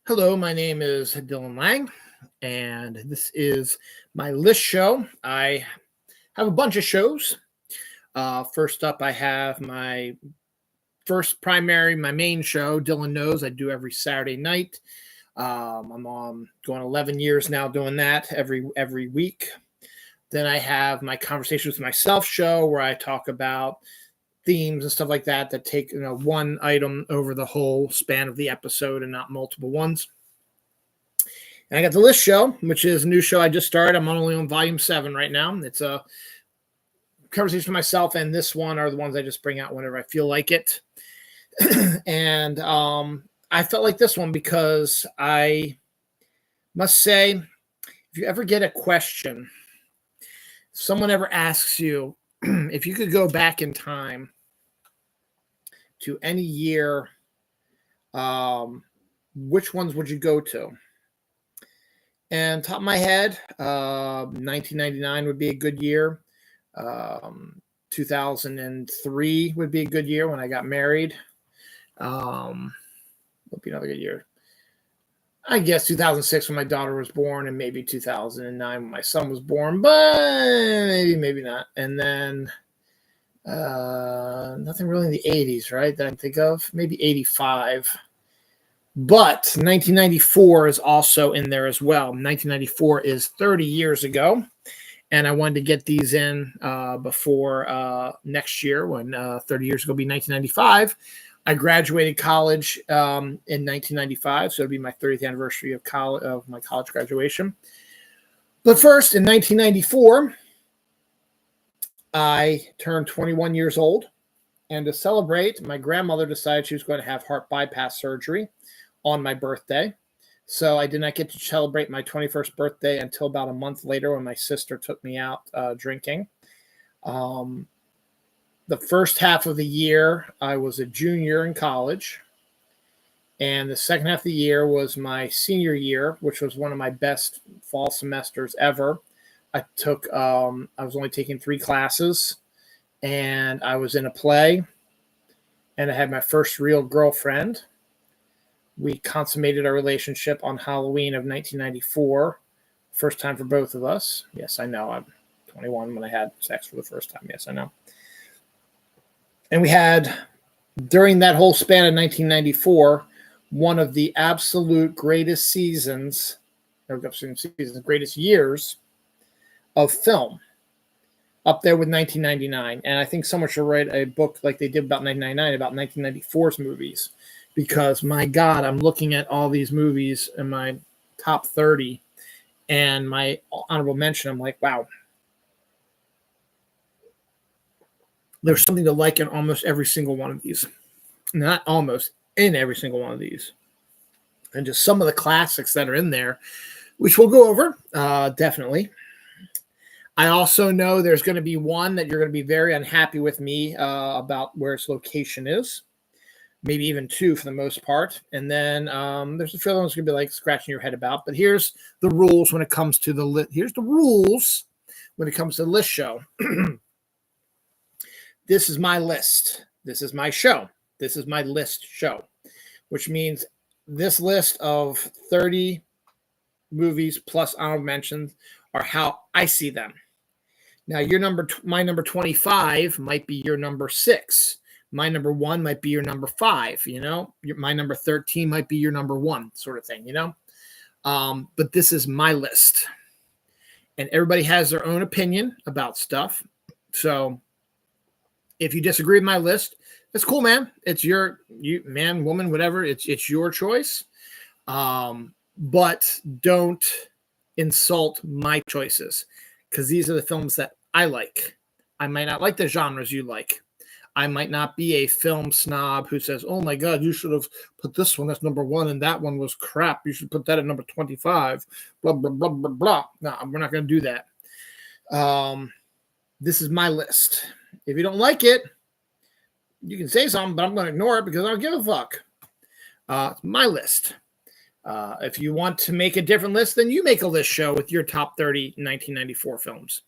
Hello, my name is Dylan Lang, and this is my list show. I have a bunch of shows. First up, I have my my main show, Dylan Knows. I do every Saturday night. I'm on going 11 years now doing that every week. Then I have my Conversations with Myself show where I talk about themes and stuff like that take one item over the whole span of the episode and not multiple ones. And I got the list show, which is a new show I just started. I'm only on volume 7 right now. It's a conversation with myself, and this one are the ones I just bring out whenever I feel like it. And I felt like this one because I must say, if you ever get a question, if someone ever asks you if you could go back in time to any year, which ones would you go to? And top of my head, 1999 would be a good year. 2003 would be a good year when I got married. Would be another good year. I guess 2006 when my daughter was born, and maybe 2009 when my son was born, but maybe not. And then nothing really in the 80s, right, that I can think of. Maybe 85. But 1994 is also in there as well. 1994 is 30 years ago. And I wanted to get these in before next year when 30 years ago will be 1995. I graduated college in 1995, so it'll be my 30th anniversary of my college graduation. But first, in 1994, I turned 21 years old. And to celebrate, my grandmother decided she was going to have heart bypass surgery on my birthday. So I did not get to celebrate my 21st birthday until about a month later when my sister took me out drinking. The first half of the year, I was a junior in college. And the second half of the year was my senior year, which was one of my best fall semesters ever. I was only taking 3 classes, and I was in a play, and I had my first real girlfriend. We consummated our relationship on Halloween of 1994. First time for both of us. Yes, I know. I'm 21 when I had sex for the first time. Yes, I know. And we had, during that whole span of 1994, one of the absolute greatest seasons, greatest years of film, up there with 1999. And I think someone should write a book like they did about 1999, about 1994's movies. Because, my God, I'm looking at all these movies in my top 30 and my honorable mention. I'm like, wow. There's something to like in almost every single one of these. Not almost, in every single one of these. And just some of the classics that are in there, which we'll go over, definitely. I also know there's going to be one that you're going to be very unhappy with me about where its location is. Maybe even 2 for the most part. And then there's a few other ones going to be like scratching your head about. But here's the rules when it comes to the list. Here's the rules when it comes to the list show. This is my list. This is my show. This is my list show, which means this list of 30 movies plus honorable mentions are how I see them. Now, my number 25 might be your number 6. My number 1 might be your number 5, my number 13 might be your number 1 sort of thing, but this is my list, and everybody has their own opinion about stuff. So if you disagree with my list, that's cool, man. It's you man, woman, whatever. It's your choice. But don't insult my choices, because these are the films that I like. I might not like the genres you like. I might not be a film snob who says, oh my God, you should have put this one as number 1 and that one was crap. You should put that at number 25, blah, blah, blah, blah, blah. No, we're not going to do that. This is my list. If you don't like it, you can say something, but I'm going to ignore it because I don't give a fuck. It's my list. If you want to make a different list, then you make a list show with your top 30 1994 films.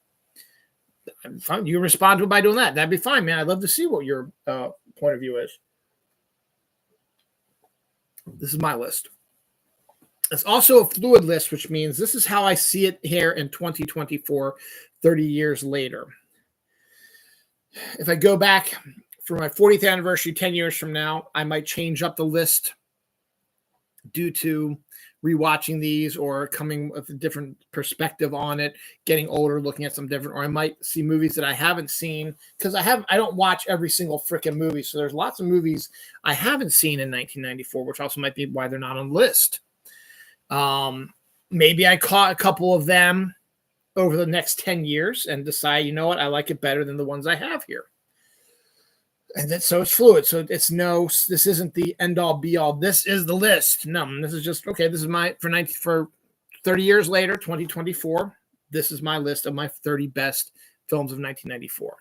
Fine. You respond to it by doing that. That'd be fine, man. I'd love to see what your point of view is. This is my list. It's also a fluid list, which means this is how I see it here in 2024, 30 years later. If I go back for my 40th anniversary 10 years from now, I might change up the list due to rewatching these or coming with a different perspective on it, getting older, looking at some different, or I might see movies that I haven't seen because I don't watch every single freaking movie. So there's lots of movies I haven't seen in 1994, which also might be why they're not on the list. Maybe I caught a couple of them over the next 10 years and decide, you know what, I like it better than the ones I have here. And then, so it's fluid. So this isn't the end all be all. This is the list. No, this is just, okay, this is for 30 years later, 2024. This is my list of my 30 best films of 1994.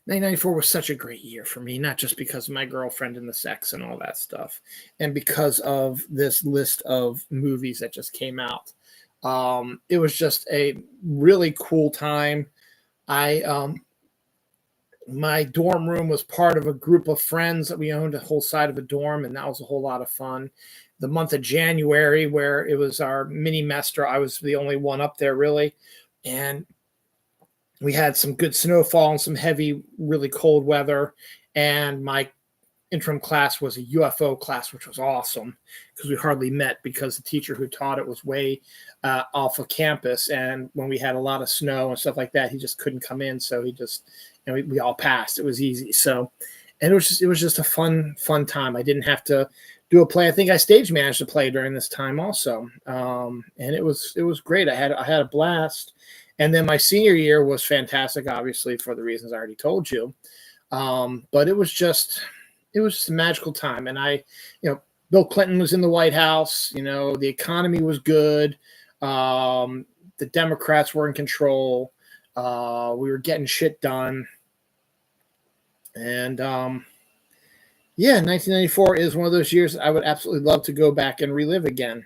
1994 was such a great year for me, not just because of my girlfriend and the sex and all that stuff, and because of this list of movies that just came out. It was just a really cool time. My dorm room was part of a group of friends that we owned a whole side of a dorm, and that was a whole lot of fun. The month of January, where it was our mini semester, I was the only one up there really, and we had some good snowfall and some heavy, really cold weather. And my interim class was a UFO class, which was awesome because we hardly met because the teacher who taught it was way off of campus. And when we had a lot of snow and stuff like that, he just couldn't come in. So he just, we all passed. It was easy. So, and it was just a fun time. I didn't have to do a play. I think I stage managed to play during this time also. And it was great. I had a blast. And then my senior year was fantastic, obviously, for the reasons I already told you. But it was just a magical time. And Bill Clinton was in the White House. The economy was good. The Democrats were in control. We were getting shit done. And 1994 is one of those years I would absolutely love to go back and relive again.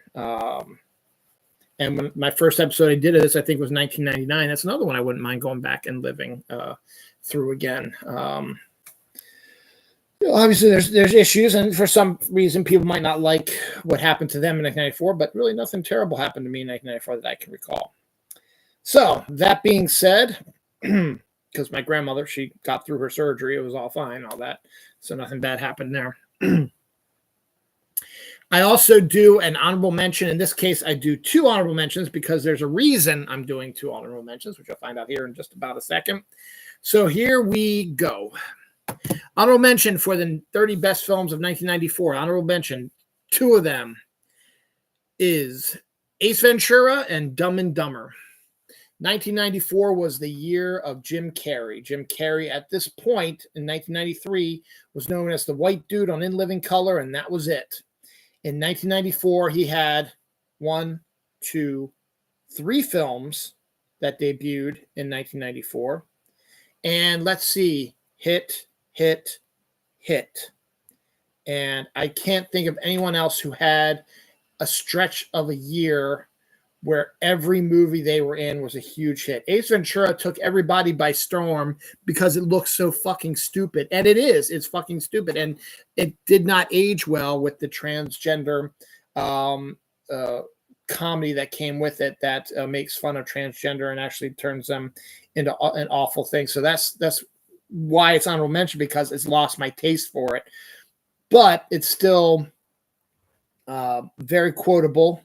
And when my first episode I did of this, I think, was 1999. That's another one I wouldn't mind going back and living through again. Obviously, there's issues, and for some reason, people might not like what happened to them in 1994, but really nothing terrible happened to me in 1994 that I can recall. So, that being said, because my grandmother, she got through her surgery, it was all fine, all that, so nothing bad happened there. I also do an honorable mention. In this case, I do two honorable mentions because there's a reason I'm doing two honorable mentions, which I'll find out here in just about a second. So here we go. Honorable mention for the 30 best films of 1994. Honorable mention, two of them is Ace Ventura and Dumb and Dumber. 1994 was the year of Jim Carrey. Jim Carrey, at this point in 1993, was known as the white dude on In Living Color, and that was it. In 1994, he had 1, 2, 3 films that debuted in 1994. And let's see, hit. And I can't think of anyone else who had a stretch of a year where every movie they were in was a huge hit. Ace Ventura took everybody by storm because it looks so fucking stupid. And it is. It's fucking stupid. And it did not age well with the transgender comedy that came with it that makes fun of transgender and actually turns them into an awful thing. So that's why it's honorable mention, because it's lost my taste for it. But it's still very quotable.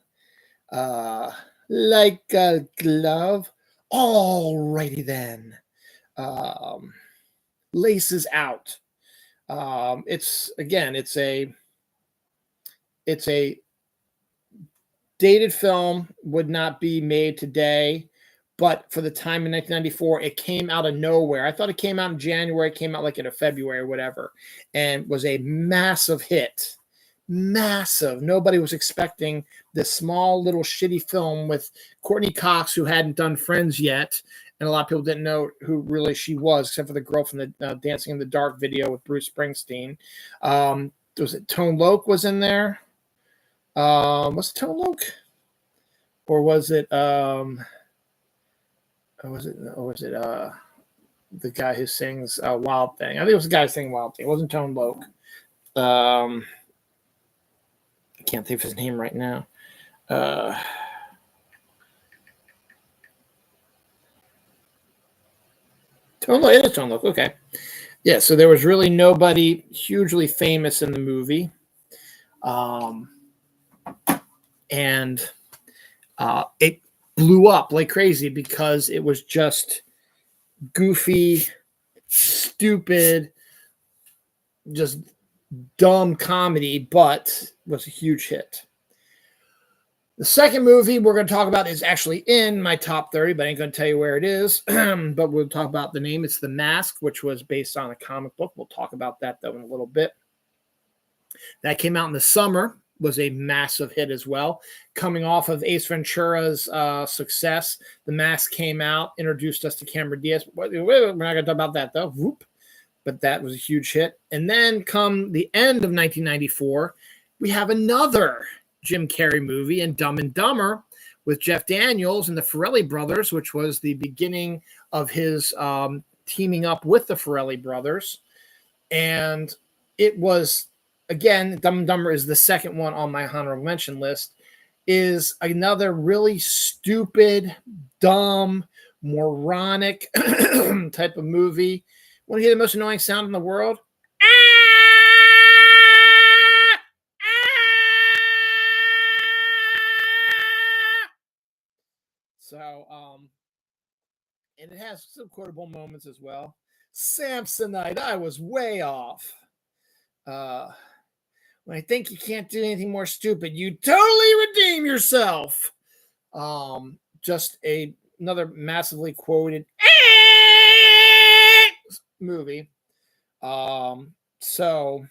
Like a glove. Alrighty then. Laces out. It's a dated film, would not be made today, but for the time in 1994, it came out of nowhere. I thought it came out in January, it came out like in a February or whatever, and was a massive hit. Massive. Nobody was expecting this small little shitty film with Courtney Cox, who hadn't done Friends yet, and a lot of people didn't know who really she was, except for the girl from the Dancing in the Dark video with Bruce Springsteen. Was it Tone Loc was in there? Was it Tone Loc, or was it the guy who sings Wild Thing? I think it was the guy who sang Wild Thing. It wasn't Tone Loc. can't think of his name right now. Tone Loc. It is Tone Loc. Okay. Yeah, so there was really nobody hugely famous in the movie. And it blew up like crazy because it was just goofy, stupid, just dumb comedy, but was a huge hit. The second movie we're going to talk about is actually in my top 30, but I ain't going to tell you where it is. But we'll talk about the name. It's The Mask, which was based on a comic book. We'll talk about that, though, in a little bit. That came out in the summer, was a massive hit as well. Coming off of Ace Ventura's success, The Mask came out, introduced us to Cameron Diaz. We're not going to talk about that, though. Whoop. But that was a huge hit. And then come the end of 1994, we have another Jim Carrey movie in Dumb and Dumber with Jeff Daniels and the Farrelly brothers, which was the beginning of his teaming up with the Farrelly brothers. And it was, again, Dumb and Dumber is the second one on my honorable mention list, is another really stupid, dumb, moronic type of movie. Want to hear the most annoying sound in the world? So, and it has some quotable moments as well. Samsonite, I was way off. When I think you can't do anything more stupid, you totally redeem yourself. Just another massively quoted movie. So,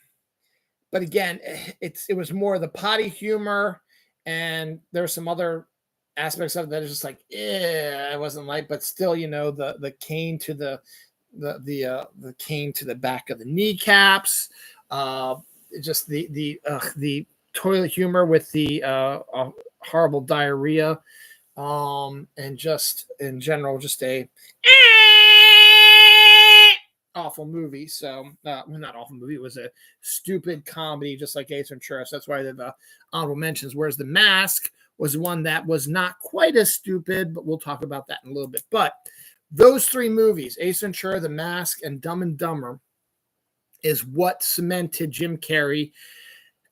but again, it was more the potty humor, and there were some other aspects of it that is just like, I wasn't like, but still, the cane to the cane to the back of the kneecaps, just the toilet humor with the horrible diarrhea, and just in general, just a awful movie. So, well, not awful movie. It was a stupid comedy, just like Ace Ventura. So that's why the honorable mentions. Whereas The Mask was one that was not quite as stupid, but we'll talk about that in a little bit. But those three movies, Ace Ventura, The Mask, and Dumb and Dumber, is what cemented Jim Carrey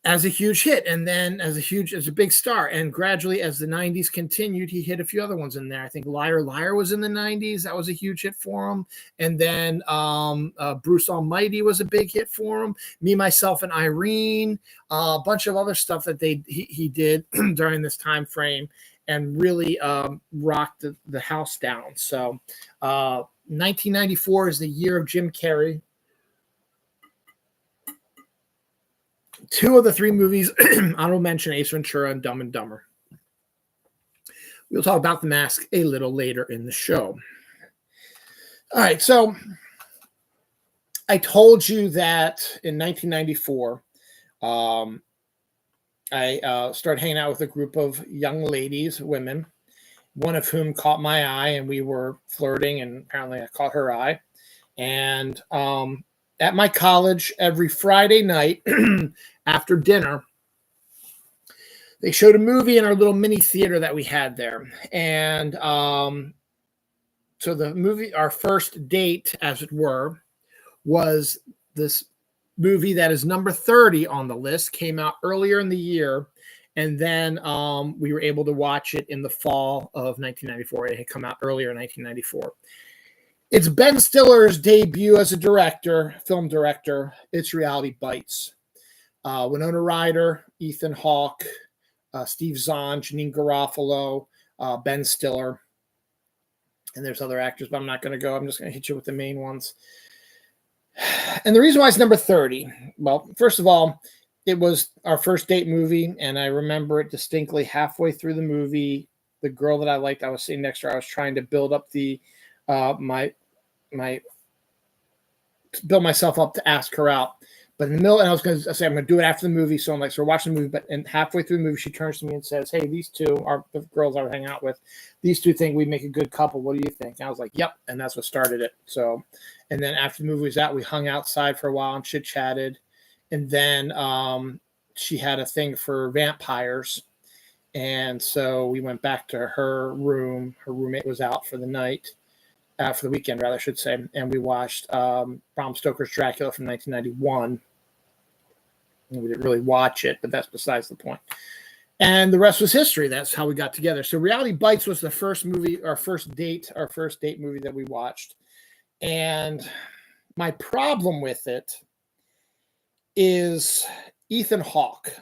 as a huge hit, and then as a big star. And gradually, as the 90s continued, he hit a few other ones in there. I think Liar Liar was in the 90s. That was a huge hit for him. And then Bruce Almighty was a big hit for him. Me, Myself, and Irene, a bunch of other stuff that he did during this time frame, and really rocked the house down. So 1994 is the year of Jim Carrey. Two of the three movies, honorable mention, Ace Ventura and Dumb and Dumber. We'll talk about The Mask a little later in the show. All right, so I told you that in 1994, I started hanging out with a group of young ladies, women, one of whom caught my eye, and we were flirting, and apparently I caught her eye. And at my college, every Friday night after dinner, they showed a movie in our little mini theater that we had there. And so the movie, our first date, as it were, was this movie that is number 30 on the list, came out earlier in the year. And then we were able to watch it in the fall of 1994. It had come out earlier in 1994. It's Ben Stiller's debut as a director, film director. It's Reality Bites. Winona Ryder, Ethan Hawke, Steve Zahn, Janine Garofalo, Ben Stiller. And there's other actors, but I'm not going to go. I'm just going to hit you with the main ones. And the reason why it's number 30, well, first of all, it was our first date movie, and I remember it distinctly. Halfway through the movie, the girl that I liked, I was sitting next to her. I was trying to build up build myself up to ask her out. But in the middle, and I was going to say, I'm going to do it after the movie. So I'm like, so we're watching the movie, but and halfway through the movie, she turns to me and says, hey, these two are the girls I would hang out with. These two think we make a good couple. What do you think? And I was like, yep. And that's what started it. So, and then after the movie was out, we hung outside for a while and chit-chatted. And then she had a thing for vampires. And so we went back to her room. Her roommate was out for the night, for the weekend, rather, I should say. And we watched Bram Stoker's Dracula from 1991. And we didn't really watch it, but that's besides the point. And the rest was history. That's how we got together. So Reality Bites was the first movie, our first date movie that we watched. And my problem with it is Ethan Hawke.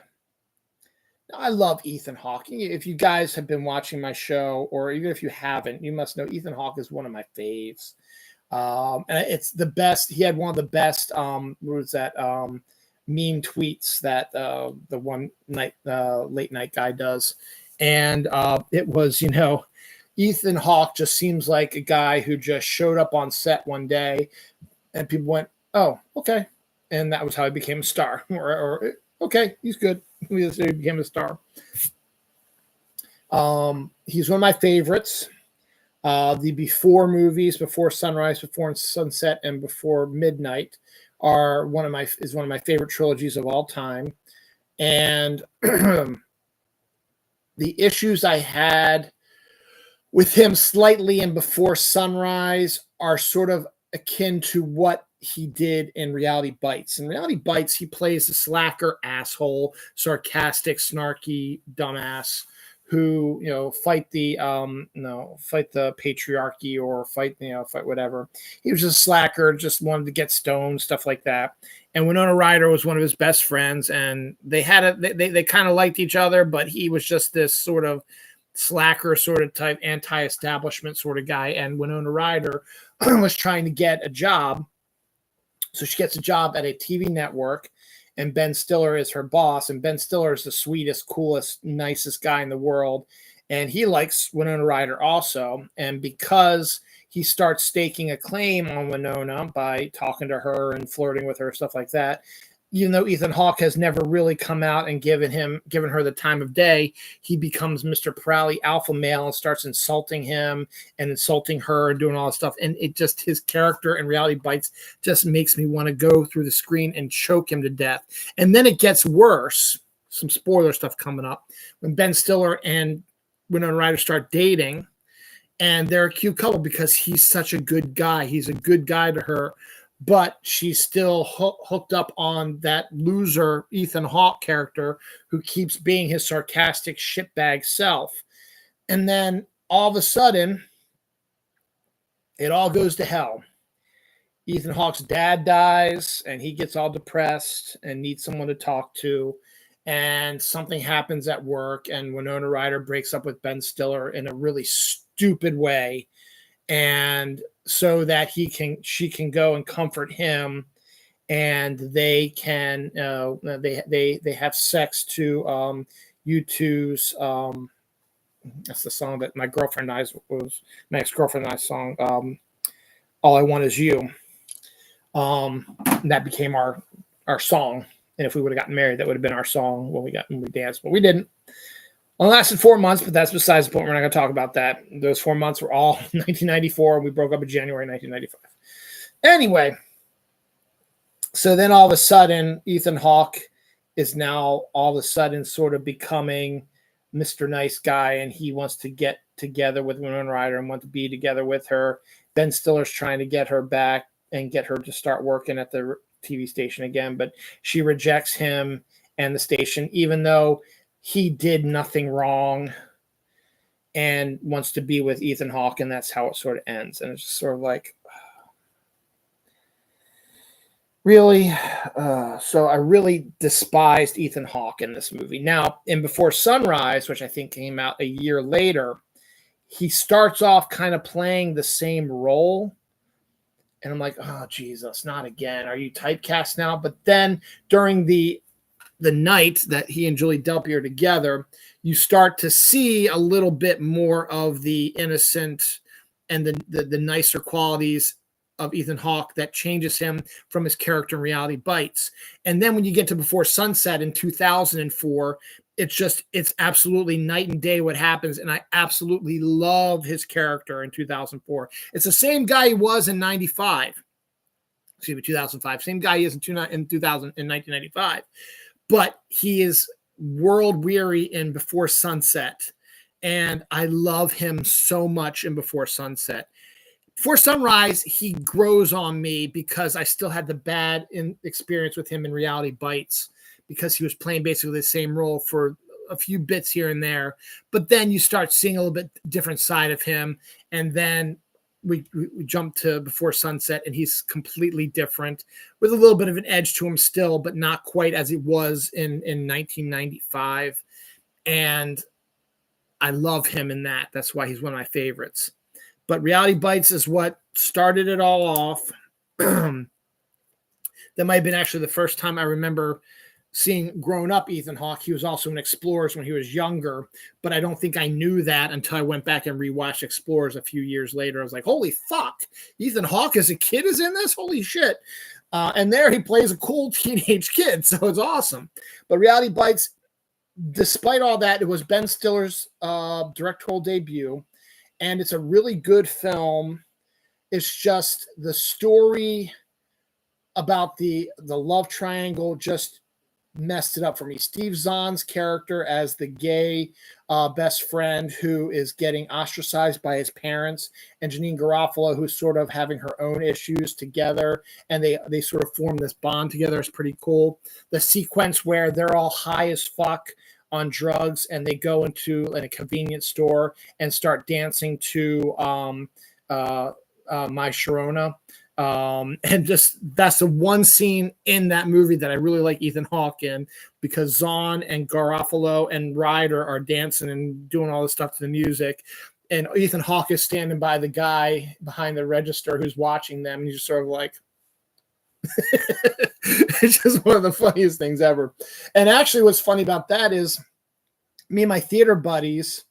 I love Ethan Hawke. If you guys have been watching my show, or even if you haven't, you must know Ethan Hawke is one of my faves. And it's the best. He had one of the best, what was that, meme tweets that the one night late night guy does. And it was, Ethan Hawke just seems like a guy who just showed up on set one day and people went, oh, okay. And that was how he became a star. or okay, he's good. He became a star. He's one of my favorites. The Before movies, Before Sunrise, Before Sunset, and Before Midnight is one of my favorite trilogies of all time. And the issues I had with him slightly in Before Sunrise are sort of akin to what he did in Reality Bites. In Reality Bites, he plays a slacker, asshole, sarcastic, snarky dumbass who, fight the patriarchy or fight whatever. He was just a slacker, just wanted to get stoned, stuff like that. And Winona Ryder was one of his best friends, and they kind of liked each other, but he was just this sort of slacker sort of type, anti-establishment sort of guy. And Winona Ryder was trying to get a job. So she gets a job at a TV network, and Ben Stiller is her boss. And Ben Stiller is the sweetest, coolest, nicest guy in the world. And he likes Winona Ryder also. And because he starts staking a claim on Winona by talking to her and flirting with her, stuff like that, even though Ethan Hawke has never really come out and given her the time of day, he becomes Mr. Prowley alpha male and starts insulting him and insulting her and doing all this stuff. And it just, his character in Reality Bites just makes me want to go through the screen and choke him to death. And then it gets worse. Some spoiler stuff coming up when Ben Stiller and Winona Ryder start dating, and they're a cute couple because he's such a good guy. He's a good guy to her, but she's still hooked up on that loser Ethan Hawke character who keeps being his sarcastic shitbag self. And then all of a sudden, it all goes to hell. Ethan Hawke's dad dies, and he gets all depressed and needs someone to talk to. And something happens at work, and Winona Ryder breaks up with Ben Stiller in a really stupid way. And so that she can go and comfort him, and they can they have sex to U2's that's the song that my girlfriend and I was my ex-girlfriend and I song, All I Want Is You. And that became our song. And if we would have gotten married, that would have been our song when we danced, but we didn't. Only lasted 4 months, but that's besides the point. We're not going to talk about that. Those 4 months were all 1994, and we broke up in January 1995. Anyway, so then all of a sudden, Ethan Hawke is now all of a sudden sort of becoming Mr. Nice Guy, and he wants to get together with Winona Ryder and want to be together with her. Ben Stiller's trying to get her back and get her to start working at the TV station again, but she rejects him and the station, even though he did nothing wrong, and wants to be with Ethan Hawke, and that's how it sort of ends. And it's just sort of like, really? So I really despised Ethan Hawke in this movie. Now, in Before Sunrise, which I think came out a year later, he starts off kind of playing the same role. And I'm like, oh, Jesus, not again. Are you typecast now? But then during the night that he and Julie Delpy are together, you start to see a little bit more of the innocent and the nicer qualities of Ethan Hawke that changes him from his character in Reality Bites. And then when you get to Before Sunset in 2004, it's absolutely night and day what happens. And I absolutely love his character in 2004. It's the same guy he was in 95. Excuse me, 2005. Same guy he is in 1995. but he is world weary in Before Sunset. And I love him so much in Before Sunset. Before Sunrise, he grows on me because I still had the bad experience with him in Reality Bites, because he was playing basically the same role for a few bits here and there. But then you start seeing a little bit different side of him. And then we jump to Before Sunset, and he's completely different with a little bit of an edge to him still, but not quite as it was in 1995. And I love him in that. That's why he's one of my favorites. But Reality Bites is what started it all off. That might have been actually the first time I remember seeing grown up Ethan Hawke. He was also in Explorers when he was younger, but I don't think I knew that until I went back and rewatched Explorers a few years later. I was like, holy fuck, Ethan Hawke as a kid is in this? Holy shit. And there he plays a cool teenage kid, so it's awesome. But Reality Bites, despite all that, it was Ben Stiller's directorial debut, and it's a really good film. It's just the story about the love triangle just messed it up for me. Steve Zahn's character as the gay best friend who is getting ostracized by his parents, and Janine Garofalo, who's sort of having her own issues together, and they sort of form this bond together, is pretty cool. The sequence where they're all high as fuck on drugs and they go into a convenience store and start dancing to My Sharona. And just that's the one scene in that movie that I really like Ethan Hawke in, because Zahn and Garofalo and Ryder are dancing and doing all this stuff to the music, and Ethan Hawke is standing by the guy behind the register who's watching them, and he's just sort of like it's just one of the funniest things ever. And actually what's funny about that is me and my theater buddies,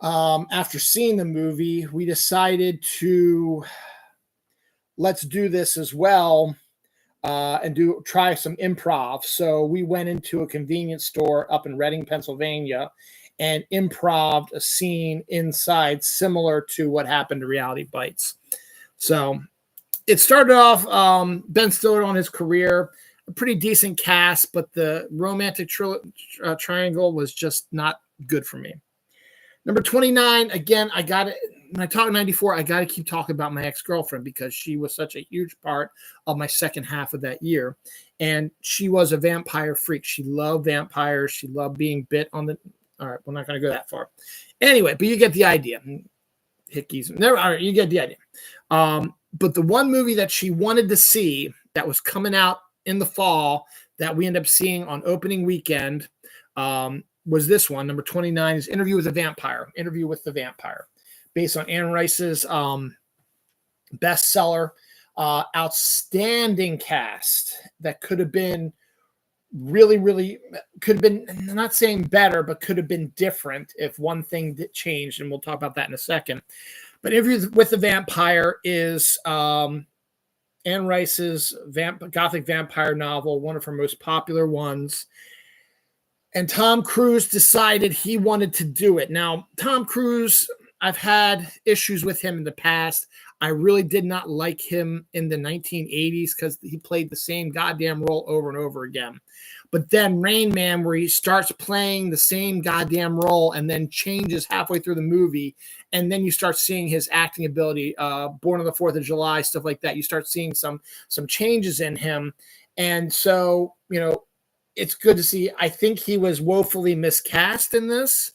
after seeing the movie, we decided to let's do this as well, and try some improv. So we went into a convenience store up in Reading, Pennsylvania, and improved a scene inside similar to what happened to Reality Bites. So it started off Ben Stiller on his career, a pretty decent cast, but the romantic triangle was just not good for me. Number 29, again, I got it. When I talk 94, I got to keep talking about my ex-girlfriend because she was such a huge part of my second half of that year. And she was a vampire freak. She loved vampires. She loved being bit on the... All right, we're not going to go that far. Anyway, but you get the idea. Hickeys. Never, all right, you get the idea. But the one movie that she wanted to see that was coming out in the fall that we ended up seeing on opening weekend was this one. Number 29 is Interview with the Vampire, based on Anne Rice's bestseller. Outstanding cast that could have been really could have been, I'm not saying better, but could have been different if one thing changed, and we'll talk about that in a second. But Interview with the Vampire is Anne Rice's gothic vampire novel, one of her most popular ones. And Tom Cruise decided he wanted to do it. Now, Tom Cruise, I've had issues with him in the past. I really did not like him in the 1980s because he played the same goddamn role over and over again. But then Rain Man, where he starts playing the same goddamn role and then changes halfway through the movie, and then you start seeing his acting ability, Born on the 4th of July, stuff like that. You start seeing some changes in him. And so, it's good to see. I think he was woefully miscast in this,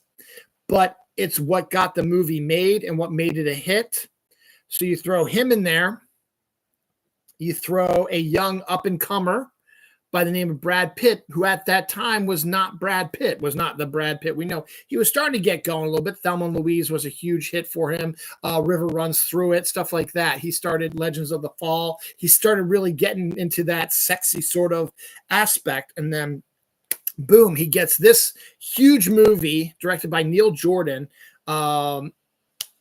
but it's what got the movie made and what made it a hit. So you throw him in there. You throw a young up-and-comer by the name of Brad Pitt, who at that time was not Brad Pitt, was not the Brad Pitt we know. He was starting to get going a little bit. Thelma and Louise was a huge hit for him. River Runs Through It, stuff like that. He started Legends of the Fall. He started really getting into that sexy sort of aspect. And then, boom, he gets this huge movie directed by Neil Jordan,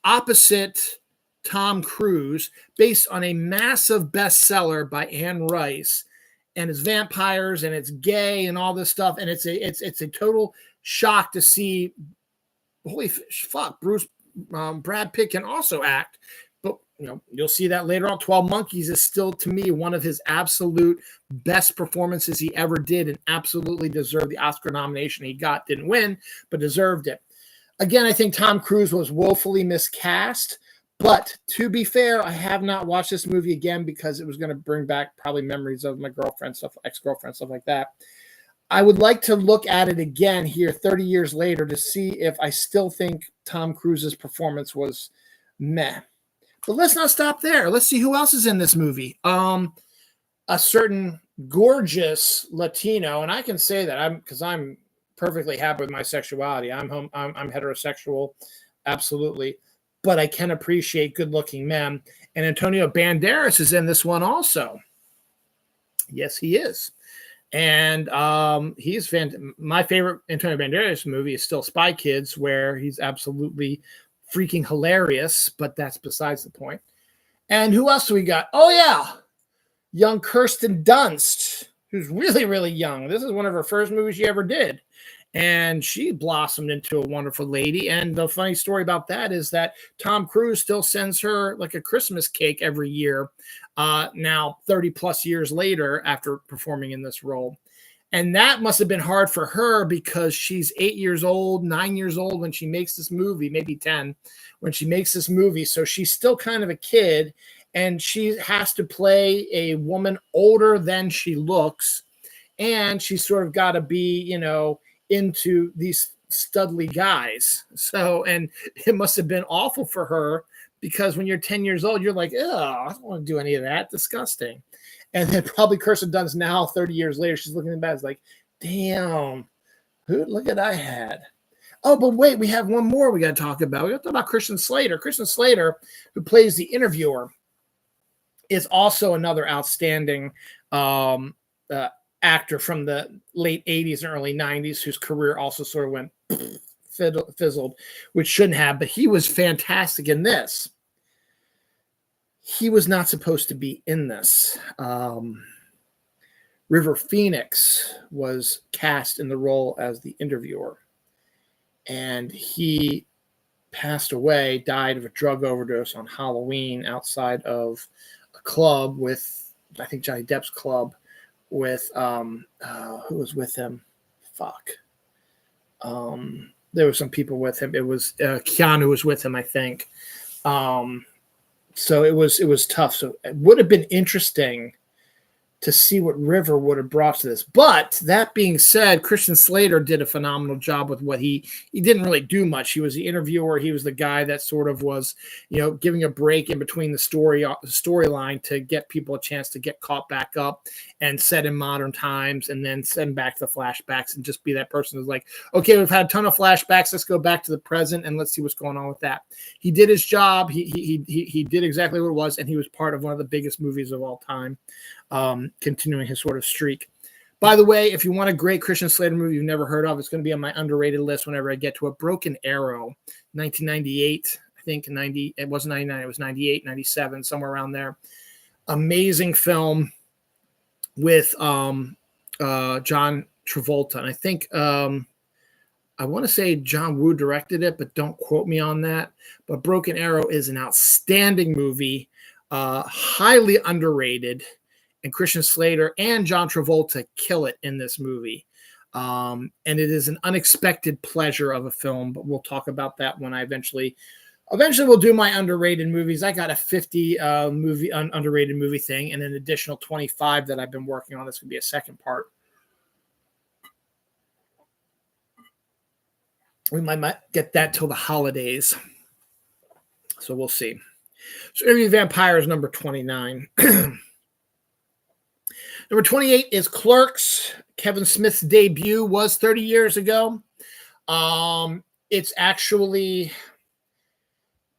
opposite Tom Cruise, based on a massive bestseller by Anne Rice. And it's vampires and it's gay and all this stuff. And it's a total shock to see, holy fuck, Brad Pitt can also act. But you'll see that later on. 12 Monkeys is still, to me, one of his absolute best performances he ever did, and absolutely deserved the Oscar nomination he got. Didn't win, but deserved it. Again, I think Tom Cruise was woefully miscast. But to be fair, I have not watched this movie again because it was going to bring back probably memories of my girlfriend, ex-girlfriend, stuff like that. I would like to look at it again here 30 years later to see if I still think Tom Cruise's performance was meh. But let's not stop there. Let's see who else is in this movie. A certain gorgeous Latino, and I can say that because I'm perfectly happy with my sexuality. I'm heterosexual, absolutely, but I can appreciate good-looking men. And Antonio Banderas is in this one also. Yes, he is. And he's my favorite Antonio Banderas movie is still Spy Kids, where he's absolutely freaking hilarious, but that's besides the point. And who else do we got? Oh, yeah. Young Kirsten Dunst, who's really, really young. This is one of her first movies she ever did. And she blossomed into a wonderful lady. And the funny story about that is that Tom Cruise still sends her like a Christmas cake every year, now 30 plus years later after performing in this role. And that must have been hard for her because she's 8 years old, 9 years old when she makes this movie, maybe 10 when she makes this movie. So she's still kind of a kid, and she has to play a woman older than she looks. And she's sort of got to be, into these studly guys. So, and it must have been awful for her because when you're 10 years old, you're like, oh, I don't want to do any of that. Disgusting. And then probably Kirsten Dunst now, 30 years later, she's looking at that, like, damn, look at I had. Oh, but wait, we have one more we got to talk about. We got to talk about Christian Slater. Christian Slater, who plays the interviewer, is also another outstanding actor from the late 80s and early 90s whose career also sort of went fizzled, which shouldn't have, but he was fantastic in this. He was not supposed to be in this. River Phoenix was cast in the role as the interviewer, and he passed away, died of a drug overdose on Halloween outside of a club with, I think, Johnny Depp's club with, who was with him? There were some people with him. It was Keanu was with him, I think. So it was tough. So it would have been interesting to see what River would have brought to this. But that being said, Christian Slater did a phenomenal job with what he didn't really do much. He was the interviewer. He was the guy that sort of was, giving a break in between the storyline to get people a chance to get caught back up and set in modern times, and then send back the flashbacks and just be that person who's like, okay, we've had a ton of flashbacks. Let's go back to the present and let's see what's going on with that. He did his job. He did exactly what it was, and he was part of one of the biggest movies of all time. Continuing his sort of streak. By the way, if you want a great Christian Slater movie you've never heard of, it's going to be on my underrated list whenever I get to it. Broken Arrow, 1998, I think 90, it wasn't 99, it was 98, 97, somewhere around there. Amazing film with John Travolta. And I think, I want to say John Woo directed it, but don't quote me on that. But Broken Arrow is an outstanding movie, highly underrated. And Christian Slater and John Travolta kill it in this movie. And it is an unexpected pleasure of a film, but we'll talk about that when I eventually we'll do my underrated movies. I got a 50 underrated movie thing and an additional 25 that I've been working on. This could be a second part. We might get that till the holidays. So we'll see. So Interview Vampires number 29. Number 28 is Clerks. Kevin Smith's debut was 30 years ago. It's actually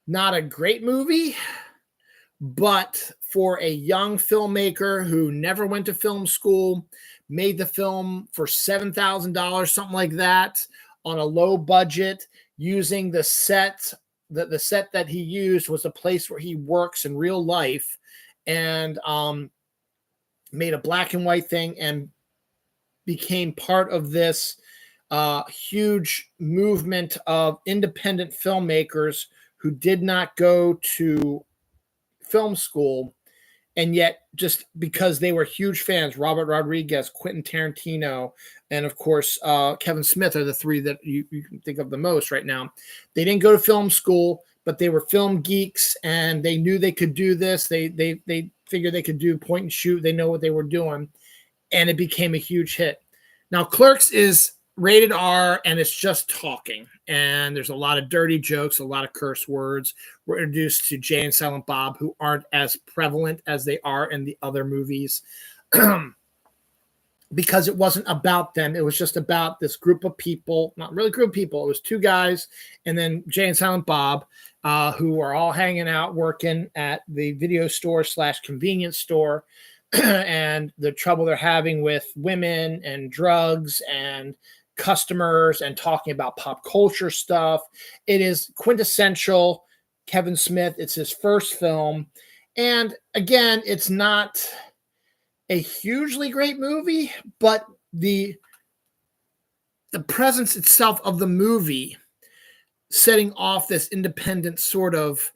not a great movie, but for a young filmmaker who never went to film school, made the film for $7,000, something like that, on a low budget, using the set. The set that he used was a place where he works in real life, and made a black and white thing and became part of this huge movement of independent filmmakers who did not go to film school. And yet, just because they were huge fans, Robert Rodriguez, Quentin Tarantino, and of course, Kevin Smith are the three that you can think of the most right now. They didn't go to film school, but they were film geeks, and they knew they could do this. They figured they could do point and shoot. They know what they were doing, and it became a huge hit. Now, Clerks is rated R, and it's just talking. And there's a lot of dirty jokes, a lot of curse words. We're introduced to Jay and Silent Bob, who aren't as prevalent as they are in the other movies. Because it wasn't about them. It was just about this group of people, not really group of people. It was two guys and then Jay and Silent Bob, who are all hanging out, working at the video store / convenience store. And the trouble they're having with women and drugs and customers and talking about pop culture stuff. It is quintessential Kevin Smith. It's his first film. And again, it's not a hugely great movie, but the presence itself of the movie setting off this independent sort of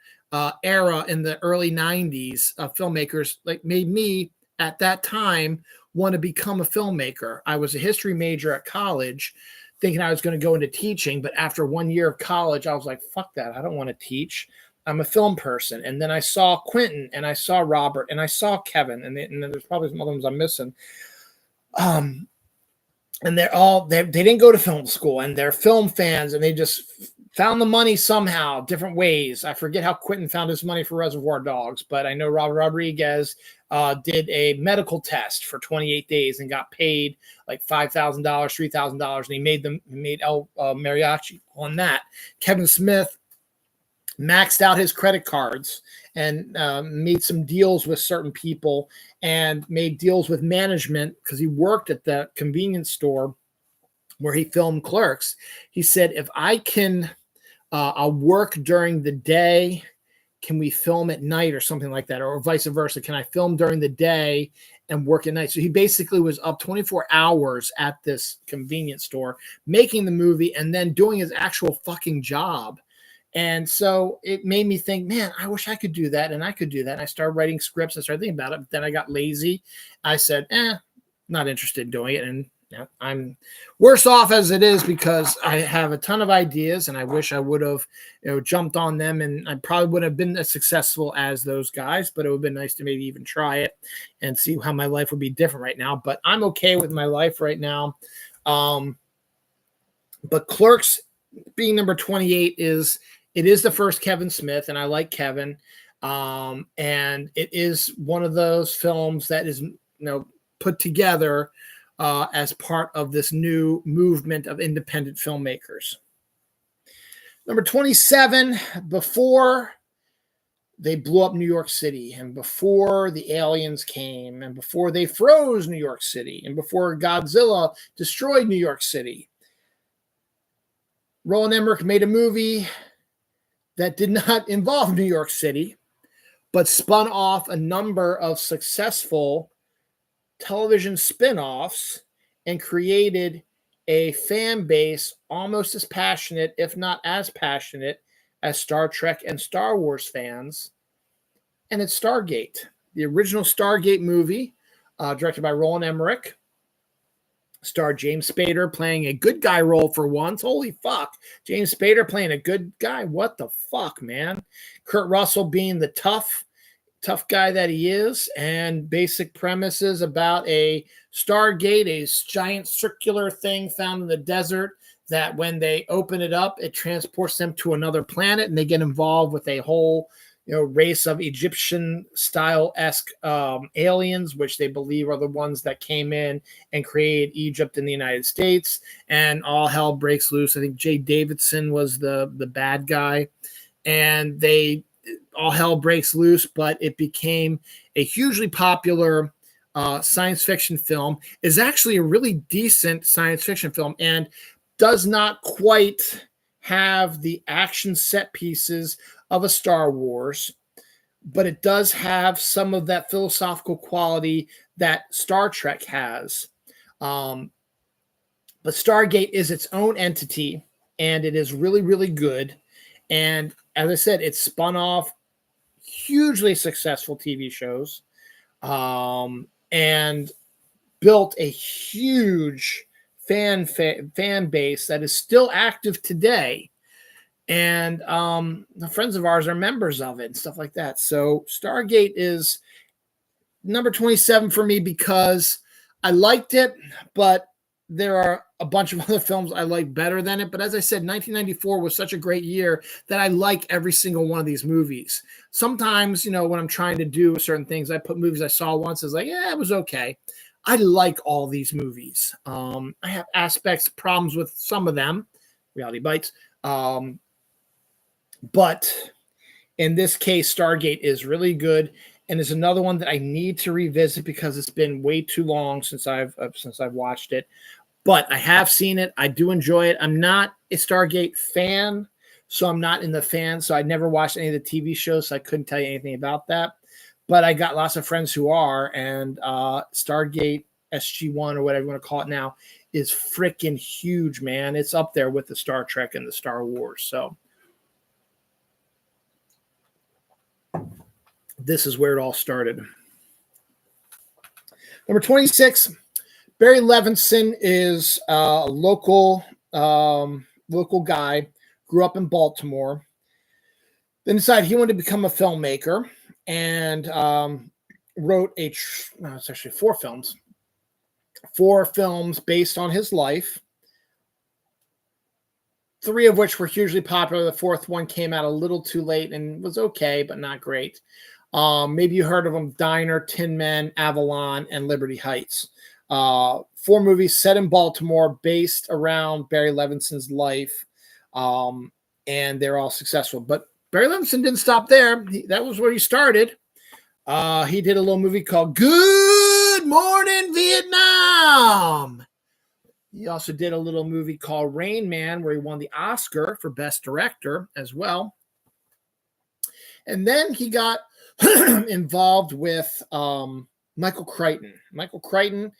era in the early 90s of filmmakers like made me at that time want to become a filmmaker. I was a history major at college thinking I was going to go into teaching, but after 1 year of college, I was like, fuck that. I don't want to teach. I'm a film person. And then I saw Quentin and I saw Robert and I saw Kevin and then there's probably some other ones I'm missing. And they didn't go to film school and they're film fans and they just found the money somehow, different ways. I forget how Quentin found his money for Reservoir Dogs, but I know Robert Rodriguez did a medical test for 28 days and got paid like $5,000, $3,000, and he made El Mariachi on that. Kevin Smith maxed out his credit cards and made some deals with certain people and made deals with management because he worked at the convenience store where he filmed Clerks. He said, if I can I'll work during the day, can we film at night or something like that, or vice versa? Can I film during the day and work at night? So he basically was up 24 hours at this convenience store making the movie and then doing his actual fucking job. And so it made me think, man, I wish I could do that. And I could do that. And I started writing scripts and started thinking about it. But then I got lazy. I said, not interested in doing it. And I'm worse off as it is because I have a ton of ideas and I wish I would have, jumped on them, and I probably wouldn't have been as successful as those guys, but it would have been nice to maybe even try it and see how my life would be different right now. But I'm okay with my life right now. But Clerks being number 28 is the first Kevin Smith, and I like Kevin. And it is one of those films that is, put together as part of this new movement of independent filmmakers. Number 27, before they blew up New York City and before the aliens came and before they froze New York City and before Godzilla destroyed New York City, Roland Emmerich made a movie that did not involve New York City, but spun off a number of successful television spin-offs and created a fan base almost as passionate, if not as passionate, as Star Trek and Star Wars fans. And it's Stargate, the original Stargate movie, directed by Roland Emmerich. Starred James Spader playing a good guy role for once. Holy fuck. James Spader playing a good guy. What the fuck, man? Kurt Russell being the tough guy that he is, and basic premises about a Stargate, a giant circular thing found in the desert that when they open it up, it transports them to another planet and they get involved with a whole race of Egyptian style-esque aliens, which they believe are the ones that came in and created Egypt in the United States, and all hell breaks loose. I think Jay Davidson was the bad guy, and all hell breaks loose, but it became a hugely popular science fiction film. Is actually a really decent science fiction film and does not quite have the action set pieces of a Star Wars, but it does have some of that philosophical quality that Star Trek has. But Stargate is its own entity, and it is really, really good. And as I said, it spun off hugely successful TV shows, and built a huge fan base that is still active today. And the friends of ours are members of it and stuff like that. So Stargate is number 27 for me because I liked it, but there are a bunch of other films I like better than it. But as I said, 1994 was such a great year that I like every single one of these movies. Sometimes, when I'm trying to do certain things, I put movies I saw once as like, yeah, it was okay. I like all these movies. I have problems with some of them, Reality Bites. But in this case, Stargate is really good, and is another one that I need to revisit because it's been way too long since I've watched it. But I have seen it. I do enjoy it. I'm not a Stargate fan, so I'm not in the fan. So I never watched any of the TV shows, so I couldn't tell you anything about that. But I got lots of friends who are, and Stargate SG-1 or whatever you want to call it now is freaking huge, man. It's up there with the Star Trek and the Star Wars. So this is where it all started. Number 26, Barry Levinson is a local guy, grew up in Baltimore, then decided he wanted to become a filmmaker, and wrote it's actually 4 films. 4 films based on his life, 3 of which were hugely popular. The 4th one came out a little too late and was okay, but not great. Maybe you heard of them: Diner, Tin Men, Avalon, and Liberty Heights. 4 movies set in Baltimore based around Barry Levinson's life, and they're all successful. But Barry Levinson didn't stop there. That was where he started. He did a little movie called Good Morning Vietnam. He also did a little movie called Rain Man, where he won the Oscar for Best Director as well. And then he got involved with Michael Crichton. Michael Crichton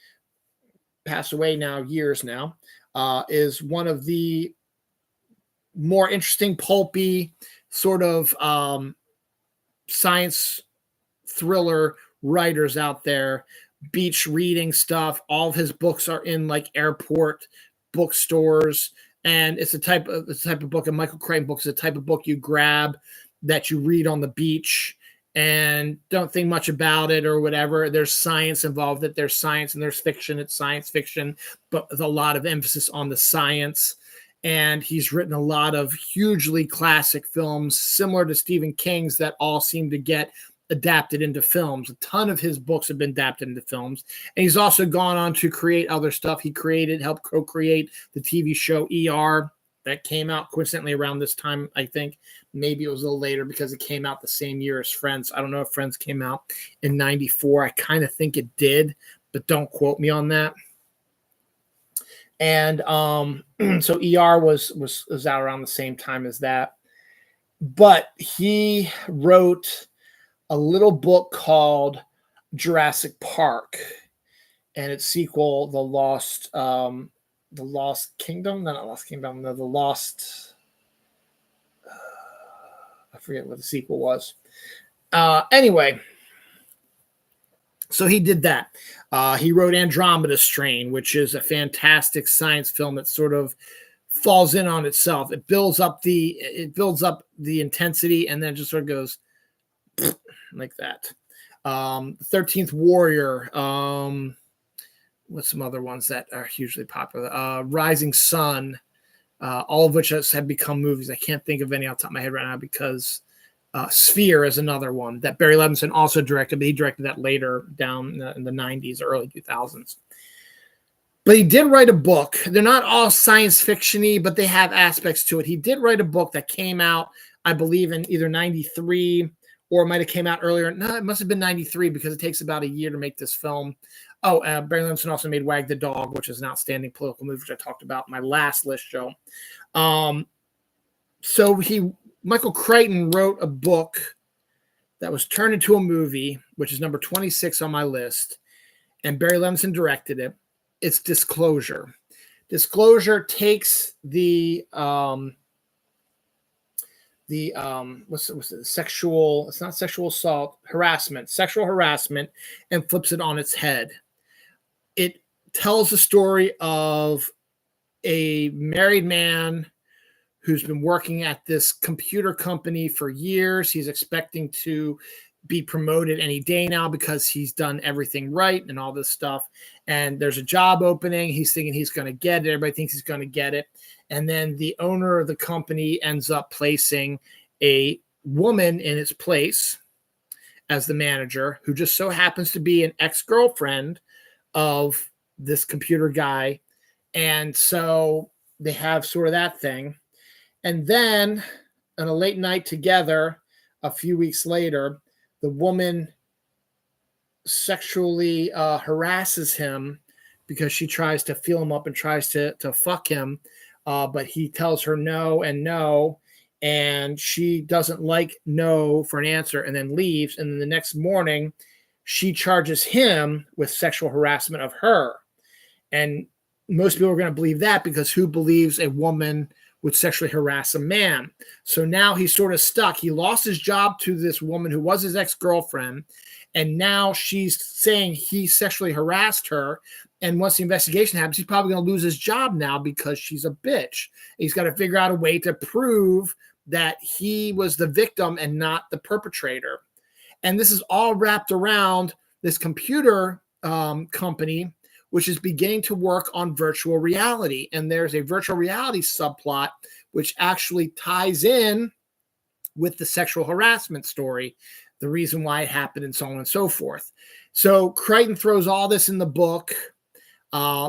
passed away years now, is one of the more interesting, pulpy, sort of science thriller writers out there. Beach reading stuff. All of his books are in like airport bookstores, and it's a type of book. A Michael Crichton book is a type of book you grab that you read on the beach and don't think much about it or whatever. There's science involved. That there's science and there's fiction. It's science fiction, but with a lot of emphasis on the science. And he's written a lot of hugely classic films, similar to Stephen King's, that all seem to get adapted into films. A ton of his books have been adapted into films. And he's also gone on to create other stuff. He helped co-create the TV show ER that came out coincidentally around this time. I think maybe it was a little later because it came out the same year as Friends. I don't know if Friends came out in 94. I kind of think it did, but don't quote me on that. And so ER was out around the same time as that. But he wrote a little book called Jurassic Park, and its sequel, The Lost Kingdom. No, not Lost Kingdom. No, The Lost. I forget what the sequel was. Anyway, so he did that. He wrote Andromeda Strain, which is a fantastic science film that sort of falls in on itself. It builds up the intensity, and then just sort of goes like that. 13th Warrior. What's some other ones that are hugely popular? Rising Sun. All of which have become movies. I can't think of any off the top of my head right now because Sphere is another one that Barry Levinson also directed, but he directed that later down in the 90s, early 2000s. But he did write a book. They're not all science fiction-y, but they have aspects to it. He did write a book that came out, I believe, in either 93 or it might have came out earlier. No, it must have been 93 because it takes about a year to make this film. Oh, Barry Levinson also made Wag the Dog, which is an outstanding political movie, which I talked about in my last list show. So Michael Crichton wrote a book that was turned into a movie, which is number 26 on my list, and Barry Levinson directed it. It's Disclosure. Disclosure takes the what's it, sexual, it's not sexual assault, harassment, sexual harassment, and flips it on its head. It tells the story of a married man who's been working at this computer company for years. He's expecting to be promoted any day now because he's done everything right and all this stuff. And there's a job opening. He's thinking he's going to get it. Everybody thinks he's going to get it. And then the owner of the company ends up placing a woman in its place as the manager, who just so happens to be an ex-girlfriend of this computer guy. And so they have sort of that thing. And then on a late night together, a few weeks later, the woman sexually harasses him because she tries to feel him up and tries to fuck him. But he tells her no and no. And she doesn't like no for an answer and then leaves. And then the next morning, she charges him with sexual harassment of her. And most people are going to believe that, because who believes a woman would sexually harass a man? So now he's sort of stuck. He lost his job to this woman who was his ex-girlfriend, and now she's saying he sexually harassed her. And once the investigation happens, he's probably going to lose his job now because she's a bitch. He's got to figure out a way to prove that he was the victim and not the perpetrator. And this is all wrapped around this computer company, which is beginning to work on virtual reality. And there's a virtual reality subplot, which actually ties in with the sexual harassment story, the reason why it happened, and so on and so forth. So Crichton throws all this in the book.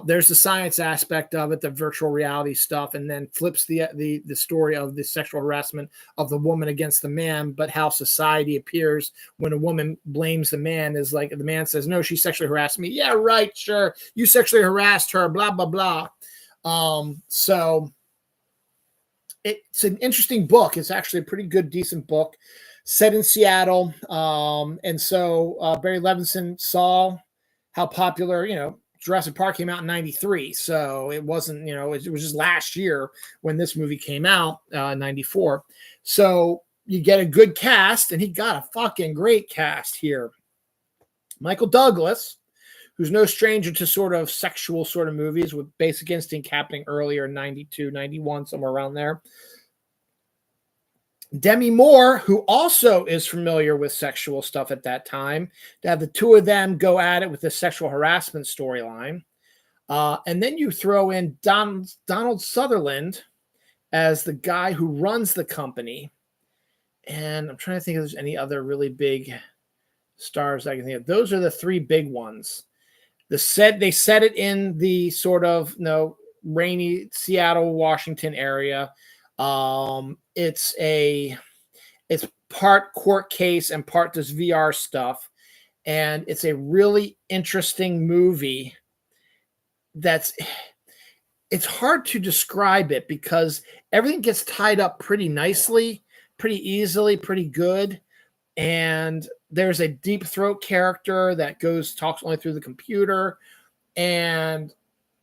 There's the science aspect of it, the virtual reality stuff, and then flips the story of the sexual harassment of the woman against the man, but how society appears when a woman blames the man is like, the man says, no, she sexually harassed me. Yeah, right, sure. You sexually harassed her, blah, blah, blah. So it's an interesting book. It's actually a pretty good, decent book set in Seattle. And so Barry Levinson saw how popular, Jurassic Park came out in 93. So it wasn't, it was just last year when this movie came out, 94. So you get a good cast, and he got a fucking great cast here. Michael Douglas, who's no stranger to sort of sexual sort of movies, with Basic Instinct happening earlier in 92, 91, somewhere around there. Demi Moore, who also is familiar with sexual stuff at that time, to have the two of them go at it with the sexual harassment storyline. And then you throw in Donald Sutherland as the guy who runs the company. And I'm trying to think if there's any other really big stars I can think of. Those are the three big ones. They set it in the sort of rainy Seattle, Washington area. It's part court case and part this VR stuff. And it's a really interesting movie it's hard to describe it, because everything gets tied up pretty nicely, pretty easily, pretty good. And there's a deep throat character that talks only through the computer, and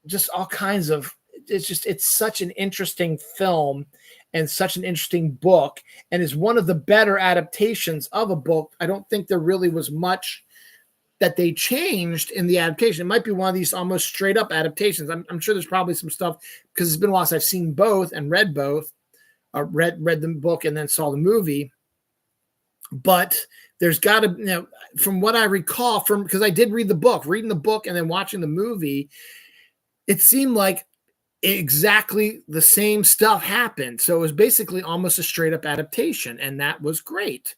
just all kinds of, it's such an interesting film and such an interesting book, and is one of the better adaptations of a book. I don't think there really was much that they changed in the adaptation. It might be one of these almost straight up adaptations. I'm sure there's probably some stuff, because it's been a while since I've seen both and read both, read the book and then saw the movie. But there's got to, from what I recall, because I did read the book, reading the book and then watching the movie, it seemed like exactly the same stuff happened. So it was basically almost a straight up adaptation, and that was great.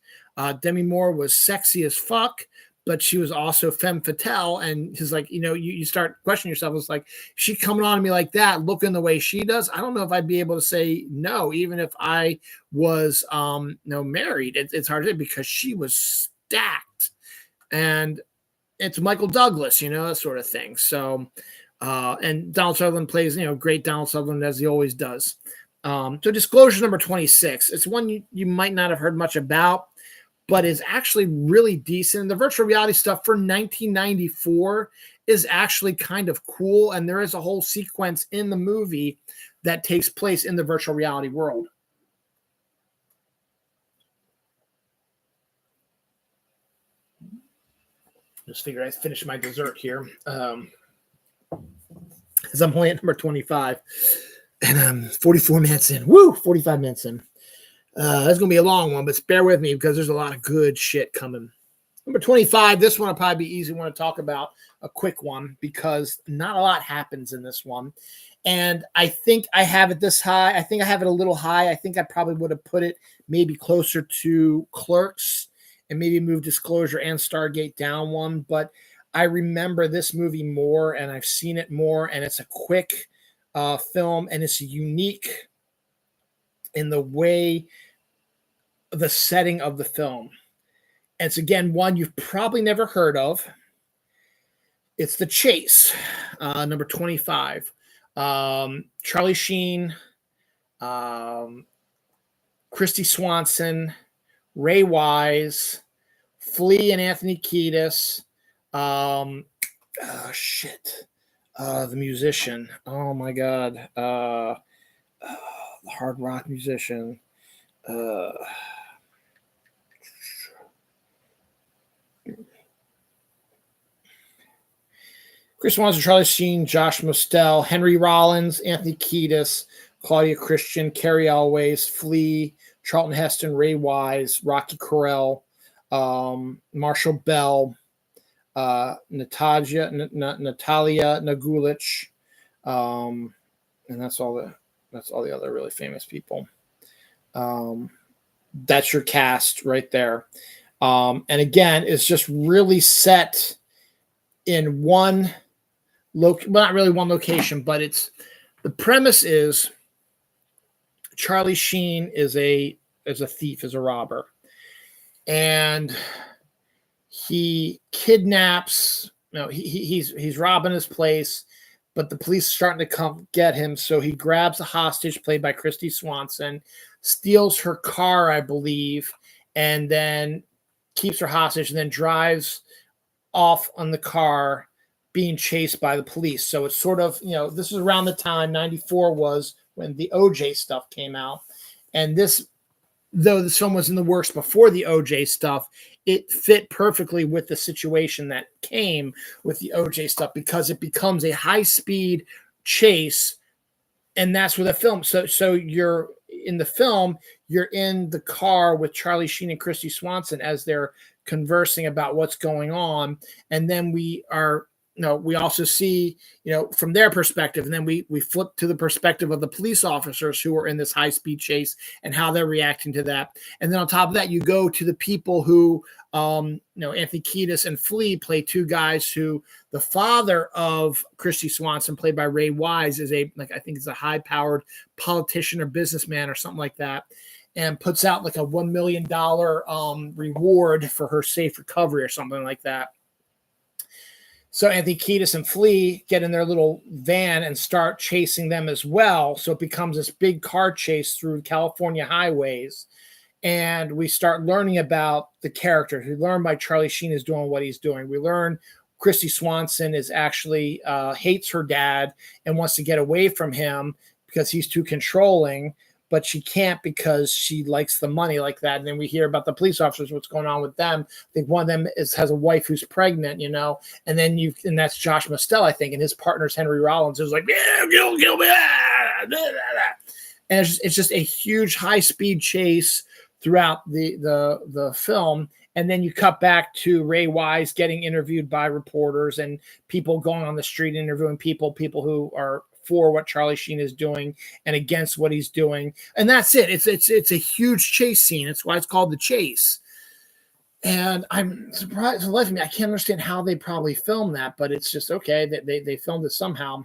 Demi Moore was sexy as fuck, but she was also femme fatale. And he's like, you start questioning yourself. It's like, she coming on to me like that, looking the way she does, I don't know if I'd be able to say no, even if I was married. It's hard to say, because she was stacked, and it's Michael Douglas, that sort of thing. So and Donald Sutherland plays, great Donald Sutherland, as he always does. So Disclosure number 26. It's one you might not have heard much about, but is actually really decent. The virtual reality stuff for 1994 is actually kind of cool, and there is a whole sequence in the movie that takes place in the virtual reality world. Just figured I'd finish my dessert here. Because I'm only at number 25. And I'm 44 minutes in. Woo! 45 minutes in. That's going to be a long one, but bear with me because there's a lot of good shit coming. Number 25, this one will probably be easy one to talk about, a quick one, because not a lot happens in this one. And I think I have it this high. I think I have it a little high. I think I probably would have put it maybe closer to Clerks and maybe move Disclosure and Stargate down one. But I remember this movie more, and I've seen it more, and it's a quick film, and it's unique in the way, the setting of the film. And it's, again, one you've probably never heard of. It's The Chase, number 25. Charlie Sheen, Christy Swanson, Ray Wise, Flea and Anthony Kiedis, the musician. Oh my God. The hard rock musician. Chris Swanson, Charlie Sheen, Josh Mostel, Henry Rollins, Anthony Kiedis, Claudia Christian, Carrie Elways, Flea, Charlton Heston, Ray Wise, Rocky Correll, Marshall Bell, Natalia Nagulich, and that's all the other really famous people. That's your cast right there. And again, it's just really set in one not really one location, but it's the premise is Charlie Sheen is a thief, is a robber, and he kidnaps. He's robbing his place, but the police are starting to come get him. So he grabs a hostage, played by Christy Swanson, steals her car, I believe, and then keeps her hostage, and then drives off on the car, being chased by the police. So it's sort of, this is around the time 94 was when the OJ stuff came out. And this, though this film was in the works before the OJ stuff, it fit perfectly with the situation that came with the OJ stuff, because it becomes a high-speed chase. And that's where the film. So you're in the film, you're in the car with Charlie Sheen and Christy Swanson as they're conversing about what's going on. And then we also see, from their perspective, and then we flip to the perspective of the police officers who are in this high-speed chase and how they're reacting to that. And then on top of that, you go to the people who, Anthony Kiedis and Flea play two guys who, the father of Christy Swanson, played by Ray Wise, is I think it's a high-powered politician or businessman or something like that, and puts out like a $1 million reward for her safe recovery or something like that. So Anthony Kiedis and Flea get in their little van and start chasing them as well. So it becomes this big car chase through California highways. And we start learning about the characters. We learn why Charlie Sheen is doing what he's doing. We learn Christy Swanson is actually hates her dad and wants to get away from him because he's too controlling. But she can't because she likes the money like that. And then we hear about the police officers, what's going on with them. I think one of them has a wife who's pregnant, and then that's Josh Mostel, I think, and his partner's Henry Rollins, who's like, yeah, kill me. And it's just a huge high-speed chase throughout the film. And then you cut back to Ray Wise getting interviewed by reporters and people going on the street interviewing people who are for what Charlie Sheen is doing and against what he's doing. And that's it. It's a huge chase scene. That's why it's called The Chase. And I'm surprised, I can't understand how they probably filmed that, but it's just okay that they filmed it somehow.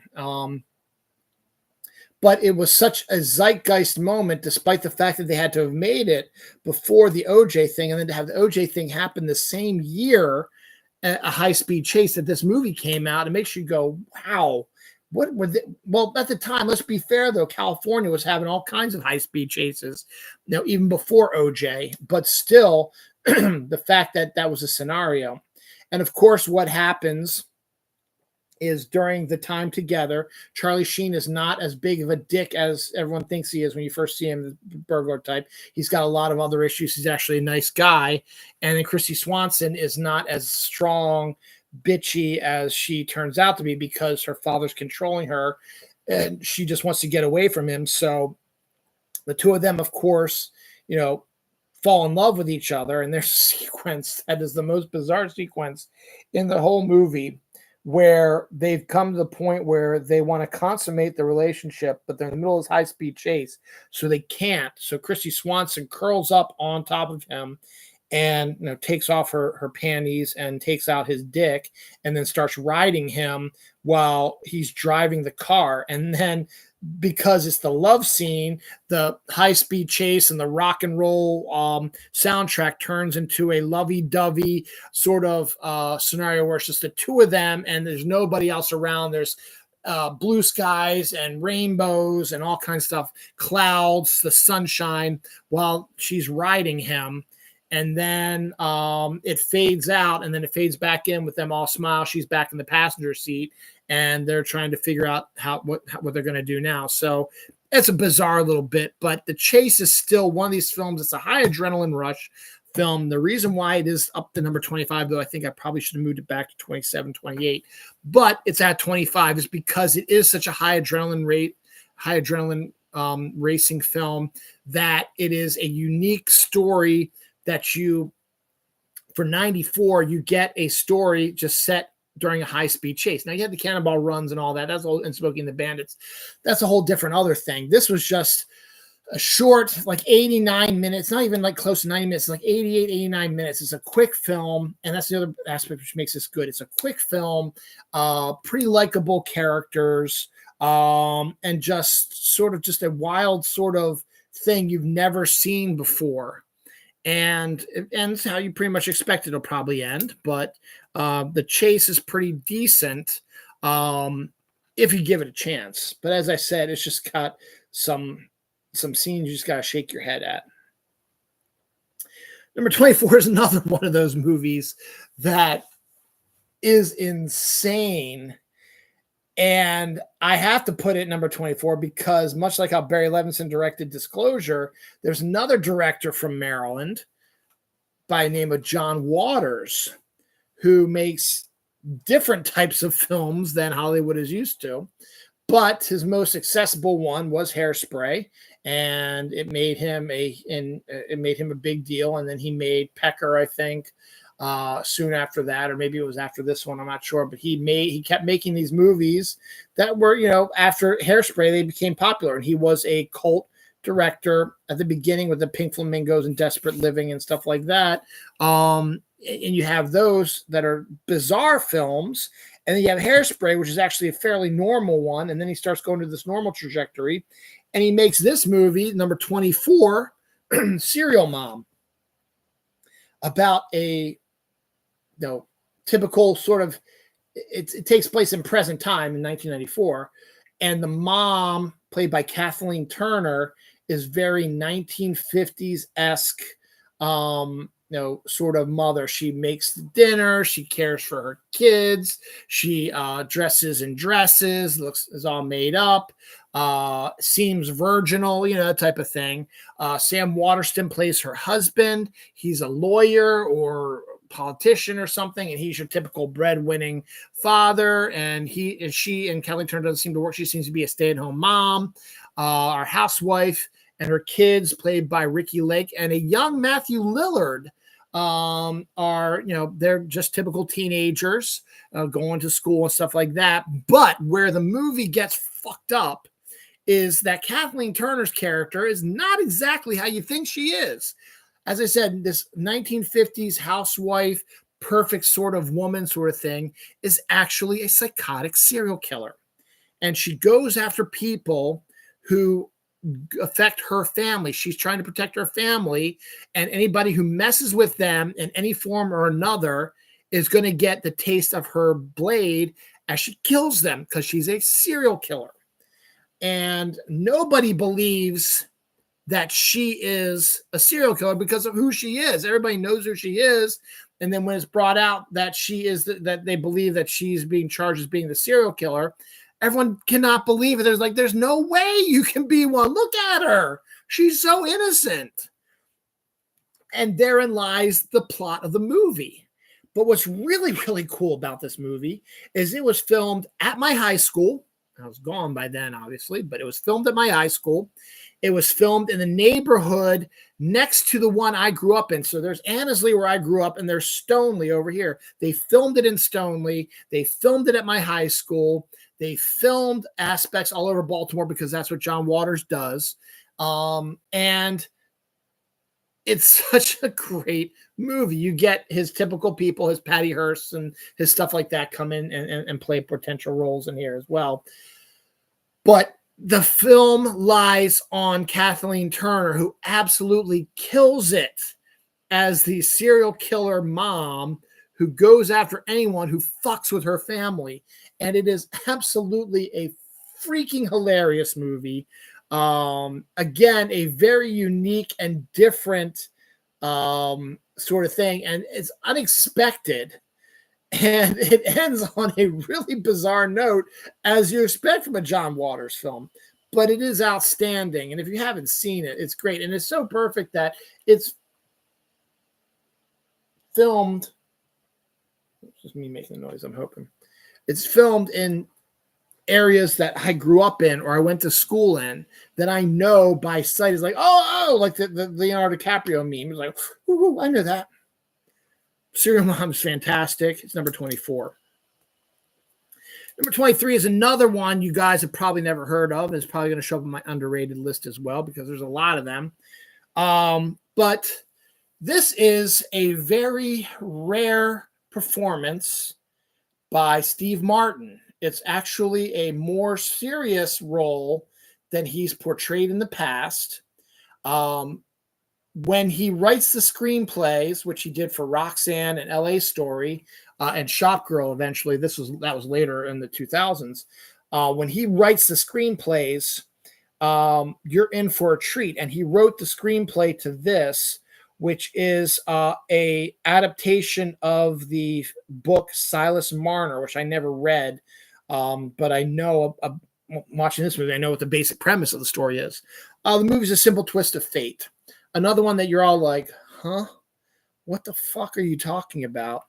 But it was such a zeitgeist moment, despite the fact that they had to have made it before the OJ thing, and then to have the OJ thing happen the same year, a high-speed chase, that this movie came out. It makes you go, wow. What were they? Well, at the time, let's be fair, though, California was having all kinds of high-speed chases, even before OJ, but still the fact that that was a scenario. And of course, what happens is during the time together. Charlie Sheen is not as big of a dick as everyone thinks he is when you first see him, the burglar type. He's got a lot of other issues. He's actually a nice guy. And then Christy Swanson is not as strong, bitchy as she turns out to be because her father's controlling her and she just wants to get away from him. So the two of them, of course, fall in love with each other. And there's a sequence that is the most bizarre sequence in the whole movie where they've come to the point where they want to consummate the relationship, but they're in the middle of this high-speed chase, so they can't. So Christy Swanson curls up on top of him and takes off her panties and takes out his dick and then starts riding him while he's driving the car. And then because it's the love scene, the high-speed chase and the rock and roll soundtrack turns into a lovey-dovey sort of scenario where it's just the two of them and there's nobody else around. There's blue skies and rainbows and all kinds of stuff, clouds, the sunshine, while she's riding him. And then it fades out, and then it fades back in with them all smile. She's back in the passenger seat, and they're trying to figure out what they're going to do now. So it's a bizarre little bit, but The Chase is still one of these films. It's a high adrenaline rush film. The reason why it is up to number 25, though I think I probably should have moved it back to 27, 28, but it's at 25 is because it is such a high adrenaline racing film that it is a unique story that for 94, you get a story just set during a high-speed chase. Now, you have the cannonball runs and all that. That's all in Smokey and the Bandits. That's a whole different other thing. This was just a short, like 89 minutes, not even like close to 90 minutes, it's like 88, 89 minutes. It's a quick film, and that's the other aspect which makes this good. It's a quick film, pretty likable characters, and just sort of just a wild sort of thing you've never seen before. And it ends how you pretty much expect it'll probably end, but The Chase is pretty decent if you give it a chance. But as I said, it's just got some scenes you just got to shake your head at. Number 24 is another one of those movies that is insane. And I have to put it number 24 because much like how Barry Levinson directed Disclosure, there's another director from Maryland by the name of John Waters who makes different types of films than Hollywood is used to. But his most accessible one was Hairspray, and it made him a big deal. And then he made Pecker, I think, soon after that, or maybe it was after this one, I'm not sure, but he kept making these movies that were, after Hairspray, they became popular, and he was a cult director at the beginning with the Pink Flamingos and Desperate Living and stuff like that. And you have those that are bizarre films, and then you have Hairspray, which is actually a fairly normal one, and then he starts going to this normal trajectory, and he makes this movie, number 24, Serial Mom, about a typical sort of, it takes place in present time in 1994. And the mom, played by Kathleen Turner, is very 1950s-esque, sort of mother. She makes the dinner. She cares for her kids. She dresses in dresses, is all made up, seems virginal, that type of thing. Sam Waterston plays her husband. He's a lawyer or politician or something, and he's your typical breadwinning father, and she and Kelly Turner doesn't seem to work. She seems to be a stay-at-home mom. Our housewife and her kids, played by Ricky Lake and a young Matthew Lillard, are they're just typical teenagers going to school and stuff like that. But where the movie gets fucked up is that Kathleen Turner's character is not exactly how you think she is. As I said, this 1950s housewife, perfect sort of woman sort of thing is actually a psychotic serial killer. And she goes after people who affect her family. She's trying to protect her family, and anybody who messes with them in any form or another is going to get the taste of her blade as she kills them because she's a serial killer. And nobody believes that she is a serial killer because of who she is. Everybody knows who she is. And then when it's brought out that that they believe that she's being charged as being the serial killer, everyone cannot believe it. There's no way you can be one. Look at her. She's so innocent. And therein lies the plot of the movie. But what's really, really cool about this movie is it was filmed at my high school. I was gone by then, obviously, but it was filmed at my high school. It was filmed in the neighborhood next to the one I grew up in. So there's Annesley where I grew up, and there's Stoneleigh over here. They filmed it in Stoneleigh. They filmed it at my high school. They filmed aspects all over Baltimore because that's what John Waters does. And it's such a great movie. You get his typical people, his Patty Hearst and his stuff like that come in and play potential roles in here as well. But the film lies on Kathleen Turner, who absolutely kills it as the serial killer mom who goes after anyone who fucks with her family. And it is absolutely a freaking hilarious movie. Again, a very unique and different sort of thing. And it's unexpected. And it ends on a really bizarre note, as you expect from a John Waters film. But it is outstanding. And if you haven't seen it, it's great. And it's so perfect that it's filmed. It's just me making a noise, I'm hoping. It's filmed in areas that I grew up in or I went to school in that I know by sight. Is like, like the Leonardo DiCaprio meme. It's like, ooh, I know that. Serial Mom's fantastic. It's number 24. Number 23 is another one you guys have probably never heard of. It's probably going to show up on my underrated list as well because there's a lot of them. But this is a very rare performance by Steve Martin. It's actually a more serious role than he's portrayed in the past. When he writes the screenplays, which he did for Roxanne and LA Story and Shop Girl eventually, that was later in the 2000s. When he writes the screenplays, you're in for a treat. And he wrote the screenplay to this, which is a adaptation of the book Silas Marner, which I never read, but I know watching this movie, I know what the basic premise of the story is. The movie is A Simple Twist of Fate. Another one that you're all like, huh? What the fuck are you talking about?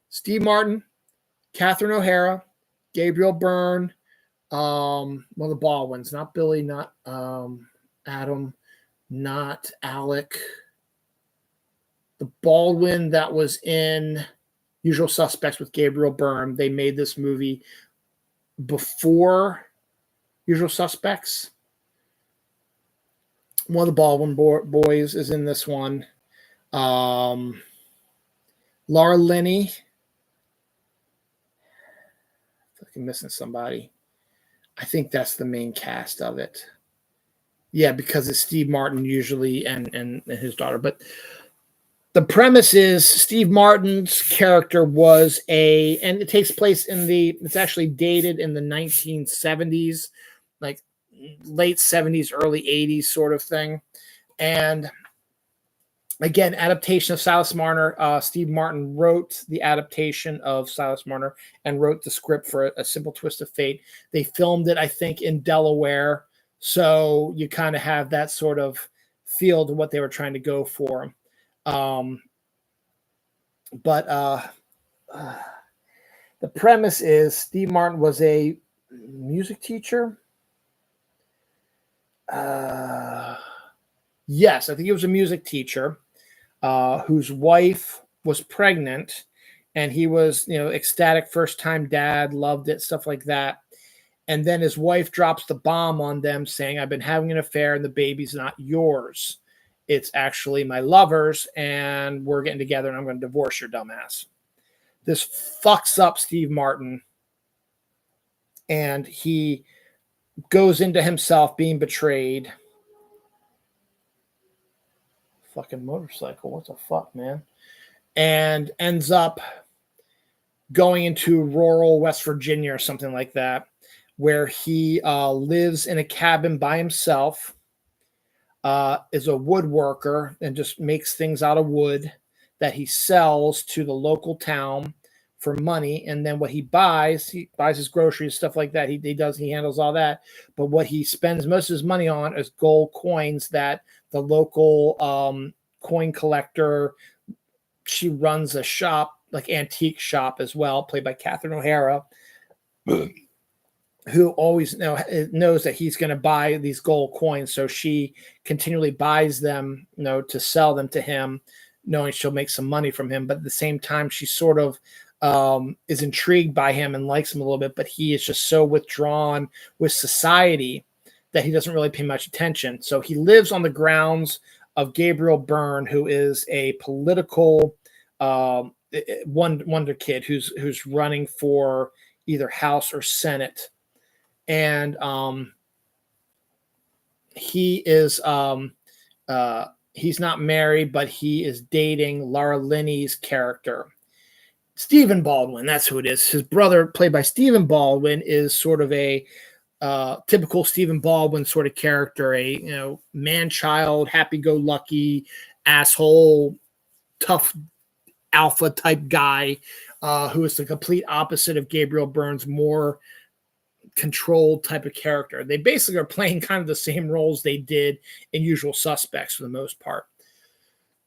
Steve Martin, Catherine O'Hara, Gabriel Byrne, well, the Baldwins, not Billy, not Adam, not Alec. The Baldwin that was in Usual Suspects with Gabriel Byrne. They made this movie before Usual Suspects. One of the Baldwin boys is in this one. Laura Linney. I feel like I'm missing somebody. I think that's the main cast of it. Yeah, because it's Steve Martin usually and his daughter. But the premise is Steve Martin's character was and it takes place it's actually dated in the 1970s, like late 70s, early 80s sort of thing. And again, adaptation of Silas Marner. Steve Martin wrote the adaptation of Silas Marner and wrote the script for A Simple Twist of Fate. They filmed it, I think, in Delaware. So you kind of have that sort of feel to what they were trying to go for. But the premise is Steve Martin was a music teacher. Yes, I think he was a music teacher whose wife was pregnant, and he was, ecstatic first-time dad, loved it, stuff like that. And then his wife drops the bomb on them saying, I've been having an affair and the baby's not yours. It's actually my lover's, and we're getting together, and I'm going to divorce your dumbass. This fucks up Steve Martin, and he goes into himself being betrayed. Fucking motorcycle. What the fuck, man? And ends up going into rural West Virginia or something like that, where he lives in a cabin by himself, is a woodworker and just makes things out of wood that he sells to the local town for money, and then what he buys his groceries, stuff like that. He handles all that. But what he spends most of his money on is gold coins that the local coin collector. She runs a shop, like antique shop as well, played by Catherine O'Hara, who always knows that he's going to buy these gold coins. So she continually buys them, to sell them to him, knowing she'll make some money from him. But at the same time, she sort of is intrigued by him and likes him a little bit, but he is just so withdrawn with society that he doesn't really pay much attention. So he lives on the grounds of Gabriel Byrne, who is a political wonder kid who's running for either House or Senate. And he is he's not married, but he is dating Laura Linney's character. Stephen Baldwin, that's who it is. His brother, played by Stephen Baldwin, is sort of a typical Stephen Baldwin sort of character, a man-child, happy-go-lucky, asshole, tough alpha type guy who is the complete opposite of Gabriel Byrne's more controlled type of character. They basically are playing kind of the same roles they did in Usual Suspects for the most part,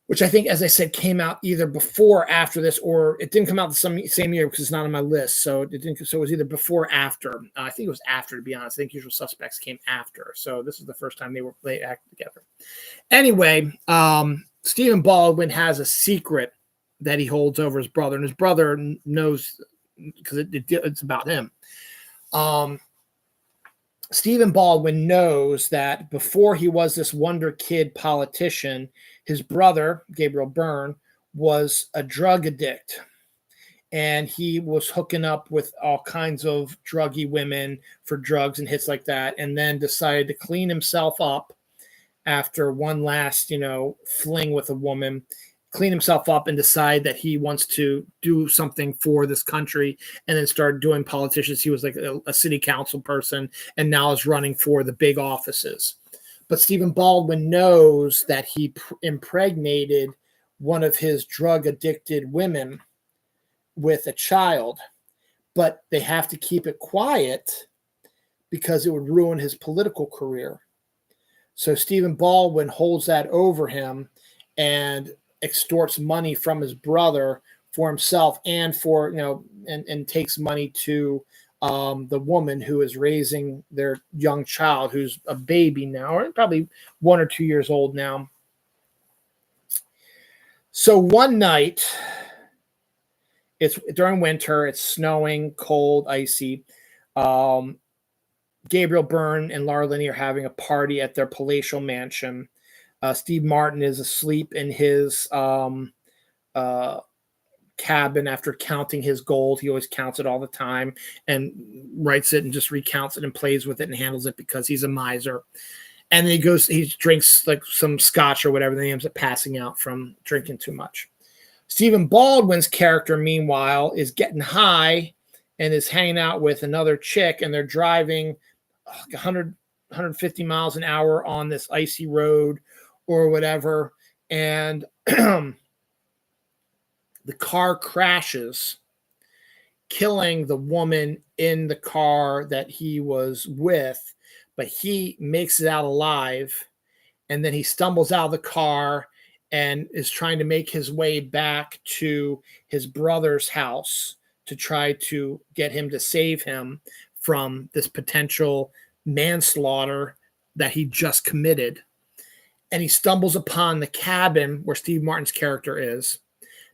which I think, as I said, came out either before or after this, or it didn't come out the same year because it's not on my list. So it was either before or after. I think it was after, to be honest. I think Usual Suspects came after. So this is the first time they acted together. Anyway, Stephen Baldwin has a secret that he holds over his brother, and his brother knows because it's about him. Stephen Baldwin knows that before he was this wonder kid politician, his brother, Gabriel Byrne, was a drug addict. And he was hooking up with all kinds of druggy women for drugs and hits like that, and then decided to clean himself up after one last, fling with a woman, clean himself up and decide that he wants to do something for this country, and then started doing politicians. He was like a city council person and now is running for the big offices. But Stephen Baldwin knows that he impregnated one of his drug addicted women with a child, but they have to keep it quiet because it would ruin his political career. So Stephen Baldwin holds that over him and extorts money from his brother for himself and for, and takes money to the woman who is raising their young child, who's a baby now, or probably 1 or 2 years old now. So one night, it's during winter, it's snowing, cold, icy. Gabriel Byrne and Laura Linney are having a party at their palatial mansion. Steve Martin is asleep in his cabin after counting his gold. He always counts it all the time and writes it and just recounts it and plays with it and handles it because he's a miser. And then he drinks like some scotch or whatever, and then he ends up passing out from drinking too much. Stephen Baldwin's character, meanwhile, is getting high and is hanging out with another chick, and they're driving 150 miles an hour on this icy road or whatever, and the car crashes, killing the woman in the car that he was with, but he makes it out alive, and then he stumbles out of the car and is trying to make his way back to his brother's house to try to get him to save him from this potential manslaughter that he just committed. And he stumbles upon the cabin where Steve Martin's character is,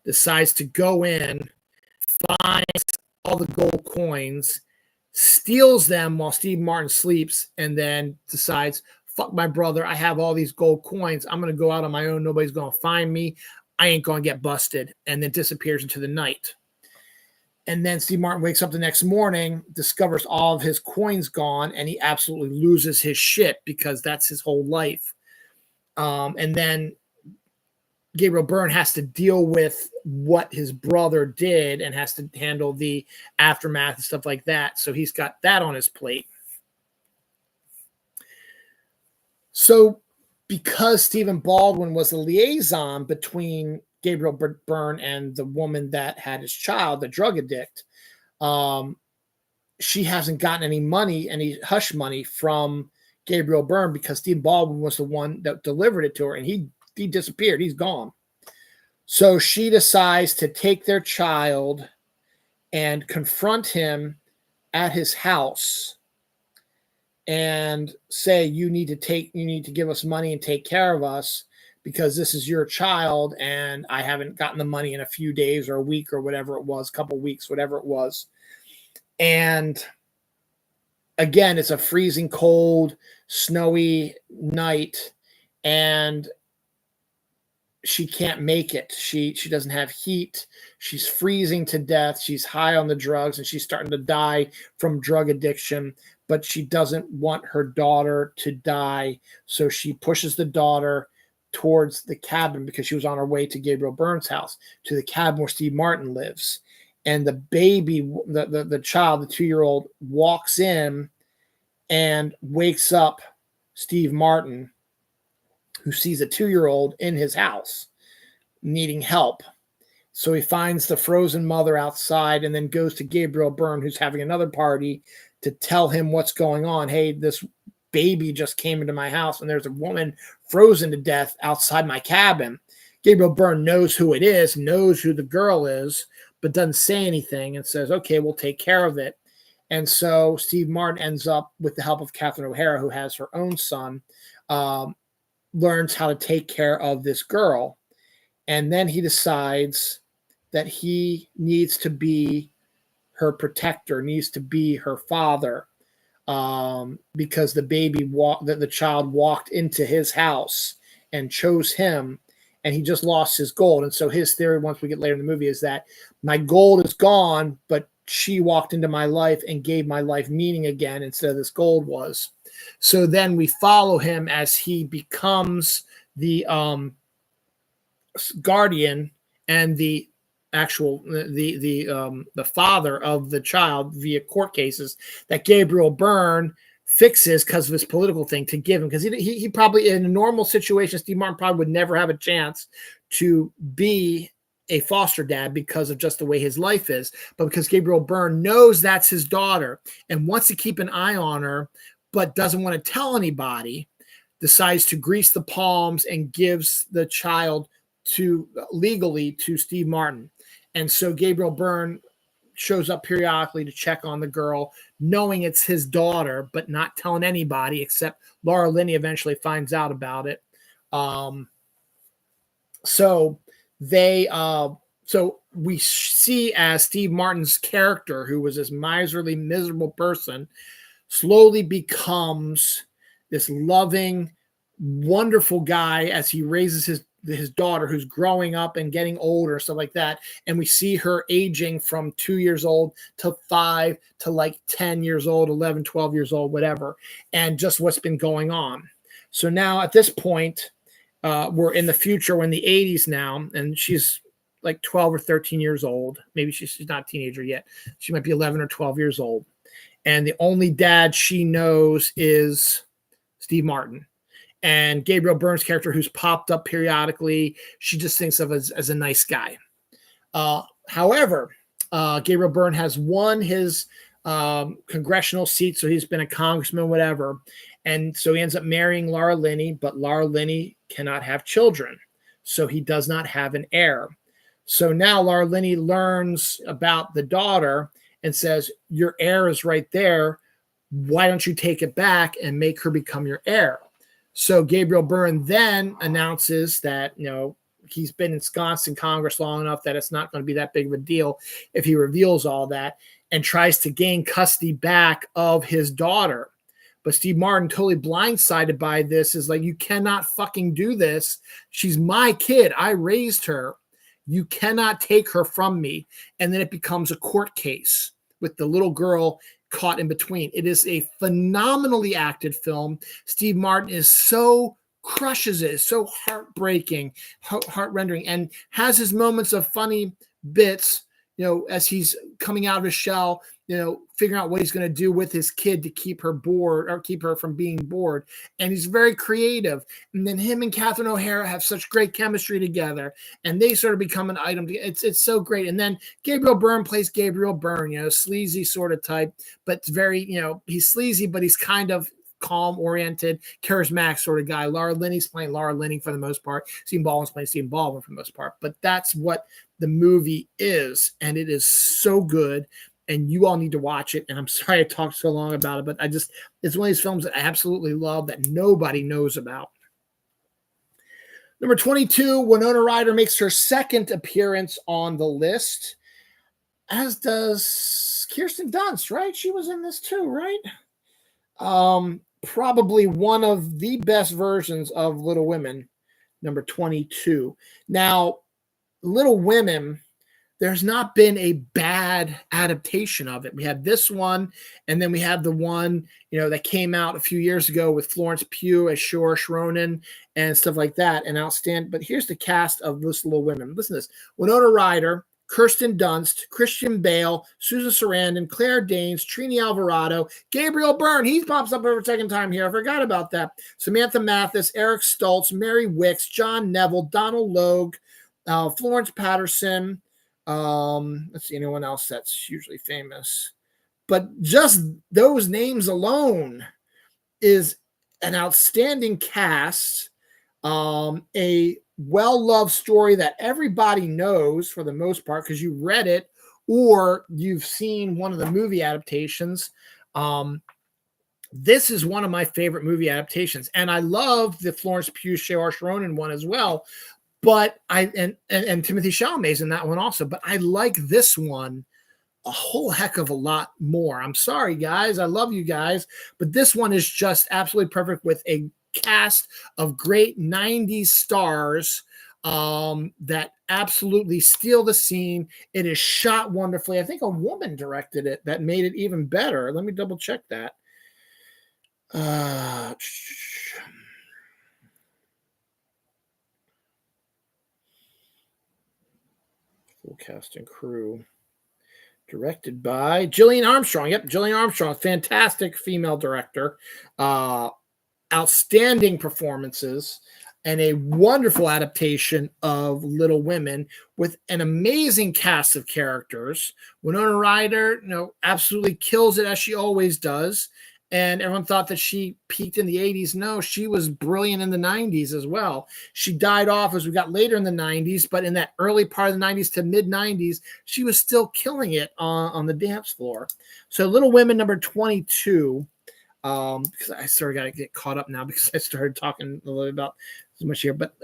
decides to go in, finds all the gold coins, steals them while Steve Martin sleeps, and then decides, fuck my brother, I have all these gold coins, I'm going to go out on my own, nobody's going to find me, I ain't going to get busted, and then disappears into the night. And then Steve Martin wakes up the next morning, discovers all of his coins gone, and he absolutely loses his shit because that's his whole life. And then Gabriel Byrne has to deal with what his brother did and has to handle the aftermath and stuff like that. So he's got that on his plate. So because Stephen Baldwin was a liaison between Gabriel Byrne and the woman that had his child, the drug addict, she hasn't gotten any money, any hush money from Gabriel Byrne because Steve Baldwin was the one that delivered it to her, and he disappeared. He's gone. So she decides to take their child and confront him at his house and say, you need to give us money and take care of us because this is your child and I haven't gotten the money in a few days or a week or whatever it was, couple weeks, whatever it was. And again, it's a freezing cold, snowy night, and she can't make it. She doesn't have heat. She's freezing to death. She's high on the drugs and she's starting to die from drug addiction, but she doesn't want her daughter to die. So she pushes the daughter towards the cabin because she was on her way to Gabriel Byrne's house, to the cabin where Steve Martin lives. And the baby, the child, the 2-year-old, walks in and wakes up Steve Martin, who sees a 2-year-old in his house needing help. So he finds the frozen mother outside and then goes to Gabriel Byrne, who's having another party, to tell him what's going on. Hey, this baby just came into my house and there's a woman frozen to death outside my cabin. Gabriel Byrne knows who it is, knows who the girl is, but doesn't say anything and says, okay, we'll take care of it. And so Steve Martin ends up, with the help of Catherine O'Hara, who has her own son, learns how to take care of this girl. And then he decides that he needs to be her protector, needs to be her father, because the child walked into his house and chose him, and he just lost his gold. And so his theory, once we get later in the movie, is that my gold is gone, but she walked into my life and gave my life meaning again instead of this gold was. So then we follow him as he becomes the guardian and the actual the father of the child via court cases that Gabriel Byrne fixes because of his political thing to give him, because he probably, in a normal situation, Steve Martin probably would never have a chance to be a foster dad because of just the way his life is. But because Gabriel Byrne knows that's his daughter and wants to keep an eye on her, but doesn't want to tell anybody, decides to grease the palms and gives the child legally to Steve Martin. And so Gabriel Byrne shows up periodically to check on the girl, knowing it's his daughter, but not telling anybody, except Laura Linney eventually finds out about it. So we see as Steve Martin's character, who was this miserly, miserable person, slowly becomes this loving, wonderful guy as he raises his daughter, who's growing up and getting older, stuff like that. And we see her aging from 2 years old to 5 to like 10 years old, 11, 12 years old, whatever, and just what's been going on. So now at this point, we're in the future, we're in the 80s now, and she's like 12 or 13 years old. Maybe she's not a teenager yet. She might be 11 or 12 years old. And the only dad she knows is Steve Martin. And Gabriel Byrne's character, who's popped up periodically, she just thinks of as a nice guy. However, Gabriel Byrne has won his congressional seat, so he's been a congressman, whatever. And so he ends up marrying Laura Linney, but Laura Linney cannot have children, so he does not have an heir. So now Laura Linney learns about the daughter and says, your heir is right there. Why don't you take it back and make her become your heir? So Gabriel Byrne then announces that, he's been ensconced in Congress long enough that it's not going to be that big of a deal if he reveals all that, and tries to gain custody back of his daughter. But Steve Martin, totally blindsided by this, is like, you cannot fucking do this. She's my kid. I raised her. You cannot take her from me. And then it becomes a court case with the little girl caught in between. It is a phenomenally acted film. Steve Martin crushes it. It's so heartbreaking, heart-rendering, and has his moments of funny bits, as he's coming out of his shell, figuring out what he's going to do with his kid to keep her bored or keep her from being bored. And he's very creative. And then him and Catherine O'Hara have such great chemistry together, and they sort of become an item. It's so great. And then Gabriel Byrne plays Gabriel Byrne, sleazy sort of type, but it's very, he's sleazy, but he's kind of calm, oriented, charismatic sort of guy. Laura Linney's playing Laura Linney for the most part. Stephen Baldwin's playing Stephen Baldwin for the most part. But that's what the movie is, and it is so good. And you all need to watch it. And I'm sorry I talked so long about it, but it's one of these films that I absolutely love that nobody knows about. Number 22, Winona Ryder makes her second appearance on the list, as does Kirsten Dunst, right? She was in this too, right? Probably one of the best versions of Little Women, number 22. Now, Little Women, there's not been a bad adaptation of it. We had this one, and then we had the one, that came out a few years ago with Florence Pugh as Saoirse Ronan and stuff like that, and outstanding. But here's the cast of this Little Women. Listen to this. Winona Ryder, Kirsten Dunst, Christian Bale, Susan Sarandon, Claire Danes, Trini Alvarado, Gabriel Byrne. He pops up every second time here. I forgot about that. Samantha Mathis, Eric Stoltz, Mary Wicks, John Neville, Donald Logue, Florence Patterson. Let's see anyone else that's hugely famous. But just those names alone is an outstanding cast. A well-loved story that everybody knows for the most part because you read it or you've seen one of the movie adaptations. This is one of my favorite movie adaptations, and I love the Florence Pugh Saoirse Ronan one as well. But and Timothée Chalamet's in that one also. But I like this one a whole heck of a lot more. I'm sorry, guys. I love you guys. But this one is just absolutely perfect with a cast of great 90s stars that absolutely steal the scene. It is shot wonderfully. I think a woman directed it that made it even better. Let me double check that. Full cast and crew. Directed by Gillian Armstrong. Yep, Gillian Armstrong. Fantastic female director. Outstanding performances and a wonderful adaptation of Little Women with an amazing cast of characters. Winona Ryder, absolutely kills it as she always does. And everyone thought that she peaked in the 80s. No, she was brilliant in the 90s as well. She died off as we got later in the 90s, but in that early part of the 90s to mid 90s, she was still killing it on the dance floor. So Little Women, number 22. Because I sort of got to get caught up now because I started talking a little about so much here. But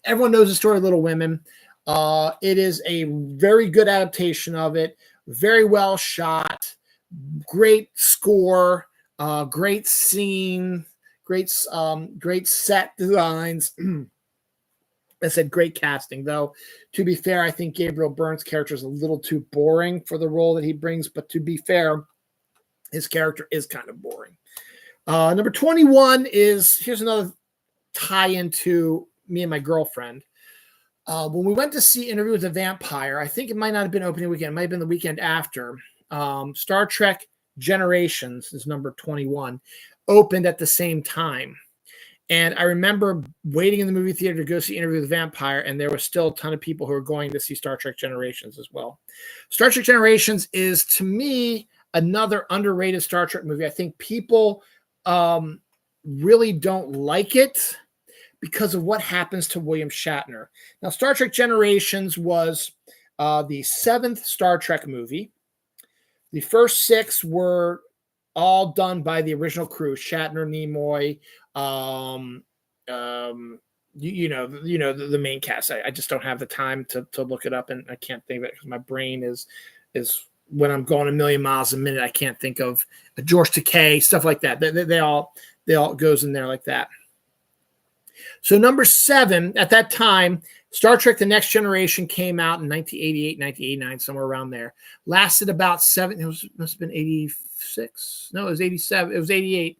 everyone knows the story of Little Women. It is a very good adaptation of it. Very well shot. Great score. Great scene, great set designs. I said great casting, though. To be fair, I think Gabriel Byrne's character is a little too boring for the role that he brings. But to be fair, his character is kind of boring. Number 21 here's another tie into me and my girlfriend. When we went to see Interview with the Vampire, I think it might not have been opening weekend. It might have been the weekend after. Star Trek Generations is number 21, opened at the same time. And I remember waiting in the movie theater to go see Interview with the Vampire, and there was still a ton of people who were going to see Star Trek Generations as well. Star Trek Generations is, to me, another underrated Star Trek movie. I think people really don't like it because of what happens to William Shatner. Now, Star Trek Generations was the 7th Star Trek movie. The first 6 were all done by the original crew: Shatner, Nimoy, the main cast. I just don't have the time to look it up, and I can't think of it because my brain is when I'm going a million miles a minute. I can't think of George Takei, stuff like that. They all goes in there like that. So number 7 at that time, Star Trek: The Next Generation came out in 1988, 1989, somewhere around there. Lasted about 7. Must have been 86. No, it was 87. It was 88.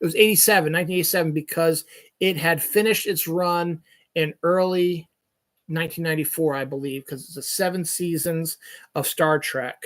It was 87, 1987, because it had finished its run in early 1994, I believe, because it's the 7 seasons of Star Trek.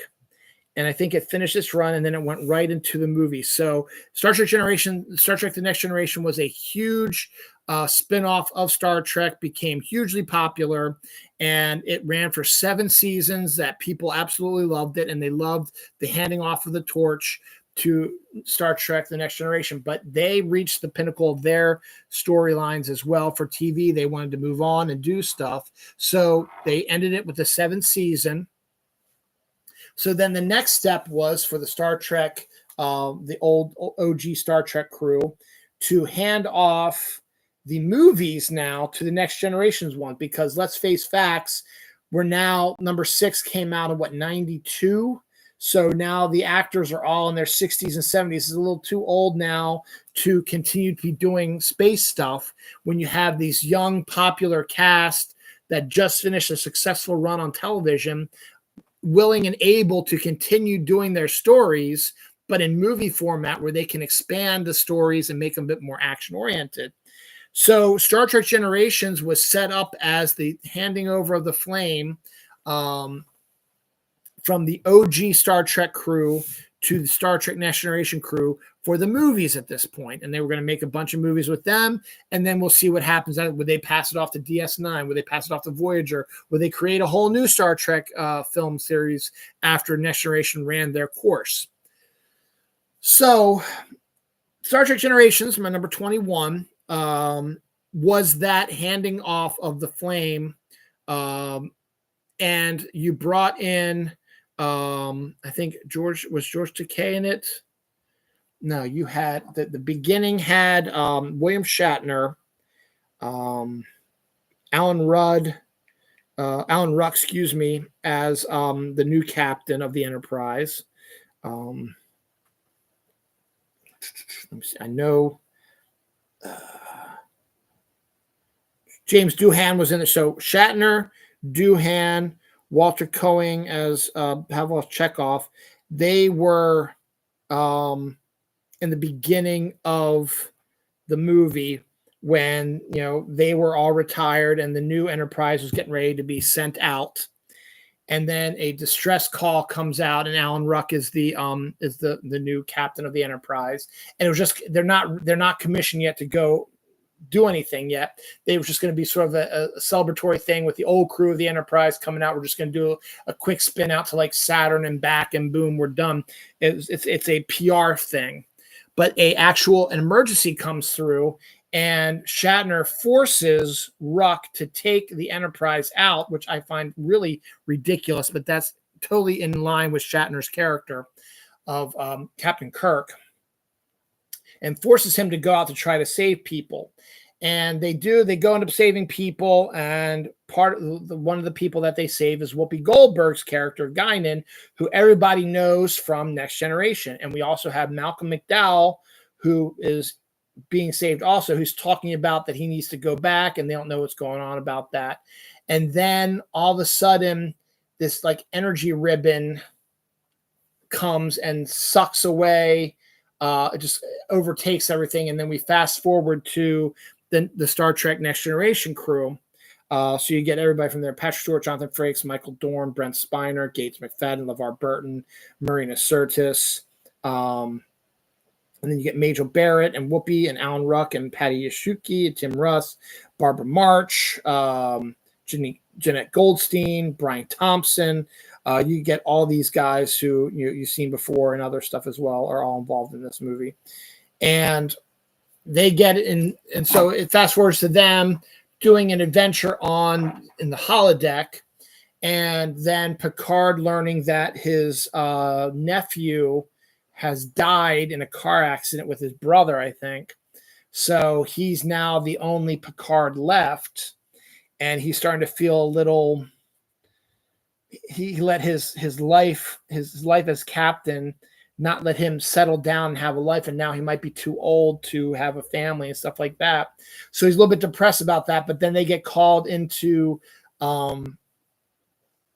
And I think it finished its run, and then it went right into the movie. So Star Trek The Next Generation was a huge spinoff of Star Trek, became hugely popular, and it ran for 7 seasons that people absolutely loved it, and they loved the handing off of the torch to Star Trek The Next Generation. But they reached the pinnacle of their storylines as well for TV. They wanted to move on and do stuff. So they ended it with the 7th season. So then the next step was for the Star Trek, the old OG Star Trek crew, to hand off the movies now to the Next Generations one, because let's face facts, we're now, number 6 came out in 92. So now the actors are all in their 60s and 70s. It's a little too old now to continue to be doing space stuff when you have these young, popular cast that just finished a successful run on television, willing and able to continue doing their stories, but in movie format where they can expand the stories and make them a bit more action-oriented. So Star Trek Generations was set up as the handing over of the flame from the OG Star Trek crew to the Star Trek Next Generation crew for the movies at this point. And they were going to make a bunch of movies with them, and then we'll see what happens. Would they pass it off to DS9? Would they pass it off to Voyager? Would they create a whole new Star Trek film series after Next Generation ran their course? So Star Trek Generations, my number 21, was that handing off of the flame. And you brought in, I think George Takei in it. No, you had the beginning had William Shatner, Alan Ruck, excuse me, as the new captain of the Enterprise. Let me see. I know James Doohan was in it. So Shatner, Doohan, Walter Koenig as Pavel Chekhov. They were in the beginning of the movie when, they were all retired and the new Enterprise was getting ready to be sent out. And then a distress call comes out, and Alan Ruck is the new captain of the Enterprise. And it was just they're not commissioned yet to go do anything yet. They were just going to be sort of a celebratory thing with the old crew of the Enterprise coming out. We're just going to do a quick spin out to like Saturn and back, and boom, we're done. It's a PR thing. But an emergency comes through, and Shatner forces Ruck to take the Enterprise out, which I find really ridiculous, but that's totally in line with Shatner's character of Captain Kirk, and forces him to go out to try to save people. And they go into saving people, and one of the people that they save is Whoopi Goldberg's character, Guinan, who everybody knows from Next Generation. And we also have Malcolm McDowell, who is being saved also, who's talking about that he needs to go back, and they don't know what's going on about that. And then all of a sudden, this like energy ribbon comes and sucks away, it just overtakes everything. And then we fast forward to the Star Trek Next Generation crew. So you get everybody from there: Patrick Stewart, Jonathan Frakes, Michael Dorn, Brent Spiner, Gates McFadden, LeVar Burton, Marina Sirtis. And then you get Majel Barrett and Whoopi and Alan Ruck and Patty Yashuki and Tim Russ, Barbara March, Jeanette Goldstein, Brian Thompson. You get all these guys who you've seen before and other stuff as well are all involved in this movie. And they get in, and so it fast forwards to them doing an adventure in the holodeck, and then Picard learning that his nephew has died in a car accident with his brother, I think. So he's now the only Picard left, and he's starting to feel a little. He let his life as captain not let him settle down and have a life, and now he might be too old to have a family and stuff like that. So he's a little bit depressed about that. But then they get called into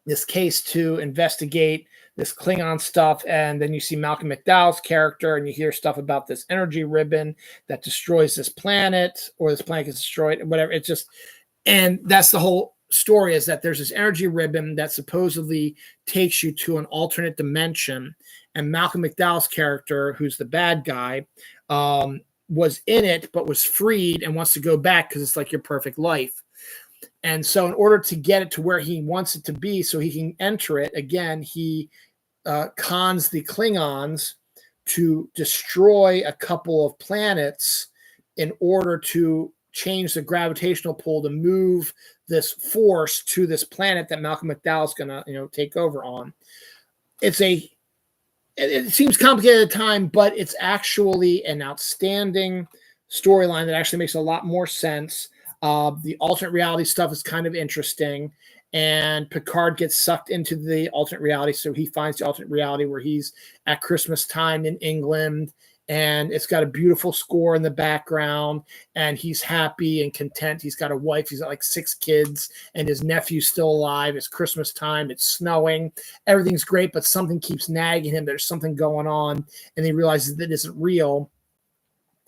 this case to investigate this Klingon stuff, and then you see Malcolm McDowell's character, and you hear stuff about this energy ribbon that destroys this planet, or this planet gets destroyed, whatever. It's just, and that's the whole story is that there's this energy ribbon that supposedly takes you to an alternate dimension, and Malcolm McDowell's character, who's the bad guy, was in it but was freed and wants to go back because it's like your perfect life. And so in order to get it to where he wants it to be so he can enter it again, he cons the Klingons to destroy a couple of planets in order to change the gravitational pull to move this force to this planet that Malcolm McDowell's going to, take over on. It seems complicated at the time, but it's actually an outstanding storyline that actually makes a lot more sense. The alternate reality stuff is kind of interesting, and Picard gets sucked into the alternate reality. So he finds the alternate reality where he's at Christmas time in England, and it's got a beautiful score in the background, and he's happy and content. He's got a wife. He's got like 6 kids, and his nephew's still alive. It's Christmas time. It's snowing. Everything's great, but something keeps nagging him. There's something going on, and he realizes that it isn't real,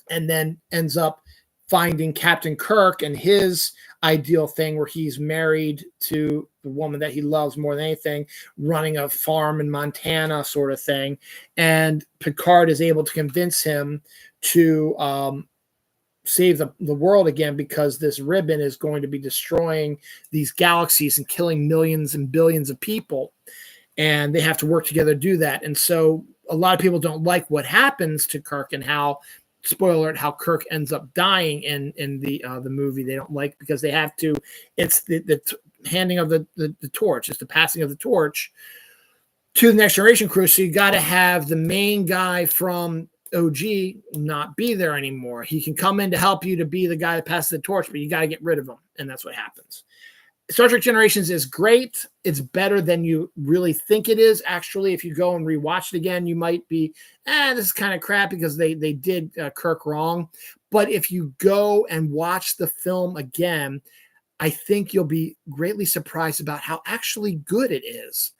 and then ends up finding Captain Kirk and his ideal thing where he's married to the woman that he loves more than anything, running a farm in Montana sort of thing. And Picard is able to convince him to save the world again, because this ribbon is going to be destroying these galaxies and killing millions and billions of people. And they have to work together to do that. And so a lot of people don't like what happens to Kirk and how, spoiler alert, how Kirk ends up dying in the movie. They don't like, because they have to, it's the handing of the torch, it's the passing of the torch to the Next Generation crew. So you got to have the main guy from OG not be there anymore. He can come in to help you to be the guy that passes the torch, but you got to get rid of him. And that's what happens. Star Trek Generations is great. It's better than you really think it is. Actually, if you go and rewatch it again, you might be, this is kind of crap because they did Kirk wrong. But if you go and watch the film again, I think you'll be greatly surprised about how actually good it is.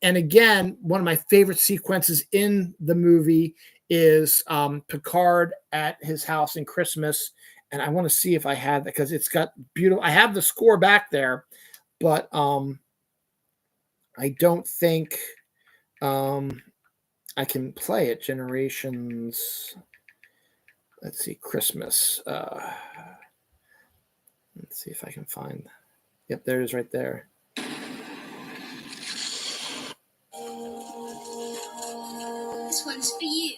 And again, one of my favorite sequences in the movie is Picard at his house in Christmas. And I want to see if I have that, because it's got beautiful. I have the score back there, but I don't think I can play it. Generations. Let's see, Christmas. Let's see if I can find. Yep, there it is right there. This one's for you.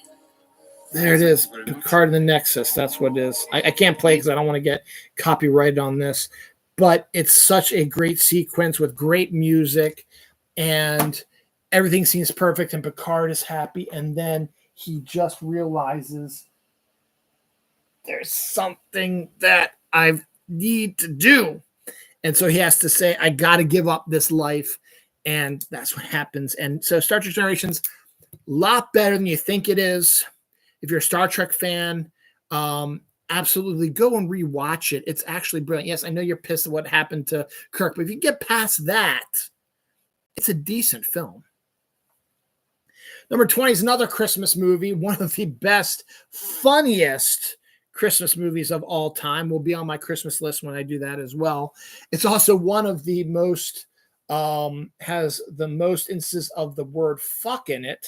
There it is, Picard and the Nexus. That's what it is. I can't play because I don't want to get copyrighted on this, but it's such a great sequence with great music, and everything seems perfect, and Picard is happy, and then he just realizes there's something that I need to do, and so he has to say, I got to give up this life, and that's what happens. And so Star Trek Generations, a lot better than you think it is. If you're a Star Trek fan, absolutely go and rewatch it. It's actually brilliant. Yes, I know you're pissed at what happened to Kirk, but if you get past that, it's a decent film. Number 20 is another Christmas movie, one of the best, funniest Christmas movies of all time. Will be on my Christmas list when I do that as well. It's also one of the most, has the most instances of the word fuck in it,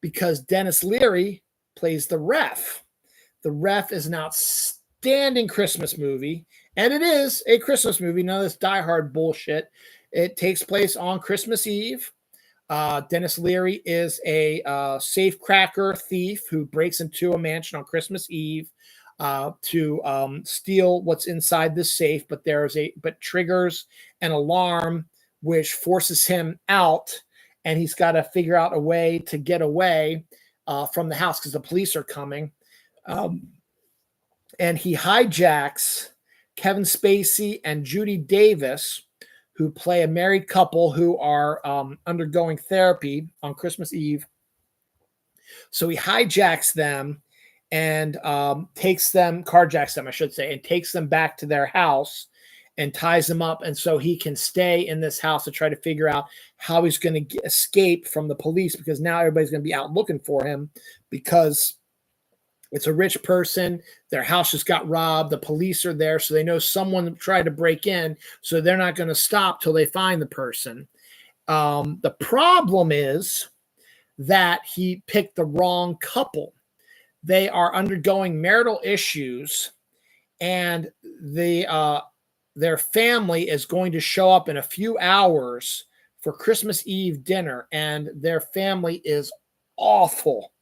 because Dennis Leary plays the Ref. The Ref is an outstanding Christmas movie, and it is a Christmas movie, none of this Die Hard bullshit. It takes place on Christmas Eve. Dennis Leary is a safecracker thief who breaks into a mansion on Christmas Eve to steal what's inside the safe, but triggers an alarm which forces him out, and he's got to figure out a way to get away from the house because the police are coming. And he hijacks Kevin Spacey and Judi Davis, who play a married couple who are undergoing therapy on Christmas Eve. So he hijacks them and carjacks them, I should say, and takes them back to their house and ties them up. And so he can stay in this house to try to figure out how he's going to escape from the police, because now everybody's going to be out looking for him, because It's a rich person. Their house just got robbed. The police are there, so they know someone tried to break in, so they're not going to stop till they find the person. The problem is that he picked the wrong couple. They are undergoing marital issues, and their family is going to show up in a few hours for Christmas Eve dinner, and their family is awful.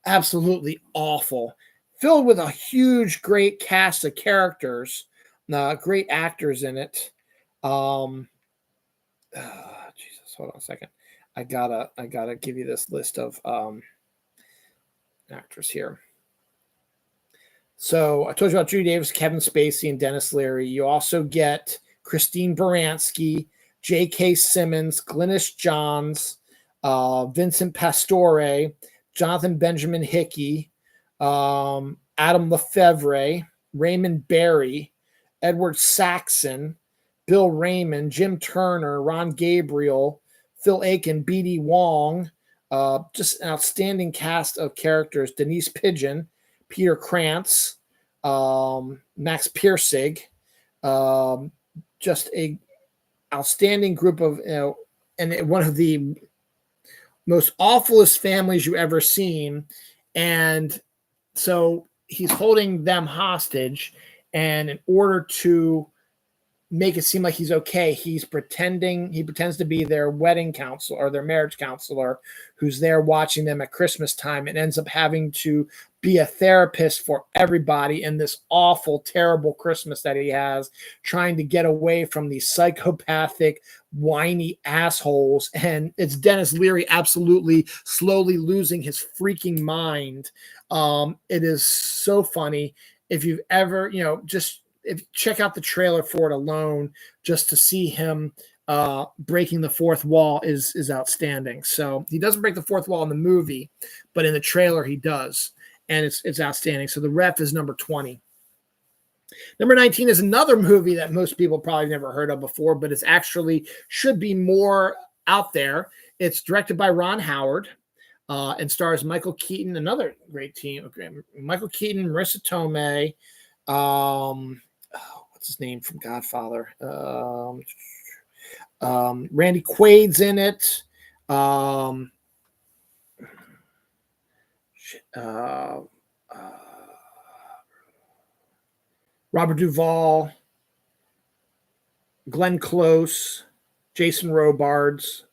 Absolutely awful, filled with a huge, great cast of characters, great actors in it. Jesus, hold on a second. I gotta give you this list of actors here. So I told you about Judy Davis, Kevin Spacey, and Dennis Leary. You also get Christine Baranski, J.K. Simmons, Glynis Johns, Vincent Pastore, Jonathan Benjamin Hickey, Adam Lefevre, Raymond Barry, Edward Saxon, Bill Raymond, Jim Turner, Ron Gabriel, Phil Aiken, B.D. Wong, just an outstanding cast of characters. Denise Pigeon, Peter Krantz, Max Piercig, just a outstanding group of, and one of the most awfulest families you ever seen. And so he's holding them hostage, and in order to make it seem like he's okay, he pretends to be their wedding counselor or their marriage counselor who's there watching them at Christmas time, and ends up having to be a therapist for everybody in this awful, terrible Christmas that he has, trying to get away from these psychopathic, whiny assholes. And it's Dennis Leary absolutely slowly losing his freaking mind. It is so funny. If you've ever, check out the trailer for it alone, just to see him breaking the fourth wall is outstanding. So he doesn't break the fourth wall in the movie, but in the trailer he does, and it's outstanding. So the ref is number 20. Number 19 is another movie that most people probably never heard of before, but it's actually should be more out there. It's directed by Ron Howard and stars Michael Keaton, another great team. Michael Keaton, Marissa Tomei, what's his name from Godfather? Randy Quaid's in it. Robert Duvall, Glenn Close, Jason Robards,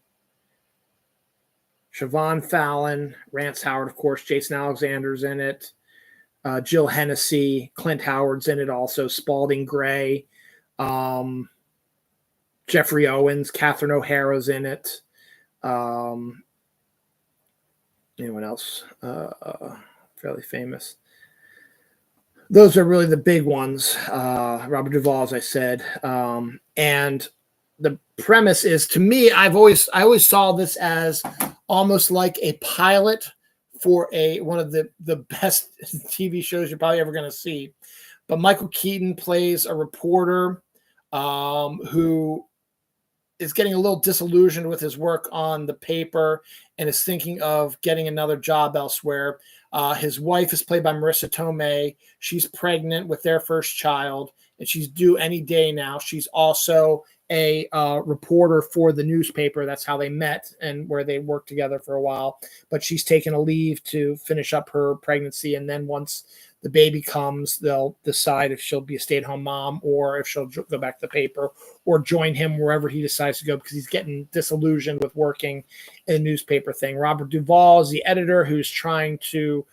Siobhan Fallon, Rance Howard, of course. Jason Alexander's in it. Jill Hennessy, Clint Howard's in it also. Spalding Gray, Jeffrey Owens, Catherine O'Hara's in it. Anyone else fairly famous? Those are really the big ones. Robert Duvall, as I said, and the premise is, to me, I always saw this as almost like a pilot for one of the best TV shows you're probably ever going to see. But Michael Keaton plays a reporter who is getting a little disillusioned with his work on the paper and is thinking of getting another job elsewhere. His wife is played by Marissa Tomei. She's pregnant with their first child, and she's due any day now. She's also a reporter for the newspaper. That's how they met and where they worked together for a while. But she's taken a leave to finish up her pregnancy, and then once the baby comes, they'll decide if she'll be a stay-at-home mom or if she'll go back to the paper or join him wherever he decides to go, because he's getting disillusioned with working in a newspaper thing. Robert Duvall is the editor who's trying to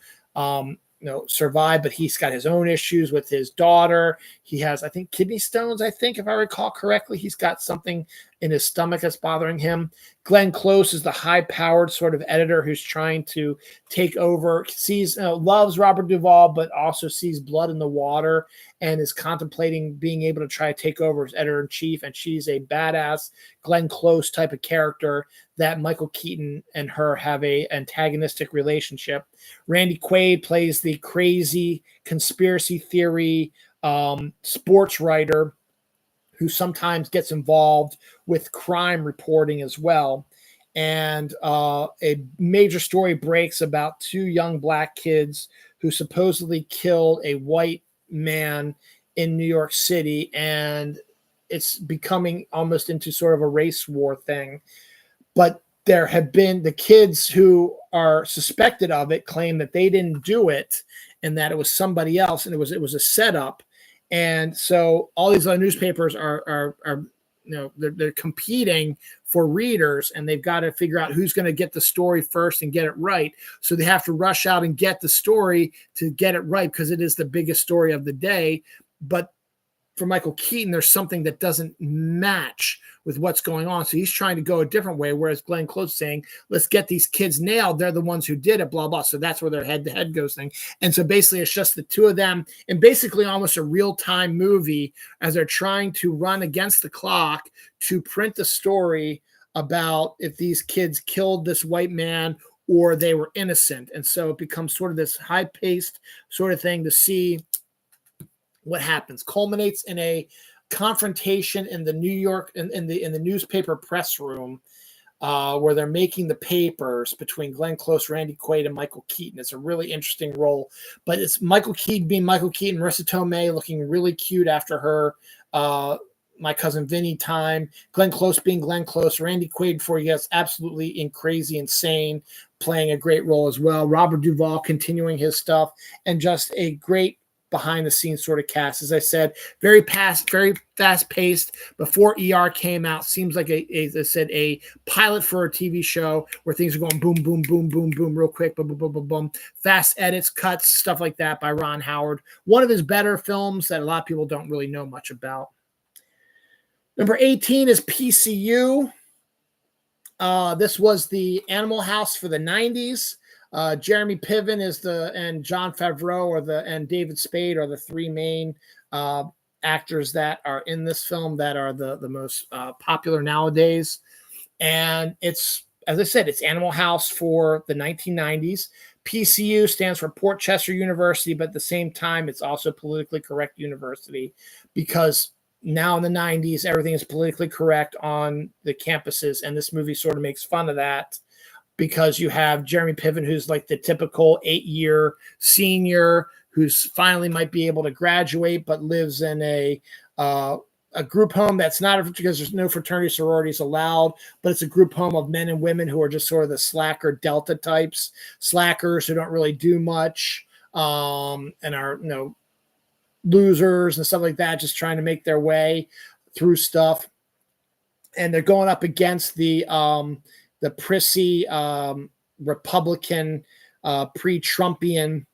survive, but he's got his own issues with his daughter. He has, I think, kidney stones, if I recall correctly. He's got something in his stomach that's bothering him. Glenn Close is the high-powered sort of editor who's trying to take over, loves Robert Duvall, but also sees blood in the water and is contemplating being able to try to take over as editor-in-chief. And she's a badass Glenn Close type of character that Michael Keaton and her have a antagonistic relationship. Randy Quaid plays the crazy conspiracy theory sports writer who sometimes gets involved with crime reporting as well. and a major story breaks about two young black kids who supposedly killed a white man in New York City, and it's becoming almost into sort of a race war thing. But there have been the kids who are suspected of it claim that they didn't do it and that it was somebody else, and it was a setup. And so all these other newspapers are they're competing for readers, and they've got to figure out who's going to get the story first and get it right. So they have to rush out and get the story to get it right because it is the biggest story of the day. But for Michael Keaton, there's something that doesn't match with what's going on. So he's trying to go a different way, whereas Glenn Close saying, let's get these kids nailed. They're the ones who did it, blah, blah. So that's where their head-to-head goes thing. And so basically it's just the two of them in basically almost a real-time movie as they're trying to run against the clock to print the story about if these kids killed this white man or they were innocent. And so it becomes sort of this high-paced sort of thing to see what happens. Culminates in a confrontation in the New York in the newspaper press room where they're making the papers between Glenn Close, Randy Quaid, and Michael Keaton. It's a really interesting role, but it's Michael Keaton being Michael Keaton, Marissa Tomei looking really cute after her My Cousin Vinny time, Glenn Close being Glenn Close, Randy Quaid before he gets absolutely crazy insane, playing a great role as well. Robert Duvall continuing his stuff, and just a great behind the scenes sort of cast. As I said, very fast paced. Before ER came out, seems like as I said, a pilot for a TV show where things are going boom, boom, boom, boom, boom, real quick, boom, boom, boom, boom, boom. Fast edits, cuts, stuff like that by Ron Howard. One of his better films that a lot of people don't really know much about. Number 18 is PCU. This was the Animal House for the 90s. Jeremy Piven and Jon Favreau and David Spade are the three main actors that are in this film that are the most popular nowadays. And it's, as I said, it's Animal House for the 1990s. PCU stands for Port Chester University, but at the same time, it's also politically correct university because now in the 90s, everything is politically correct on the campuses, and this movie sort of makes fun of that. Because you have Jeremy Piven, who's like the typical 8-year senior who's finally might be able to graduate, but lives in a group home that's not because there's no fraternity sororities allowed, but it's a group home of men and women who are just sort of the slacker Delta types, slackers who don't really do much and are losers and stuff like that, just trying to make their way through stuff. And they're going up against the prissy Republican, pre-Trumpian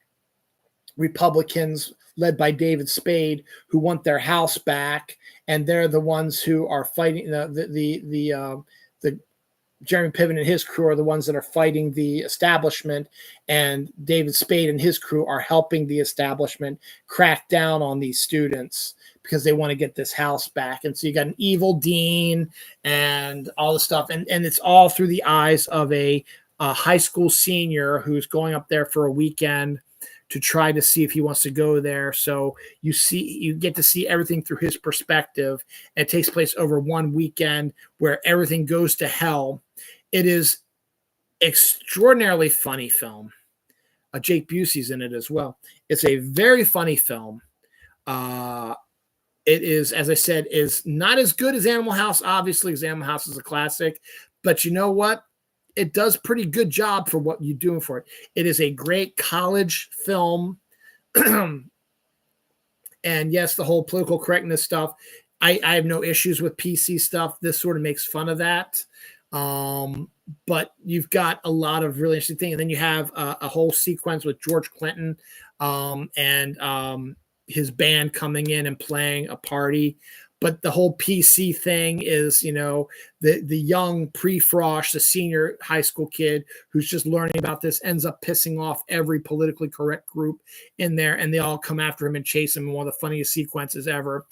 Republicans led by David Spade, who want their house back, and they're the ones who are fighting the Jeremy Piven and his crew are the ones that are fighting the establishment, and David Spade and his crew are helping the establishment crack down on these students because they want to get this house back. And so you got an evil dean and all the stuff. And it's all through the eyes of a high school senior who's going up there for a weekend to try to see if he wants to go there. So you get to see everything through his perspective. It takes place over one weekend where everything goes to hell. It is extraordinarily funny film. Jake Busey's in it as well. It's a very funny film. It is, as I said, is not as good as Animal House, obviously, because Animal House is a classic. But you know what? It does pretty good job for what you're doing for it. It is a great college film. And yes, the whole political correctness stuff. I have no issues with PC stuff. This sort of makes fun of that. But you've got a lot of really interesting things. And then you have a whole sequence with George Clinton and his band coming in and playing a party. But the whole PC thing is, the young pre-Frosh, the senior high school kid who's just learning about this, ends up pissing off every politically correct group in there, and they all come after him and chase him in one of the funniest sequences ever.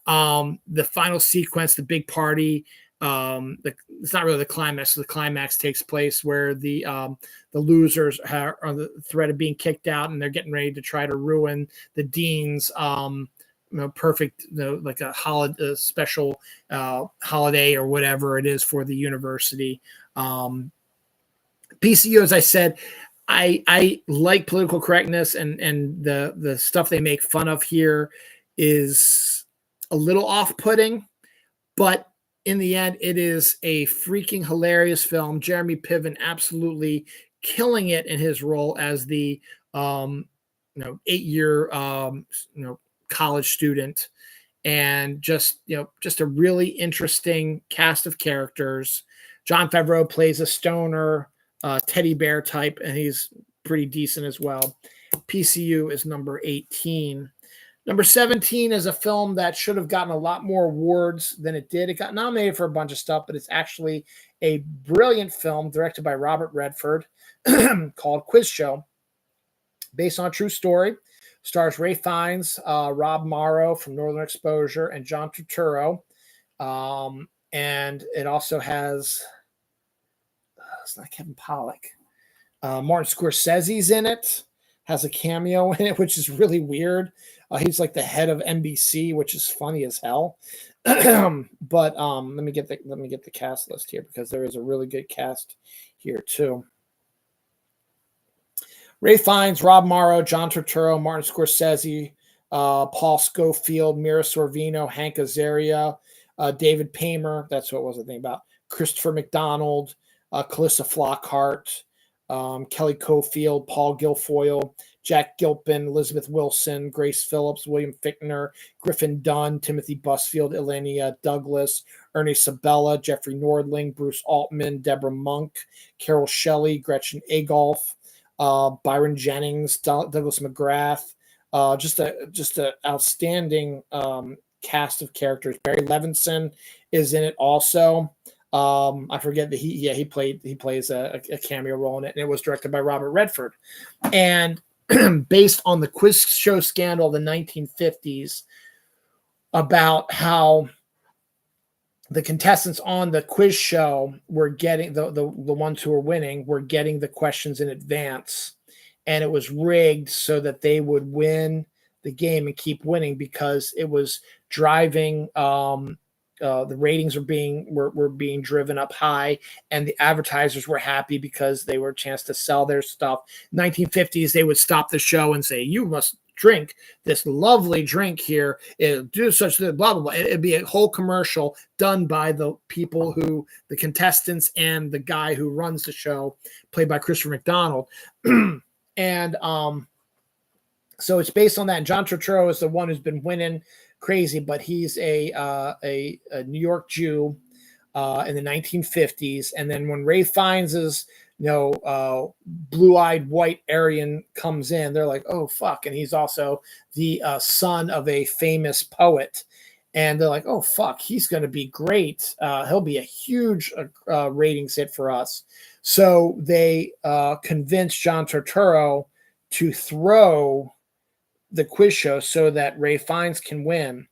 The final sequence, the big party, it's not really the climax. So the climax takes place where the losers are on the threat of being kicked out, and they're getting ready to try to ruin the dean's perfect, like a holiday, special holiday or whatever it is for the university. PCU, as I said, I like political correctness, and the stuff they make fun of here is a little off-putting, but in the end, it is a freaking hilarious film. Jeremy Piven absolutely killing it in his role as the 8-year college student, and just a really interesting cast of characters. Jon Favreau plays a stoner teddy bear type, and he's pretty decent as well. PCU is number 18. Number 17 is a film that should have gotten a lot more awards than it did. It got nominated for a bunch of stuff, but it's actually a brilliant film directed by Robert Redford called Quiz Show, based on a true story. Stars Ray Fiennes, Rob Morrow from Northern Exposure, and John Turturro. And it also has, it's not Kevin Pollak, Martin Scorsese's in it, has a cameo in it, which is really weird. He's like the head of NBC, which is funny as hell. But let me get the cast list here, because there is a really good cast here too. Ray Fiennes, Rob Morrow, John Turturro, Martin Scorsese, Paul Scofield, Mira Sorvino, Hank Azaria, David Paymer, that's what was the thing about, Christopher McDonald, Calissa Flockhart, Kelly Cofield, Paul Guilfoyle, Jack Gilpin, Elizabeth Wilson, Grace Phillips, William Fichtner, Griffin Dunn, Timothy Busfield, Elenia Douglas, Ernie Sabella, Jeffrey Nordling, Bruce Altman, Deborah Monk, Carol Shelley, Gretchen Agolf, Byron Jennings, Douglas McGrath, just a outstanding cast of characters. Barry Levinson is in it also. I forget that he plays a cameo role in it, and it was directed by Robert Redford. And based on the quiz show scandal of the 1950s, about how the contestants on the quiz show were getting the ones who were winning were getting the questions in advance, and it was rigged so that they would win the game and keep winning, because it was driving the ratings were being driven up high, and the advertisers were happy because they were a chance to sell their stuff. 1950s, they would stop the show and say, "You must drink this lovely drink here. It'll do such blah blah blah." It'd be a whole commercial done by the people the contestants and the guy who runs the show, played by Christopher McDonald. And so it's based on that. And John Turturro is the one who's been winning crazy, but he's a New York Jew in the 1950s. And then when Ray Fiennes' blue-eyed white Aryan comes in, they're like, "Oh fuck!" And he's also the son of a famous poet, and they're like, "Oh fuck, he's going to be great. He'll be a huge ratings hit for us." So they convinced John Turturro to throw the quiz show so that Ray Fiennes can win.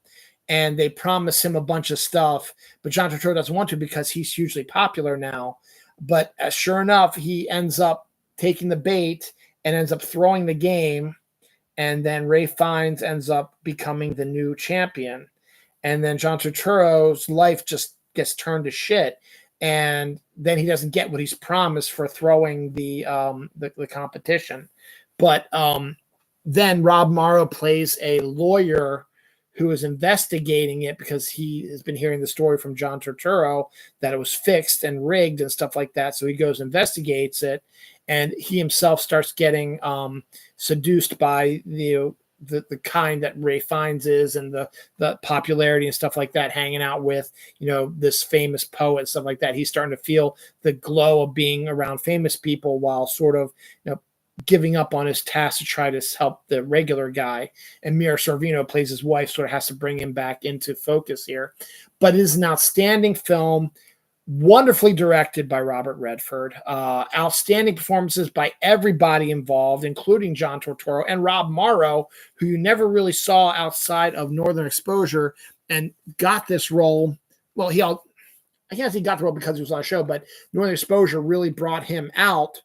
And they promise him a bunch of stuff, but John Turturro doesn't want to because he's hugely popular now. But sure enough, he ends up taking the bait and ends up throwing the game. And then Ray Fiennes ends up becoming the new champion. And then John Turturro's life just gets turned to shit. And then he doesn't get what he's promised for throwing the competition. But then Rob Morrow plays a lawyer who is investigating it, because he has been hearing the story from John Turturro that it was fixed and rigged and stuff like that. So he goes, investigates it, and he himself starts getting seduced by the kind that Ray Fiennes is, and the popularity and stuff like that, hanging out with, this famous poet and stuff like that. He's starting to feel the glow of being around famous people, while sort of, giving up on his task to try to help the regular guy. And Mira Sorvino plays his wife, sort of has to bring him back into focus here. But it is an outstanding film, wonderfully directed by Robert Redford, outstanding performances by everybody involved, including John Turturro and Rob Morrow, who you never really saw outside of Northern Exposure, and got this role. Well, I can't say he got the role because he was on a show, but Northern Exposure really brought him out.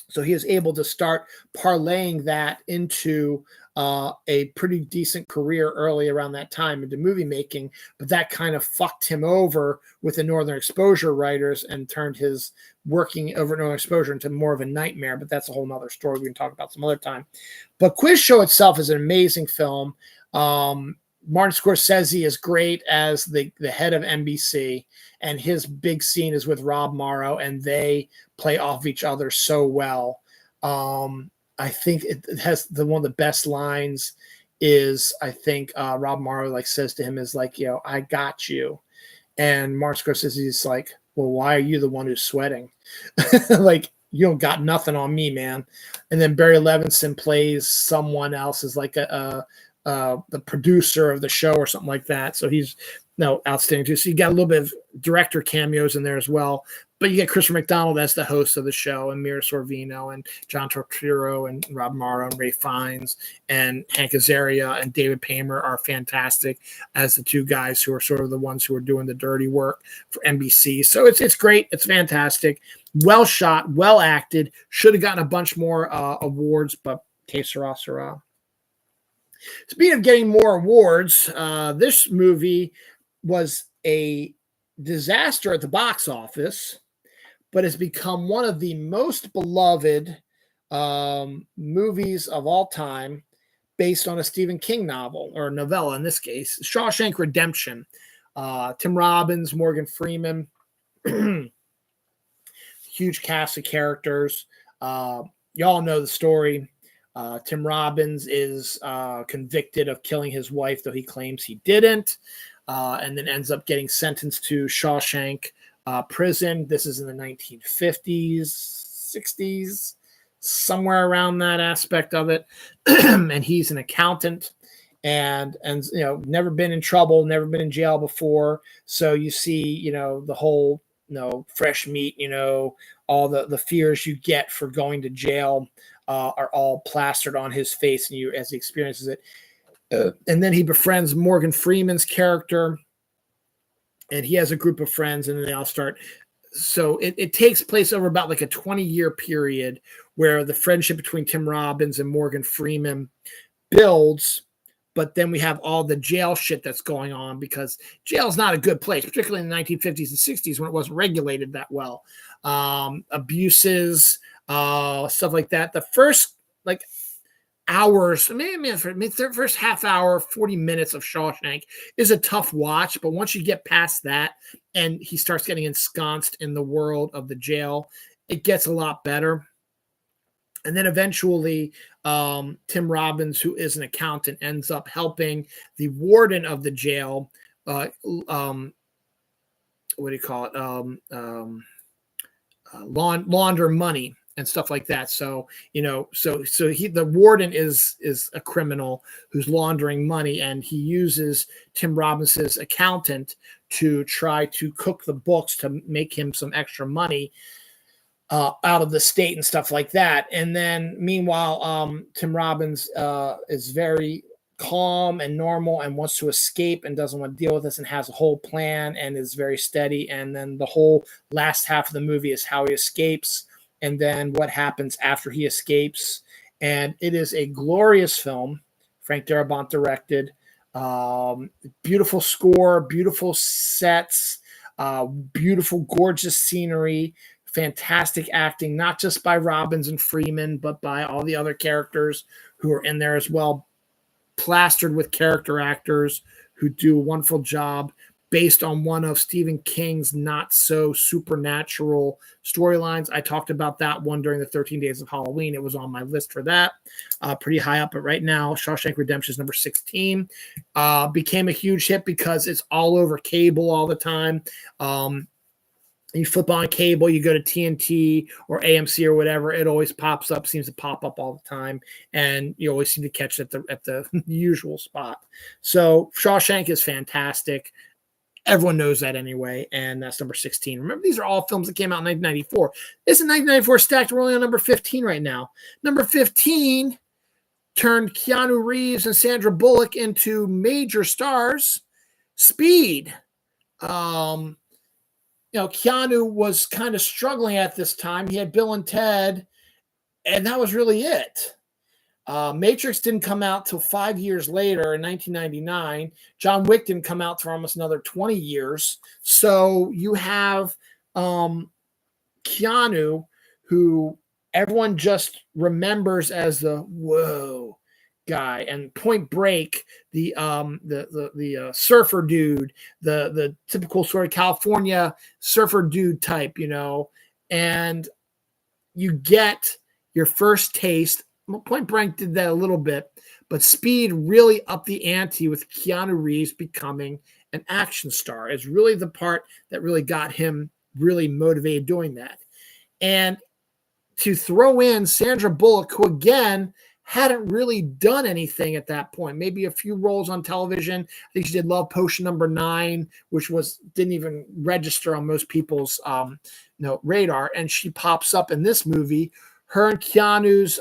So he is able to start parlaying that into a pretty decent career early around that time into movie making, but that kind of fucked him over with the Northern Exposure writers and turned his working over at Northern Exposure into more of a nightmare. But that's a whole nother story we can talk about some other time. But Quiz Show itself is an amazing film. Martin Scorsese is great as the head of NBC, and his big scene is with Rob Morrow, and they play off each other so well. I think it has one of the best lines is, I think Rob Morrow like says to him is like, I got you. And Martin Scorsese is like, well, why are you the one who's sweating? Like, you don't got nothing on me, man. And then Barry Levinson plays someone else as like the producer of the show or something like that. So he's outstanding too. So you got a little bit of director cameos in there as well. But you get Christopher McDonald as the host of the show, and Mira Sorvino, and John Turturro, and Rob Morrow, and Ray Fiennes, and Hank Azaria, and David Paymer are fantastic as the two guys who are sort of the ones who are doing the dirty work for NBC. So it's great. It's fantastic. Well shot, well acted. Should have gotten a bunch more awards, but que sera, sera. Speaking of getting more awards, this movie was a disaster at the box office, but has become one of the most beloved movies of all time, based on a Stephen King novel, or novella in this case, Shawshank Redemption. Tim Robbins, Morgan Freeman, huge cast of characters. Y'all know the story. Tim Robbins is convicted of killing his wife, though he claims he didn't, and then ends up getting sentenced to Shawshank prison. This is in the 1950s, 60s, somewhere around that aspect of it. And he's an accountant and never been in trouble, never been in jail before. So you see, the whole, fresh meat, all the fears you get for going to jail are all plastered on his face, and as he experiences it. And then he befriends Morgan Freeman's character, and he has a group of friends, and then they all start. So it takes place over about like a 20-year period where the friendship between Tim Robbins and Morgan Freeman builds. But then we have all the jail shit that's going on, because jail's not a good place, particularly in the 1950s and 60s when it wasn't regulated that well. Abuses, stuff like that. The first hours, maybe the first half hour, 40 minutes of Shawshank is a tough watch, but once you get past that and he starts getting ensconced in the world of the jail, it gets a lot better. And then eventually, Tim Robbins, who is an accountant, ends up helping the warden of the jail. What do you call it? Launder money and stuff like that. So the warden is a criminal who's laundering money, and he uses Tim Robbins's accountant to try to cook the books to make him some extra money out of the state and stuff like that. And then meanwhile, Tim Robbins is very calm and normal and wants to escape and doesn't want to deal with this and has a whole plan and is very steady. And then the whole last half of the movie is how he escapes and then what happens after he escapes. And it is a glorious film. Frank Darabont directed. Beautiful score, beautiful sets, beautiful, gorgeous scenery, fantastic acting, not just by Robbins and Freeman, but by all the other characters who are in there as well, plastered with character actors who do a wonderful job based on one of Stephen King's not so supernatural storylines. I talked about that one during the 13 Days of Halloween. It was on my list for that. Pretty high up, but right now, Shawshank Redemption is number 16. Became a huge hit because it's all over cable all the time. You flip on cable, you go to TNT or AMC or whatever, it always pops up, seems to pop up all the time, and you always seem to catch it at the usual spot. So Shawshank is fantastic. Everyone knows that anyway, and that's number 16. Remember, these are all films that came out in 1994. This is 1994 stacked. We're only on number 15 right now. Number 15 turned Keanu Reeves and Sandra Bullock into major stars. Speed. Keanu was kind of struggling at this time. He had Bill and Ted, and that was really it. Matrix didn't come out till 5 years later in 1999. John Wick didn't come out for almost another 20 years. So you have Keanu, who everyone just remembers as the whoa guy, and Point Break, the surfer dude, the typical sort of California surfer dude type, and you get your first taste. Point Break did that a little bit, but Speed really upped the ante with Keanu Reeves becoming an action star. It's really the part that really got him really motivated doing that. And to throw in Sandra Bullock, who again hadn't really done anything at that point, maybe a few roles on television. I think she did Love Potion #9, which didn't even register on most people's radar. And she pops up in this movie. Her and Keanu's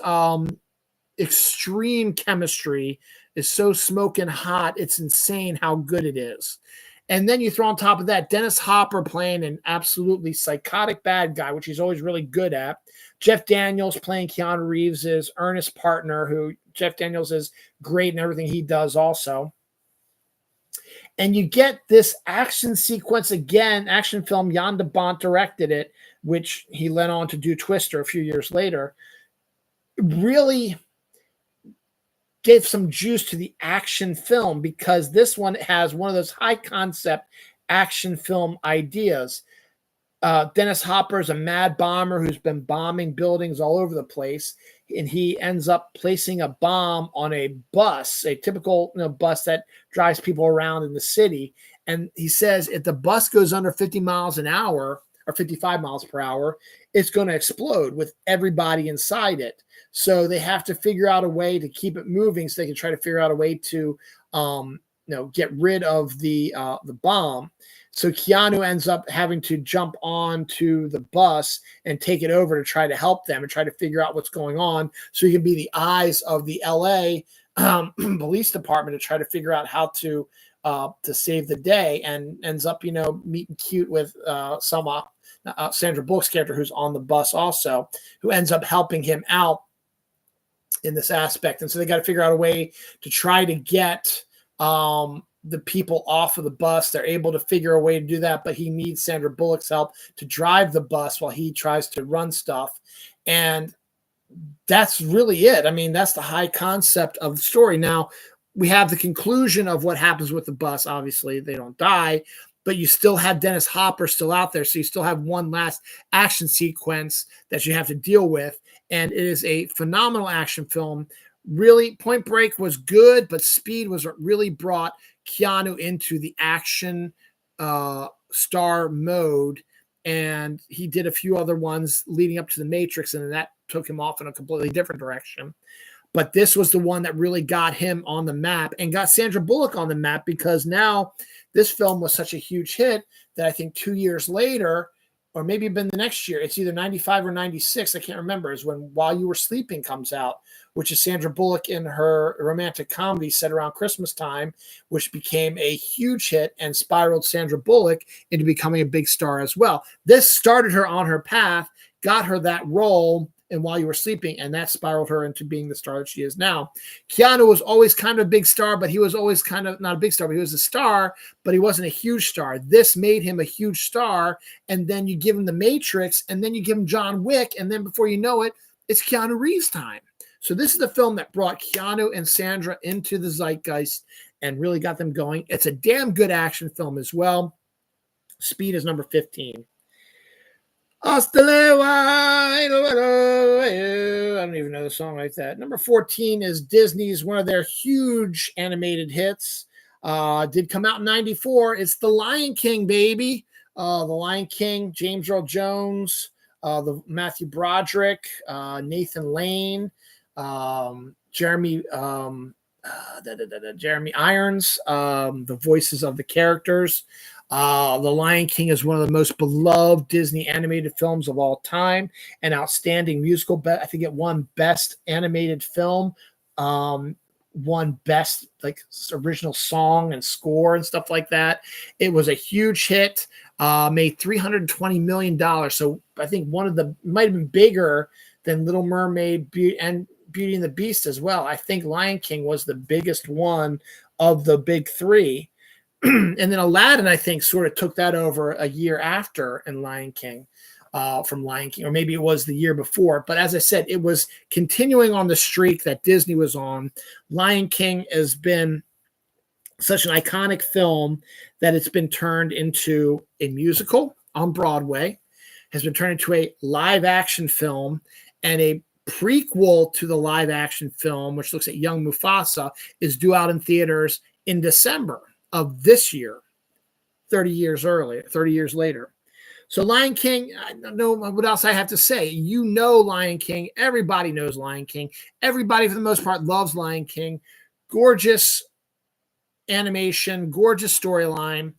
extreme chemistry is so smoking hot. It's insane how good it is. And then you throw on top of that Dennis Hopper playing an absolutely psychotic bad guy, which he's always really good at. Jeff Daniels playing Keanu Reeves' earnest partner, who Jeff Daniels is great in everything he does also. And you get this action sequence again, action film. Jan de Bont directed it, which he went on to do Twister a few years later. Really gave some juice to the action film, because this one has one of those high concept action film ideas. Dennis Hopper is a mad bomber who's been bombing buildings all over the place, and he ends up placing a bomb on a bus, a typical bus that drives people around in the city. And he says if the bus goes under 50 miles an hour or 55 miles per hour, it's going to explode with everybody inside it. So they have to figure out a way to keep it moving, so they can try to figure out a way to get rid of the bomb. So Keanu ends up having to jump onto the bus and take it over to try to help them and try to figure out what's going on, so he can be the eyes of the LA police department to try to figure out how to save the day, and ends up, meeting cute with Sandra Bullock's character, who's on the bus also, who ends up helping him out in this aspect. And so they got to figure out a way to try to get the people off of the bus. They're able to figure a way to do that, but he needs Sandra Bullock's help to drive the bus while he tries to run stuff. And that's really it. I mean, that's the high concept of the story. Now, we have the conclusion of what happens with the bus. Obviously, they don't die, but you still have Dennis Hopper still out there. So you still have one last action sequence that you have to deal with. And it is a phenomenal action film. Really, Point Break was good, but Speed was what really brought Keanu into the action star mode. And he did a few other ones leading up to The Matrix, and that took him off in a completely different direction. But this was the one that really got him on the map and got Sandra Bullock on the map, because now this film was such a huge hit that I think 2 years later, or maybe even the next year, it's either 95 or 96, I can't remember, is when While You Were Sleeping comes out, which is Sandra Bullock in her romantic comedy set around Christmas time, which became a huge hit and spiraled Sandra Bullock into becoming a big star as well. This started her on her path, got her that role in While You Were Sleeping, and that spiraled her into being the star that she is now. Keanu was always kind of a big star, but he was always kind of not a big star, but he was a star, but he wasn't a huge star. This made him a huge star, and then you give him The Matrix, and then you give him John Wick, and then before you know it, it's Keanu Reeves time. So this is the film that brought Keanu and Sandra into the zeitgeist and really got them going. It's a damn good action film as well. Speed is number 15. I don't even know the song like that. Number 14 is Disney's, one of their huge animated hits. Did come out in 94. It's The Lion King, baby. The Lion King, James Earl Jones, the Matthew Broderick, Nathan Lane, Jeremy Irons, the voices of the characters. The Lion King is one of the most beloved Disney animated films of all time, an outstanding musical. I think it won Best Animated Film, won Best original song and score and stuff like that. It was a huge hit, made $320 million. So I think might have been bigger than Little Mermaid and Beauty and the Beast as well. I think Lion King was the biggest one of the big three. And then Aladdin, I think, sort of took that over a year after in Lion King, from Lion King, or maybe it was the year before. But as I said, it was continuing on the streak that Disney was on. Lion King has been such an iconic film that it's been turned into a musical on Broadway, has been turned into a live action film, and a prequel to the live action film, which looks at young Mufasa, is due out in theaters in December of this year, 30 years later. So Lion King, I don't know what else I have to say. You know Lion King. Everybody knows Lion King. Everybody, for the most part, loves Lion King. Gorgeous animation, gorgeous storyline.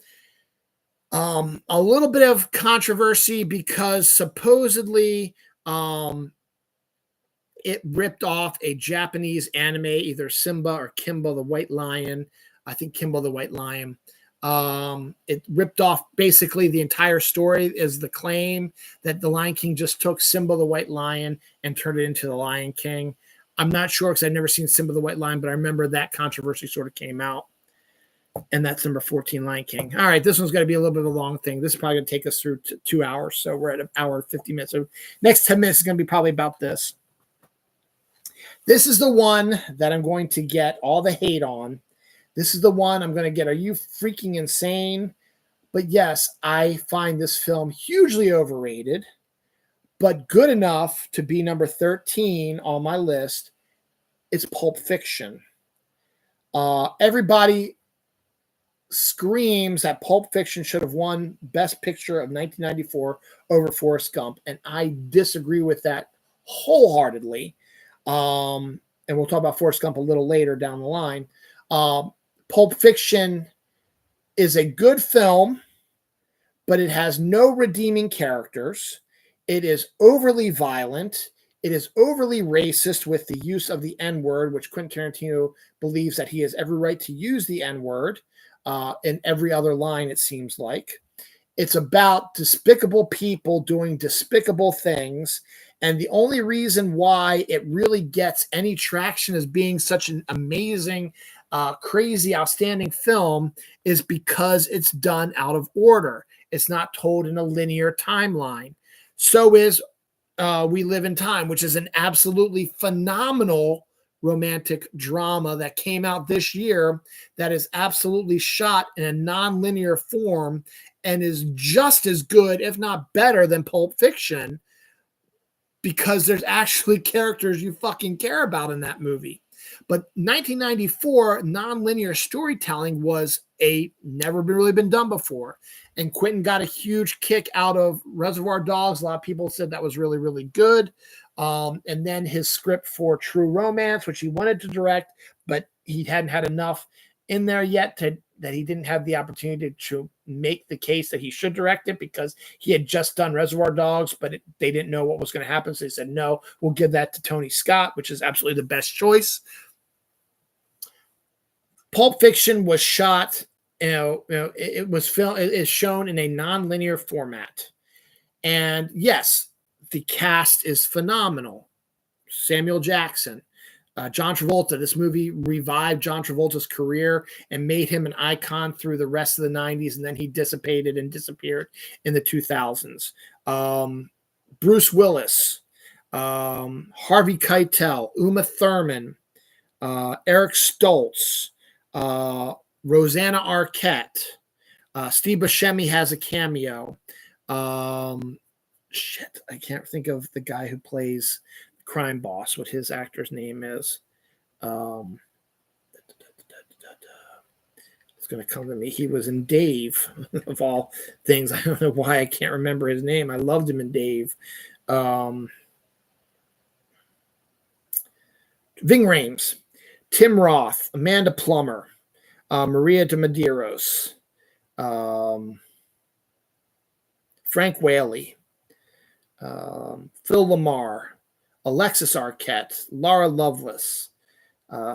A little bit of controversy because supposedly it ripped off a Japanese anime, either Simba or Kimba the White Lion. I think Kimba the White Lion. It ripped off basically the entire story, is the claim that the Lion King just took Simba the White Lion and turned it into the Lion King. I'm not sure because I've never seen Simba the White Lion, but I remember that controversy sort of came out. And that's number 14, Lion King. All right, this one's going to be a little bit of a long thing. This is probably going to take us through 2 hours. So we're at an hour, 50 minutes. So next 10 minutes is going to be probably about this. This is the one that I'm going to get all the hate on. This is the one I'm going to get. Are you freaking insane? But yes, I find this film hugely overrated, but good enough to be number 13 on my list. It's Pulp Fiction. Everybody screams that Pulp Fiction should have won Best Picture of 1994 over Forrest Gump, and I disagree with that wholeheartedly. And we'll talk about Forrest Gump a little later down the line. Pulp Fiction is a good film, but it has no redeeming characters. It is overly violent. It is overly racist with the use of the N-word, which Quentin Tarantino believes that he has every right to use the N-word in every other line, it seems like. It's about despicable people doing despicable things. And the only reason why it really gets any traction as being such an amazing, crazy, outstanding film is because it's done out of order. It's not told in a linear timeline. So is We Live in Time, which is an absolutely phenomenal romantic drama that came out this year that is absolutely shot in a non-linear form and is just as good, if not better, than Pulp Fiction, because there's actually characters you fucking care about in that movie. But 1994 non-linear storytelling was never really been done before. And Quentin got a huge kick out of Reservoir Dogs. A lot of people said that was really, really good. And then his script for True Romance, which he wanted to direct, but he hadn't had enough in there yet that he didn't have the opportunity to make the case that he should direct it because he had just done Reservoir Dogs, but they didn't know what was going to happen. So they said, no, we'll give that to Tony Scott, which is absolutely the best choice. Pulp Fiction was shot, it was filmed, it is shown in a non-linear format. And yes, the cast is phenomenal. Samuel Jackson, John Travolta. This movie revived John Travolta's career and made him an icon through the rest of the 90s, and then he dissipated and disappeared in the 2000s. Bruce Willis, Harvey Keitel, Uma Thurman, Eric Stoltz, Rosanna Arquette, Steve Buscemi has a cameo. I can't think of the guy who plays crime boss, what his actor's name is. It's going to come to me. He was in Dave, of all things. I don't know why I can't remember his name. I loved him in Dave. Ving Rhames, Tim Roth, Amanda Plummer, Maria de Medeiros, Frank Whaley, Phil Lamar, Alexis Arquette, Laura Lovelace,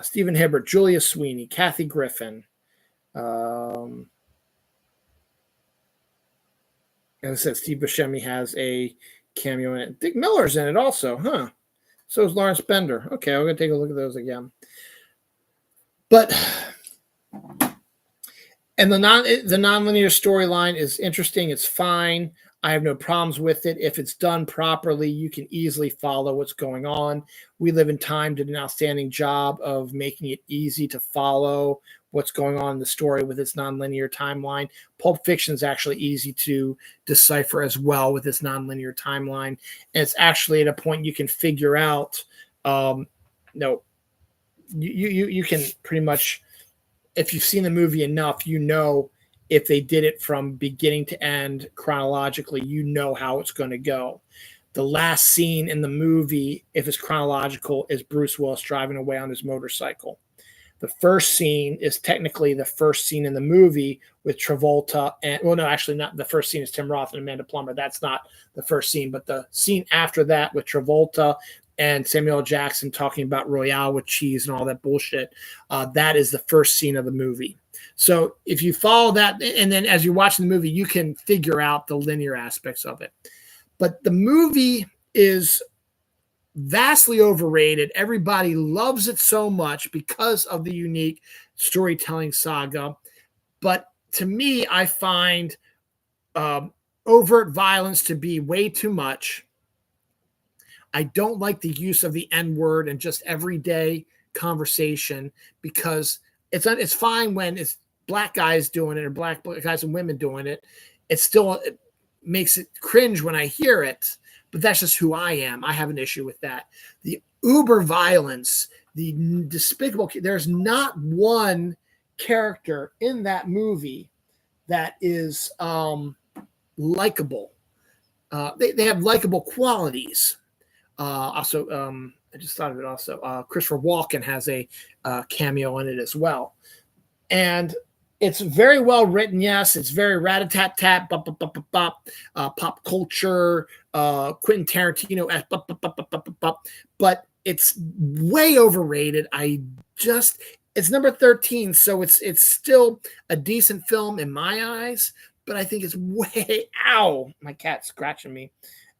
Stephen Hibbert, Julia Sweeney, Kathy Griffin. As I said, Steve Buscemi has a cameo in it. Dick Miller's in it also, huh? So is Lawrence Bender. Okay, I'm gonna take a look at those again. But and the nonlinear storyline is interesting. It's fine. I have no problems with it. If it's done properly, you can easily follow what's going on. We Live in Time did an outstanding job of making it easy to follow what's going on in the story with its nonlinear timeline. Pulp Fiction is actually easy to decipher as well with its nonlinear timeline. And it's actually at a point you can figure out, no, you can pretty much, if you've seen the movie enough, you know if they did it from beginning to end chronologically, you know how it's going to go. The last scene in the movie, if it's chronological, is Bruce Willis driving away on his motorcycle. The first scene is technically the first scene in the movie with Travolta and, well, no, actually not. The first scene is Tim Roth and Amanda Plummer. That's not the first scene, but the scene after that with Travolta and Samuel L. Jackson talking about Royale with cheese and all that bullshit, that is the first scene of the movie. So if you follow that, and then as you're watching the movie, you can figure out the linear aspects of it. But the movie is vastly overrated. Everybody loves it so much because of the unique storytelling saga. But to me, I find overt violence to be way too much. I don't like the use of the N-word and just everyday conversation, because it's fine when it's black guys doing it or black guys and women doing it. It makes it cringe when I hear it, but that's just who I am. I have an issue with that. The uber violence, the despicable, there's not one character in that movie that is likable. They have likable qualities. Also, I just thought of it also. Christopher Walken has a cameo in it as well. And it's very well written, yes. It's very rat-a-tat-tat, pop culture, Quentin Tarantino, but it's way overrated. It's number 13, so it's still a decent film in my eyes, but I think it's way, ow, my cat's scratching me,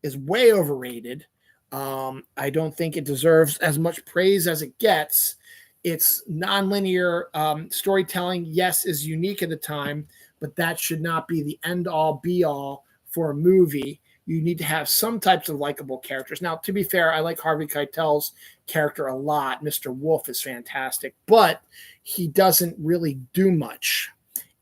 is way overrated. I don't think it deserves as much praise as it gets. Its nonlinear storytelling, yes, is unique at the time, but that should not be the end-all, be-all for a movie. You need to have some types of likable characters. Now, to be fair, I like Harvey Keitel's character a lot. Mr. Wolf is fantastic, but he doesn't really do much,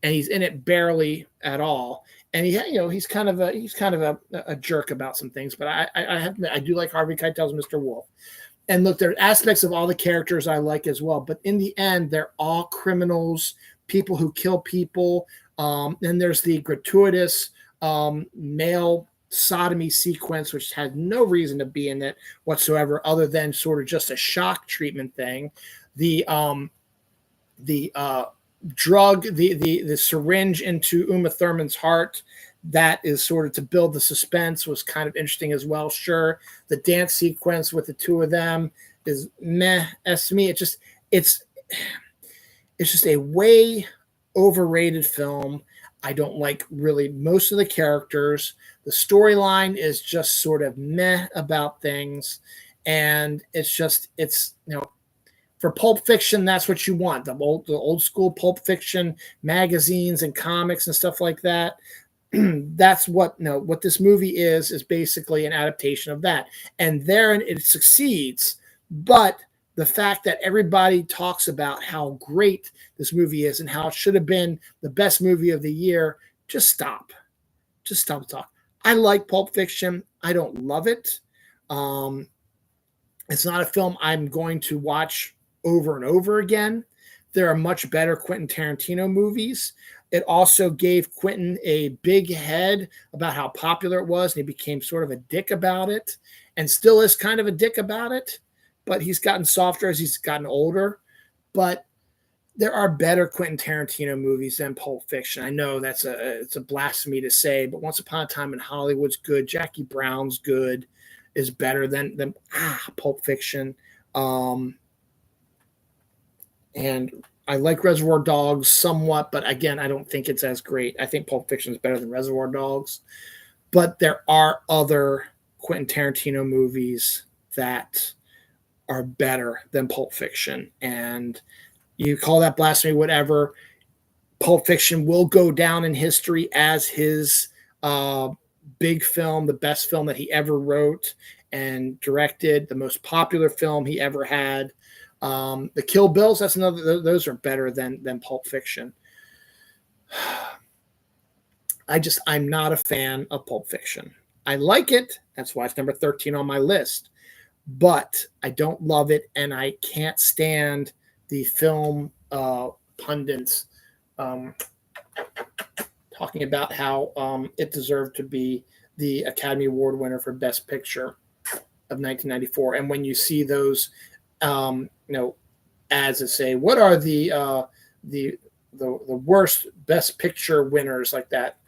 and he's in it barely at all. And he's kind of a jerk about some things, but I do like Harvey Keitel's Mr. Wolf. And look, there are aspects of all the characters I like as well, but in the end, they're all criminals, people who kill people. And there's the gratuitous male sodomy sequence, which had no reason to be in it whatsoever, other than sort of just a shock treatment thing. The drug, the syringe into Uma Thurman's heart, that is sort of to build the suspense, was kind of interesting as well. Sure, the dance sequence with the two of them is meh as to me. It's just a way overrated film. I don't like really most of the characters. The storyline is just sort of meh about things, and it's for Pulp Fiction, that's what you want. The old school Pulp Fiction magazines and comics and stuff like that. That's what this movie is basically an adaptation of that. And therein it succeeds. But the fact that everybody talks about how great this movie is and how it should have been the best movie of the year, just stop. Just stop the talk. I like Pulp Fiction. I don't love it. It's not a film I'm going to watch over and over again. There are much better Quentin Tarantino movies. It also gave Quentin a big head about how popular it was, and he became sort of a dick about it, and still is kind of a dick about it, but he's gotten softer as he's gotten older. But there are better Quentin Tarantino movies than Pulp Fiction. I know it's a blasphemy to say, but Once Upon a Time in Hollywood's good. Jackie Brown's good, is better than Pulp Fiction. And I like Reservoir Dogs somewhat, but again, I don't think it's as great. I think Pulp Fiction is better than Reservoir Dogs. But there are other Quentin Tarantino movies that are better than Pulp Fiction. And you call that blasphemy, whatever. Pulp Fiction will go down in history as his big film, the best film that he ever wrote and directed, the most popular film he ever had. The Kill Bills, that's another, those are better than Pulp Fiction. I'm not a fan of Pulp Fiction. I like it. That's why it's number 13 on my list. But I don't love it, and I can't stand the film pundits talking about how it deserved to be the Academy Award winner for Best Picture of 1994. And when you see those, ads that say, "What are the worst Best Picture winners?" like that,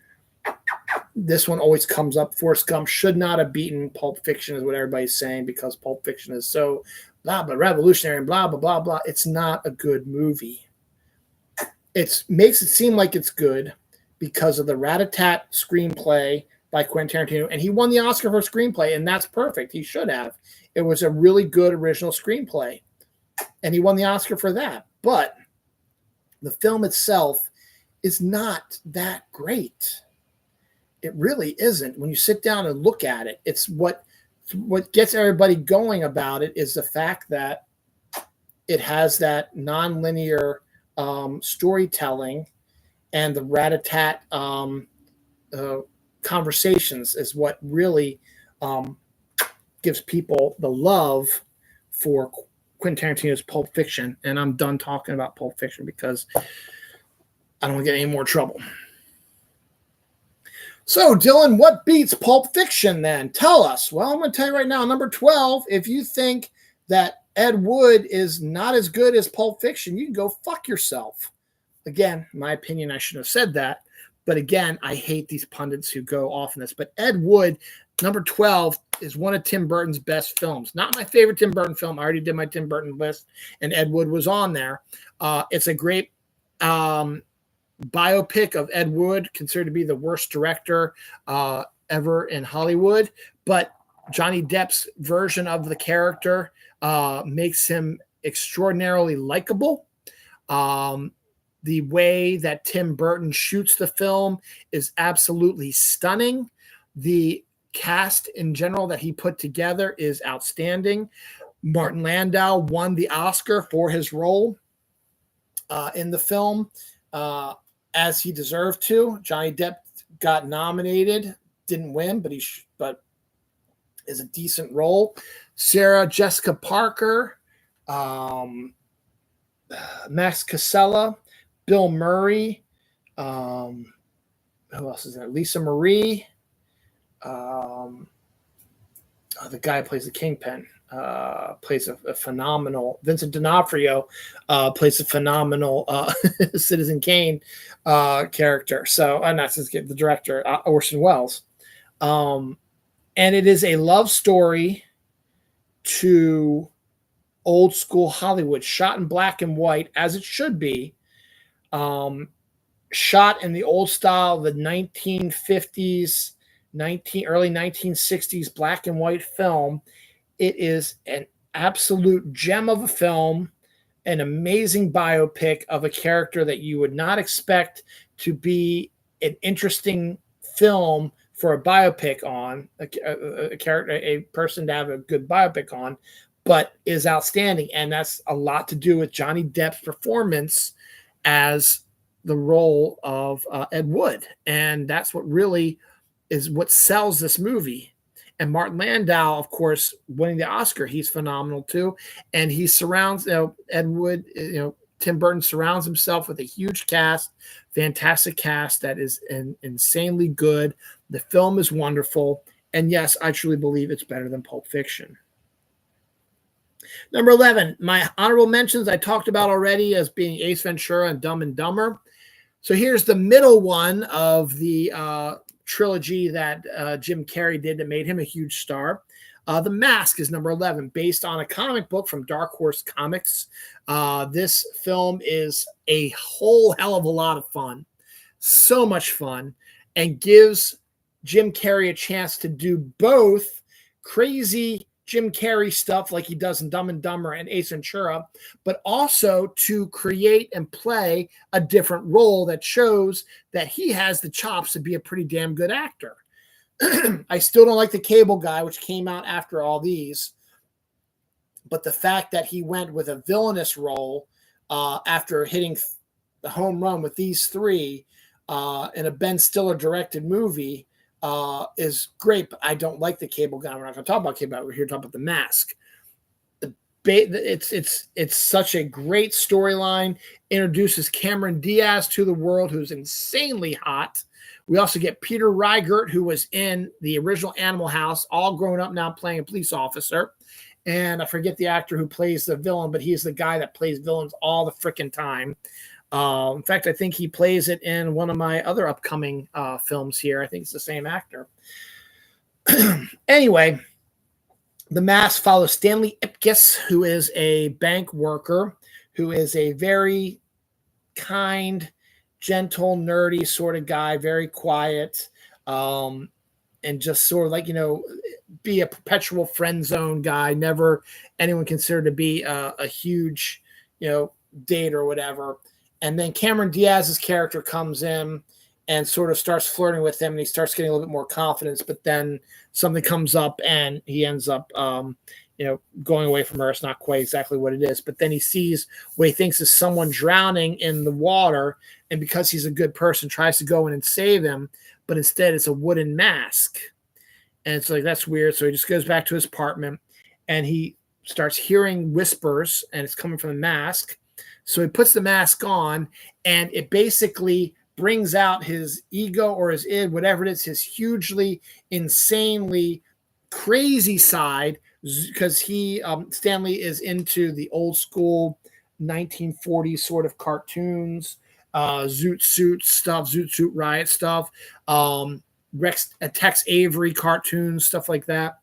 this one always comes up. Forrest Gump should not have beaten Pulp Fiction, is what everybody's saying, because Pulp Fiction is so blah blah revolutionary and blah blah blah blah. It's not a good movie. It makes it seem like it's good because of the rat-a-tat screenplay by Quentin Tarantino, and he won the Oscar for screenplay, and that's perfect. He should have. It was a really good original screenplay, and he won the Oscar for that. But the film itself is not that great. It really isn't. When you sit down and look at it, it's what gets everybody going about it is the fact that it has that nonlinear storytelling, and the rat-a-tat conversations is what really gives people the love for Quentin Tarantino's Pulp Fiction. And I'm done talking about Pulp Fiction because I don't want to get any more trouble. So, Dylan, what beats Pulp Fiction then? Tell us. Well, I'm going to tell you right now, number 12, if you think that Ed Wood is not as good as Pulp Fiction, you can go fuck yourself. Again, my opinion, I shouldn't have said that. But again, I hate these pundits who go off on this. But Ed Wood, number 12, is one of Tim Burton's best films. Not my favorite Tim Burton film. I already did my Tim Burton list, and Ed Wood was on there. It's a great biopic of Ed Wood, considered to be the worst director ever in Hollywood. But Johnny Depp's version of the character makes him extraordinarily likable. The way that Tim Burton shoots the film is absolutely stunning. The cast in general that he put together is outstanding. Martin Landau won the Oscar for his role in the film, as he deserved to. Johnny Depp got nominated, didn't win, but is a decent role. Sarah Jessica Parker, Max Casella, Bill Murray, who else is there? Lisa Marie, the guy who plays the Kingpin, plays a phenomenal. Vincent D'Onofrio plays a phenomenal Citizen Kane character. So, not the director, Orson Welles. And it is a love story to old school Hollywood, shot in black and white, as it should be. Shot in the old style, the 1950s, early 1960s black and white film. It is an absolute gem of a film, an amazing biopic of a character that you would not expect to be an interesting film for a biopic on, a character, a person to have a good biopic on, but is outstanding. And that's a lot to do with Johnny Depp's performance as the role of Ed Wood. And that's what really is what sells this movie. And Martin Landau, of course, winning the Oscar, he's phenomenal too. And he surrounds, Ed Wood, Tim Burton surrounds himself with a huge cast, fantastic cast that is insanely good. The film is wonderful. And yes, I truly believe it's better than Pulp Fiction. Number 11, my honorable mentions I talked about already as being Ace Ventura and Dumb and Dumber. So here's the middle one of the trilogy that Jim Carrey did that made him a huge star. The Mask is number 11, based on a comic book from Dark Horse Comics. This film is a whole hell of a lot of fun, so much fun, and gives Jim Carrey a chance to do both crazy Jim Carrey stuff like he does in Dumb and Dumber and Ace Ventura, but also to create and play a different role that shows that he has the chops to be a pretty damn good actor. I still don't like The Cable Guy, which came out after all these, but the fact that he went with a villainous role after hitting the home run with these three in a Ben Stiller directed movie is great. But I don't like The Cable Guy. We're not going to talk about Cable Guy. We're here to talk about The Mask. It's such a great storyline. Introduces Cameron Diaz to the world, who's insanely hot. We also get Peter Riegert, who was in the original Animal House, all grown up now playing a police officer. And I forget the actor who plays the villain, but he's the guy that plays villains all the freaking time. In fact, I think he plays it in one of my other upcoming films here. I think it's the same actor. Anyway, The Mask follows Stanley Ipkiss, who is a bank worker, who is a very kind, gentle, nerdy sort of guy, very quiet, and just sort of like, be a perpetual friend zone guy, never anyone considered to be a huge, date or whatever. And then Cameron Diaz's character comes in and sort of starts flirting with him, and he starts getting a little bit more confidence, but then something comes up and he ends up, going away from her. It's not quite exactly what it is, but then he sees what he thinks is someone drowning in the water. And because he's a good person, tries to go in and save him, but instead it's a wooden mask. And it's like, that's weird. So he just goes back to his apartment and he starts hearing whispers, and it's coming from the mask. So he puts the mask on, and it basically brings out his ego or his id, whatever it is, his hugely, insanely crazy side, because Stanley is into the old school 1940s sort of cartoons, Zoot Suit stuff, Zoot Suit Riot stuff, Tex Avery cartoons, stuff like that.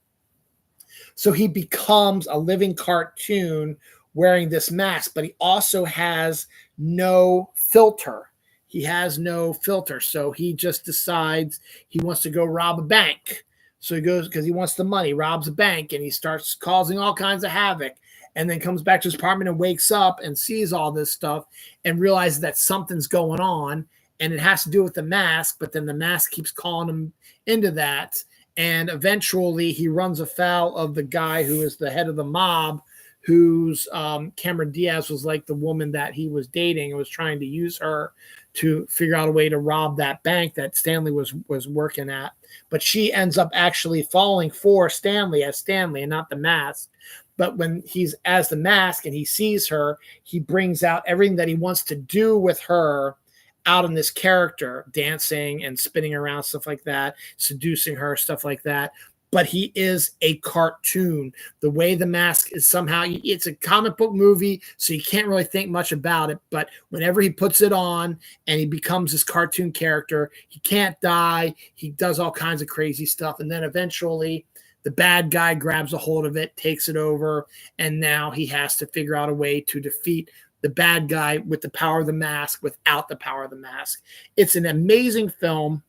So he becomes a living cartoon wearing this mask, but he also has no filter. So he just decides he wants to go rob a bank. So he goes because he wants the money, robs a bank, and he starts causing all kinds of havoc, and then comes back to his apartment and wakes up and sees all this stuff and realizes that something's going on, and it has to do with the mask, but then the mask keeps calling him into that. And eventually he runs afoul of the guy who is the head of the mob, whose Cameron Diaz was like the woman that he was dating and was trying to use her to figure out a way to rob that bank that Stanley was working at. But she ends up actually falling for Stanley as Stanley and not the mask. But when he's as the mask and he sees her, he brings out everything that he wants to do with her out in this character, dancing and spinning around, stuff like that, seducing her, stuff like that. But he is a cartoon. The way the mask is somehow, it's a comic book movie, so you can't really think much about it. But whenever he puts it on and he becomes this cartoon character, he can't die. He does all kinds of crazy stuff. And then eventually the bad guy grabs a hold of it, takes it over, and now he has to figure out a way to defeat the bad guy with the power of the mask without the power of the mask. It's an amazing film.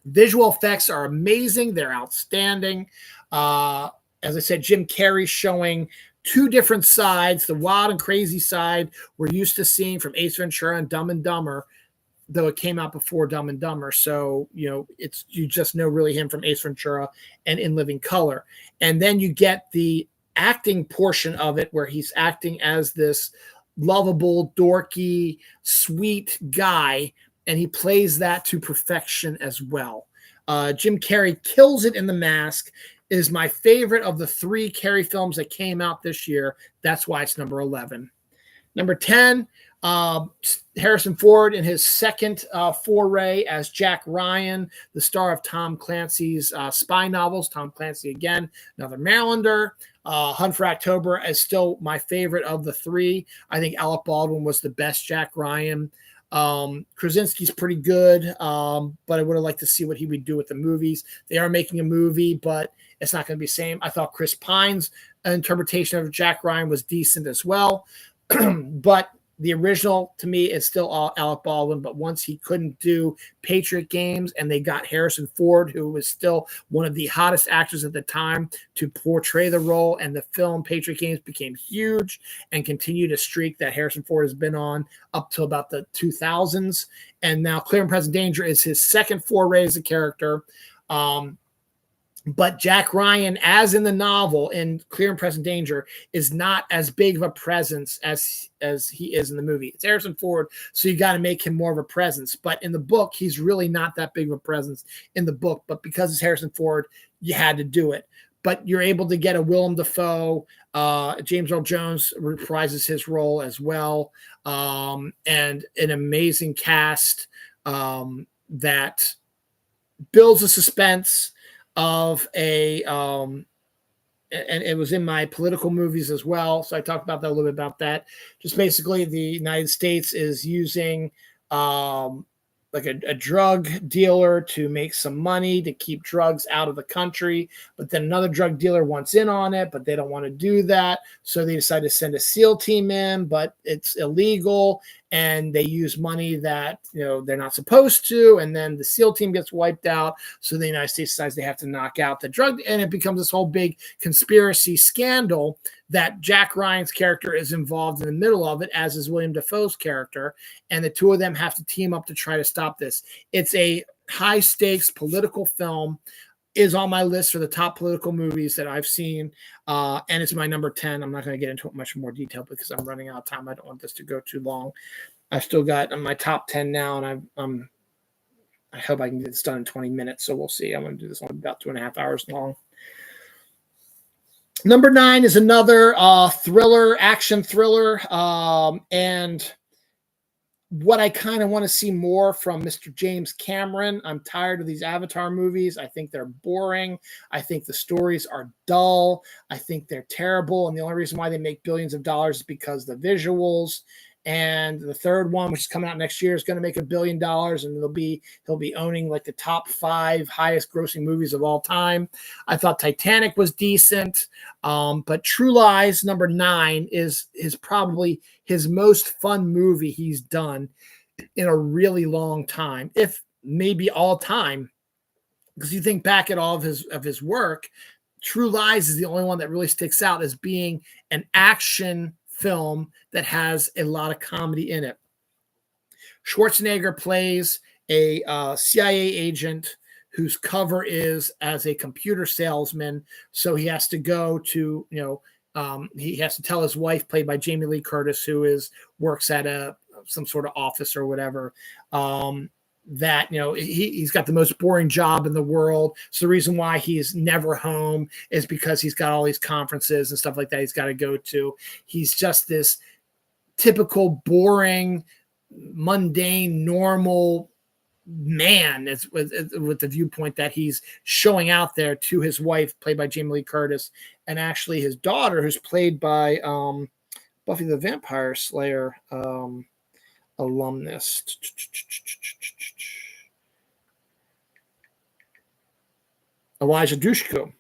Visual effects are amazing. They're outstanding. As I said, Jim Carrey showing two different sides, the wild and crazy side we're used to seeing from Ace Ventura and Dumb and Dumber, though it came out before Dumb and Dumber. So, you just know really him from Ace Ventura and In Living Color. And then you get the acting portion of it where he's acting as this lovable, dorky, sweet guy, and he plays that to perfection as well. Jim Carrey kills it in The Mask. It is my favorite of the three Carrey films that came out this year. That's why it's number 11. Number 10, Harrison Ford in his second foray as Jack Ryan, the star of Tom Clancy's spy novels. Tom Clancy again, another Marylander. Hunt for October is still my favorite of the three. I think Alec Baldwin was the best Jack Ryan. Krasinski's pretty good, but I would have liked to see what he would do with the movies. They are making a movie, but it's not going to be the same. I thought Chris Pine's interpretation of Jack Ryan was decent as well. But the original to me is still Alec Baldwin, but once he couldn't do Patriot Games and they got Harrison Ford, who was still one of the hottest actors at the time, to portray the role, and the film Patriot Games became huge and continued a streak that Harrison Ford has been on up to about the 2000s. And now Clear and Present Danger is his second foray as a character. But Jack Ryan, as in the novel in Clear and Present Danger, is not as big of a presence as he is in the movie. It's Harrison Ford, so you got to make him more of a presence. But in the book, he's really not that big of a presence in the book. But because it's Harrison Ford, you had to do it. But you're able to get a Willem Dafoe. James Earl Jones reprises his role as well. And an amazing cast that builds a suspense of a and it was in my political movies as well, so I talked about that a little bit about that. Just basically the United States is using like a drug dealer to make some money to keep drugs out of the country, but then another drug dealer wants in on it, but they don't want to do that, so they decide to send a SEAL team in, but it's illegal, and they use money that they're not supposed to, and then the SEAL team gets wiped out, so the United States decides they have to knock out the drug, and it becomes this whole big conspiracy scandal that Jack Ryan's character is involved in the middle of it, as is William Dafoe's character, and the two of them have to team up to try to stop this. It's a high-stakes political film, is on my list for the top political movies that I've seen, and it's my number 10. I'm not going to get into it much more detail because I'm running out of time. I don't want this to go too long. I've still got my top 10 now, and I hope I can get this done in 20 minutes, so we'll see. I'm going to do this one about 2.5 hours long. Number 9 is another action thriller, and what I kind of want to see more from Mr. James Cameron. I'm tired of these Avatar movies. I think they're boring. I think the stories are dull. I think they're terrible, and the only reason why they make billions of dollars is because the visuals. And the third one, which is coming out next year, is going to make $1 billion, and he'll be owning like the top 5 highest grossing movies of all time. I thought Titanic was decent, but True Lies number 9 is probably his most fun movie he's done in a really long time, if maybe all time. Because you think back at all of his work, True Lies is the only one that really sticks out as being an action film that has a lot of comedy in it. Schwarzenegger plays a CIA agent whose cover is as a computer salesman, so he has to go to he has to tell his wife, played by Jamie Lee Curtis, who works at some sort of office or whatever, that he's got the most boring job in the world. So the reason why he's never home is because he's got all these conferences and stuff like that he's got to go to. He's just this typical boring, mundane, normal man with the viewpoint that he's showing out there to his wife, played by Jamie Lee Curtis, and actually his daughter, who's played by Buffy the Vampire Slayer alumnus. Elijah Dushku.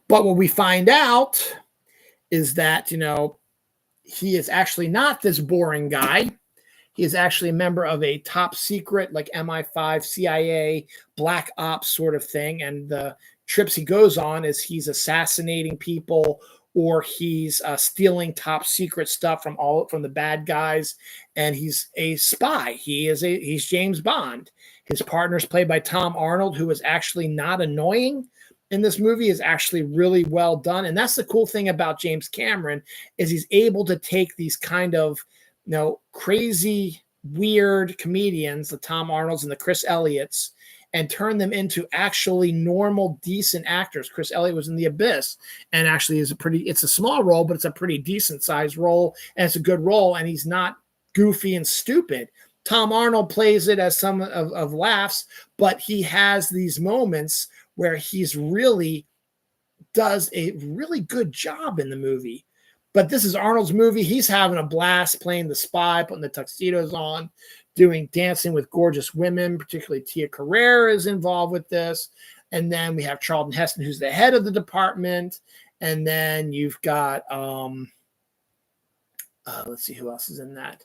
But what we find out is that, he is actually not this boring guy. He is actually a member of a top secret, like MI5, CIA, black ops sort of thing. And the trips he goes on is he's assassinating people, or he's stealing top secret stuff from the bad guys, and he's a spy. He's James Bond. His partner's played by Tom Arnold, who is actually not annoying in this movie, is actually really well done. And that's the cool thing about James Cameron, is he's able to take these kind of crazy, weird comedians, the Tom Arnolds and the Chris Elliots, and turn them into actually normal, decent actors. Chris Elliott was in The Abyss, and actually it's a small role, but it's a pretty decent sized role, and it's a good role, and he's not goofy and stupid. Tom Arnold plays it as some of laughs, but he has these moments where he's really does a really good job in the movie. But this is Arnold's movie. He's having a blast playing the spy, putting the tuxedos on, dancing with gorgeous women, particularly Tia Carrere is involved with this. And then we have Charlton Heston, who's the head of the department. And then you've got let's see who else is in that.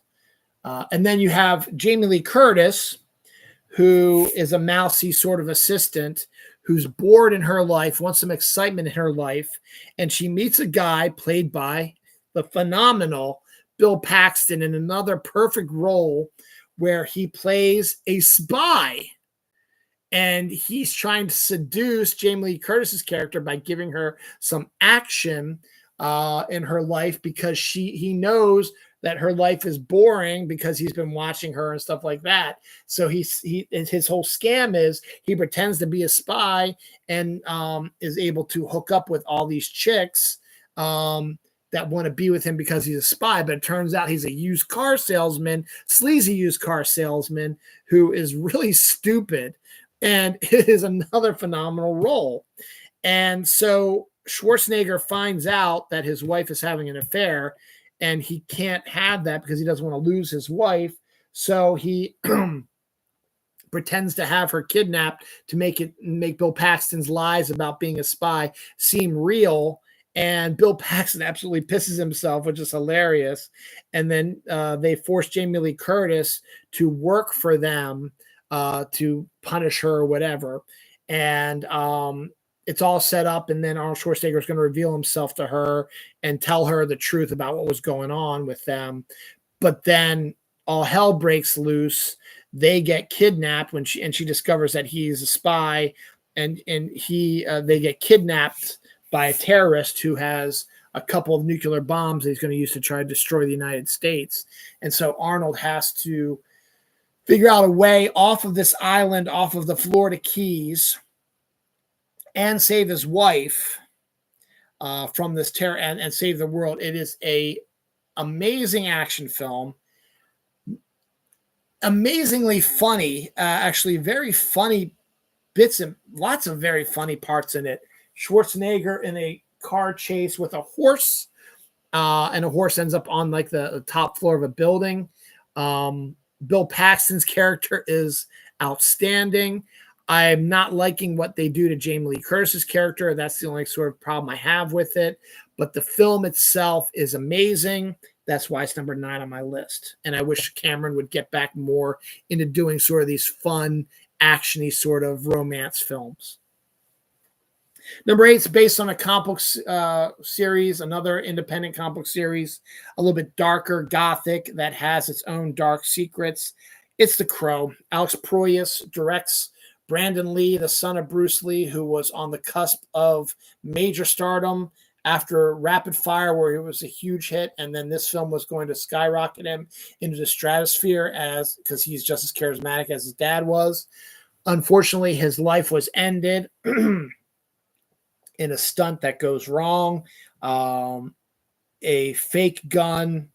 And then you have Jamie Lee Curtis, who is a mousy sort of assistant who's bored in her life, wants some excitement in her life. And she meets a guy played by the phenomenal Bill Paxton in another perfect role where he plays a spy. And he's trying to seduce Jamie Lee Curtis's character by giving her some action in her life because he knows that her life is boring because he's been watching her and stuff like that. So his whole scam is he pretends to be a spy and is able to hook up with all these chicks that want to be with him because he's a spy. But it turns out he's a used car salesman, sleazy used car salesman who is really stupid. And it is another phenomenal role. And so Schwarzenegger finds out that his wife is having an affair, and he can't have that because he doesn't want to lose his wife. So he pretends to have her kidnapped to make Bill Paxton's lies about being a spy seem real. And Bill Paxton absolutely pisses himself, which is hilarious. And then they force Jamie Lee Curtis to work for them to punish her or whatever. And it's all set up, and then Arnold Schwarzenegger is going to reveal himself to her and tell her the truth about what was going on with them. But then all hell breaks loose. They get kidnapped when she discovers that he's a spy, and they get kidnapped by a terrorist who has a couple of nuclear bombs that he's going to use to try to destroy the United States. And so Arnold has to figure out a way off of this island, off of the Florida Keys, and save his wife from this terror and save the world. It is a amazing action film, amazingly funny, actually very funny bits and lots of very funny parts in it. Schwarzenegger in a car chase with a horse, and a horse ends up on like the top floor of a building. Bill Paxton's character is outstanding. I'm not liking what they do to Jamie Lee Curtis's character. That's the only sort of problem I have with it. But the film itself is amazing. That's why it's number 9 on my list. And I wish Cameron would get back more into doing sort of these fun, actiony sort of romance films. Number 8 is based on a comic book series, another independent comic book series, a little bit darker, gothic, that has its own dark secrets. It's The Crow. Alex Proyas directs. Brandon Lee, the son of Bruce Lee, who was on the cusp of major stardom after Rapid Fire, where he was a huge hit, and then this film was going to skyrocket him into the stratosphere because he's just as charismatic as his dad was. Unfortunately, his life was ended in a stunt that goes wrong. A fake gun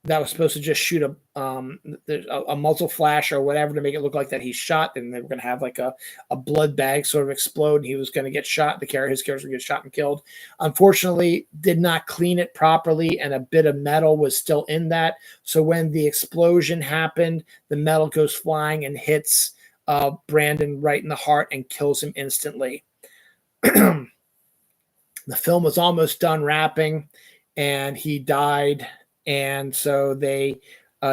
that was supposed to just shoot a muzzle flash or whatever to make it look like that he's shot, and they were going to have like a blood bag sort of explode, and he was going to get shot. His character was going to get shot and killed. Unfortunately, did not clean it properly, and a bit of metal was still in that. So when the explosion happened, the metal goes flying and hits Brandon right in the heart and kills him instantly. The film was almost done wrapping, and he died. And so they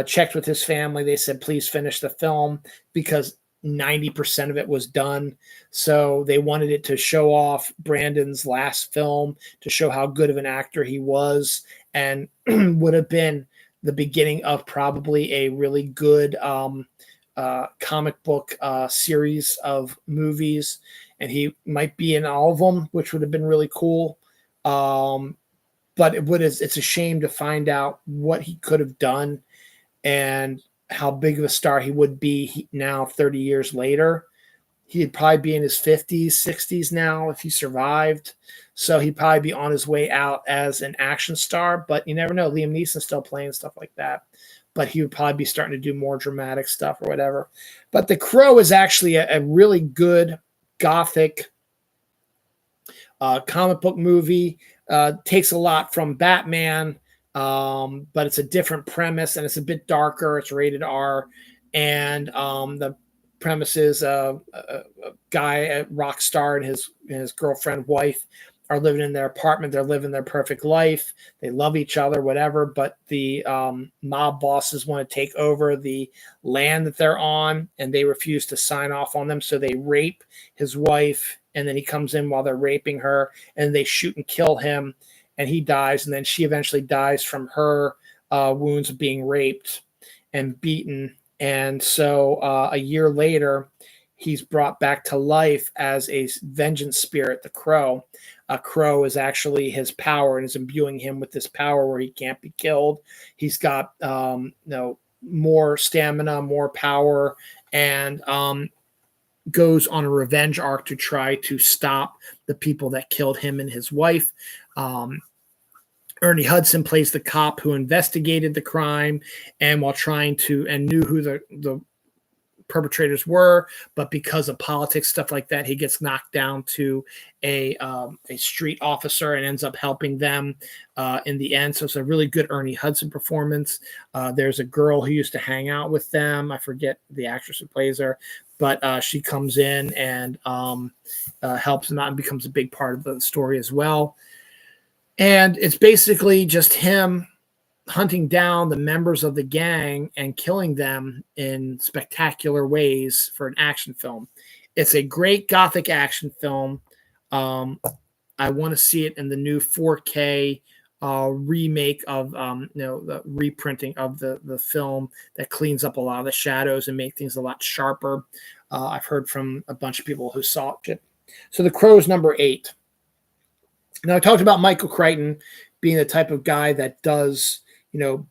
checked with his family. They said, please finish the film, because 90% of it was done. So they wanted it to show off Brandon's last film, to show how good of an actor he was, and would have been the beginning of probably a really good comic book series of movies. And he might be in all of them, which would have been really cool. But it's a shame to find out what he could have done and how big of a star he would be now 30 years later. He'd probably be in his 50s, 60s now if he survived. So he'd probably be on his way out as an action star, but you never know. Liam Neeson's still playing stuff like that, but he would probably be starting to do more dramatic stuff or whatever. But The Crow is actually a really good gothic comic book movie. Takes a lot from Batman, but it's a different premise, and it's a bit darker. It's rated R, and the premise is a guy, a rock star, and his girlfriend, wife are living in their apartment. They're living their perfect life. They love each other, whatever. But the mob bosses want to take over the land that they're on, and they refuse to sign off on them. So they rape his wife, and then he comes in while they're raping her, and they shoot and kill him, and he dies. And then she eventually dies from her wounds of being raped and beaten. And so a year later, he's brought back to life as a vengeance spirit, the Crow. A Crow is actually his power and is imbuing him with this power where he can't be killed. He's got more stamina, more power, and goes on a revenge arc to try to stop the people that killed him and his wife. Ernie Hudson plays the cop who investigated the crime, and while trying to and knew who the perpetrators were, but because of politics, stuff like that, he gets knocked down to a street officer and ends up helping them in the end. So it's a really good Ernie Hudson performance. There's a girl who used to hang out with them. I forget the actress who plays her, but she comes in and helps them out and becomes a big part of the story as well. And it's basically just him hunting down the members of the gang and killing them in spectacular ways for an action film. It's a great gothic action film. I want to see it in the new 4K remake of the reprinting of the film that cleans up a lot of the shadows and make things a lot sharper. I've heard from a bunch of people who saw it. So The Crow's number 8. Now, I talked about Michael Crichton being the type of guy that does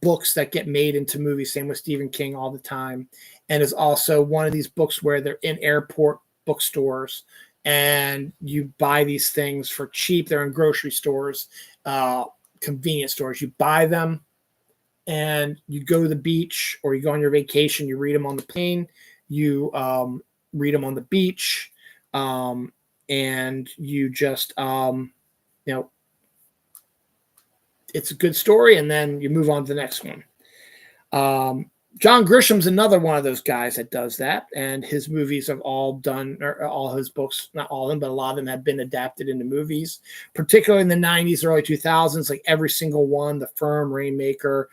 books that get made into movies, same with Stephen King all the time, and is also one of these books where they're in airport bookstores and you buy these things for cheap. They're in grocery stores, convenience stores. You buy them and you go to the beach or you go on your vacation, you read them on the plane, you read them on the beach, and you just it's a good story, and then you move on to the next one. John Grisham's another one of those guys that does that, and his movies have all done, or all his books, not all of them, but a lot of them have been adapted into movies, particularly in the 90s, early 2000s, like every single one, The Firm, Rainmaker,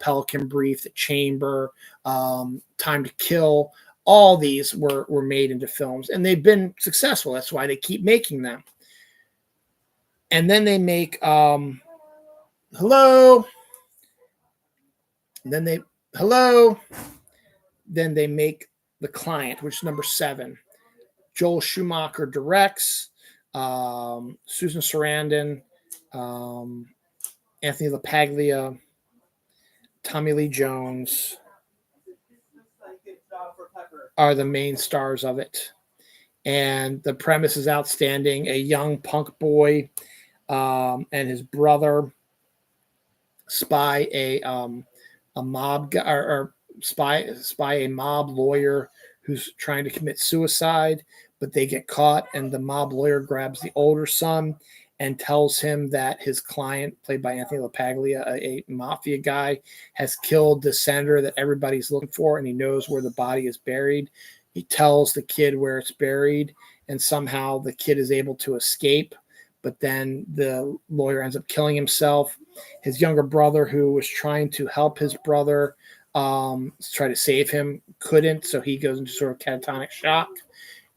Pelican Brief, The Chamber, Time to Kill, all these were made into films, and they've been successful. That's why they keep making them. And then they make... Hello. Then they make The Client, which is number 7. Joel Schumacher directs. Susan Sarandon, Anthony LaPaglia, Tommy Lee Jones are the main stars of it. And the premise is outstanding. A young punk boy and his brother spy a mob guy, or spy a mob lawyer who's trying to commit suicide, but they get caught, and the mob lawyer grabs the older son and tells him that his client, played by Anthony LaPaglia, a mafia guy, has killed the senator that everybody's looking for, and he knows where the body is buried. He tells the kid where it's buried, and somehow the kid is able to escape, but then the lawyer ends up killing himself. His younger brother, who was trying to help his brother try to save him, couldn't, so he goes into sort of catatonic shock.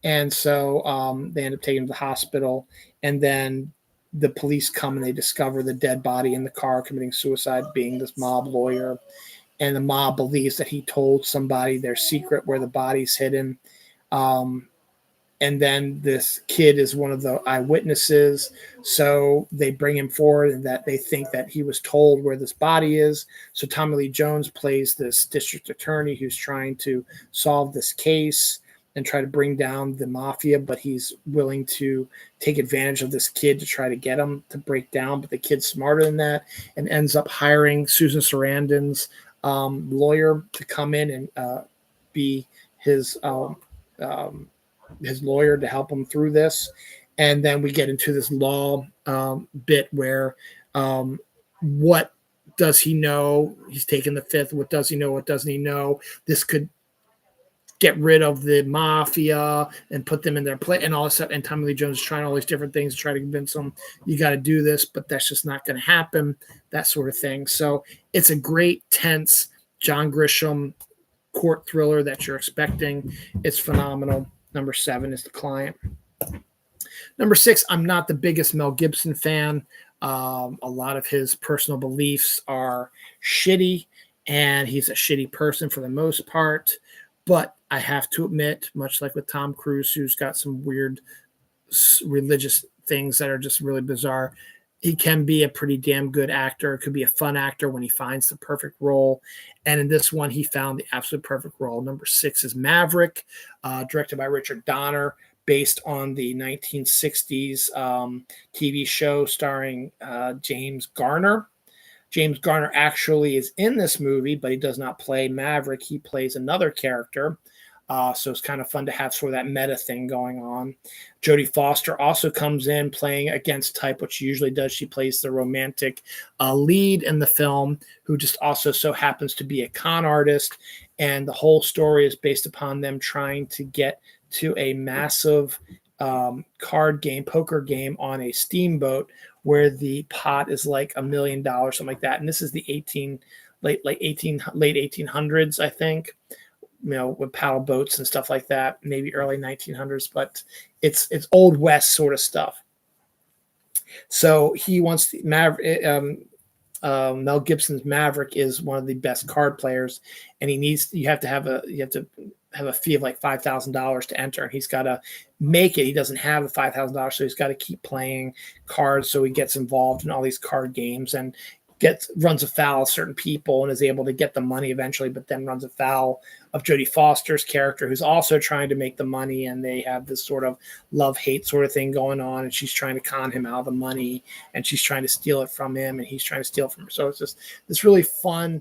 And so they end up taking him to the hospital, and then the police come and they discover the dead body in the car committing suicide, being this mob lawyer. And the mob believes that he told somebody their secret where the body's hidden. And then this kid is one of the eyewitnesses. So they bring him forward, and that they think that he was told where this body is. So Tommy Lee Jones plays this district attorney who's trying to solve this case and try to bring down the mafia, but he's willing to take advantage of this kid to try to get him to break down. But the kid's smarter than that and ends up hiring Susan Sarandon's lawyer to come in and be his lawyer to help him through this. And then we get into this law bit where what does he know? He's taken the fifth. What does he know? What doesn't he know? This could get rid of the mafia and put them in their place and all this stuff. And Tommy Lee Jones is trying all these different things to try to convince them you got to do this, but that's just not going to happen, that sort of thing. So it's a great, tense John Grisham court thriller that you're expecting. It's phenomenal. Number 7 is The Client. Number 6, I'm not the biggest Mel Gibson fan. A lot of his personal beliefs are shitty, and he's a shitty person for the most part. But I have to admit, much like with Tom Cruise, who's got some weird religious things that are just really bizarre, he can be a pretty damn good actor. Could be a fun actor when he finds the perfect role. And in this one, he found the absolute perfect role. Number 6 is Maverick, directed by Richard Donner, based on the 1960s TV show starring James Garner. James Garner actually is in this movie, but he does not play Maverick. He plays another character. So it's kind of fun to have sort of that meta thing going on. Jodie Foster also comes in playing against type, which she usually does. She plays the romantic lead in the film, who just also so happens to be a con artist. And the whole story is based upon them trying to get to a massive card game, poker game on a steamboat where the pot is like $1 million, something like that. And this is the late 1800s, I think, with paddle boats and stuff like that, maybe early 1900s, but it's old West sort of stuff. So he wants Mel Gibson's Maverick is one of the best card players, and you have to have a fee of like $5,000 to enter, and he's got to make it. He doesn't have the $5,000, so he's got to keep playing cards. So he gets involved in all these card games and runs afoul of certain people and is able to get the money eventually, but then runs afoul of Jodie Foster's character, who's also trying to make the money, and they have this sort of love-hate sort of thing going on, and she's trying to con him out of the money, and she's trying to steal it from him, and he's trying to steal it from her. So it's just this really fun,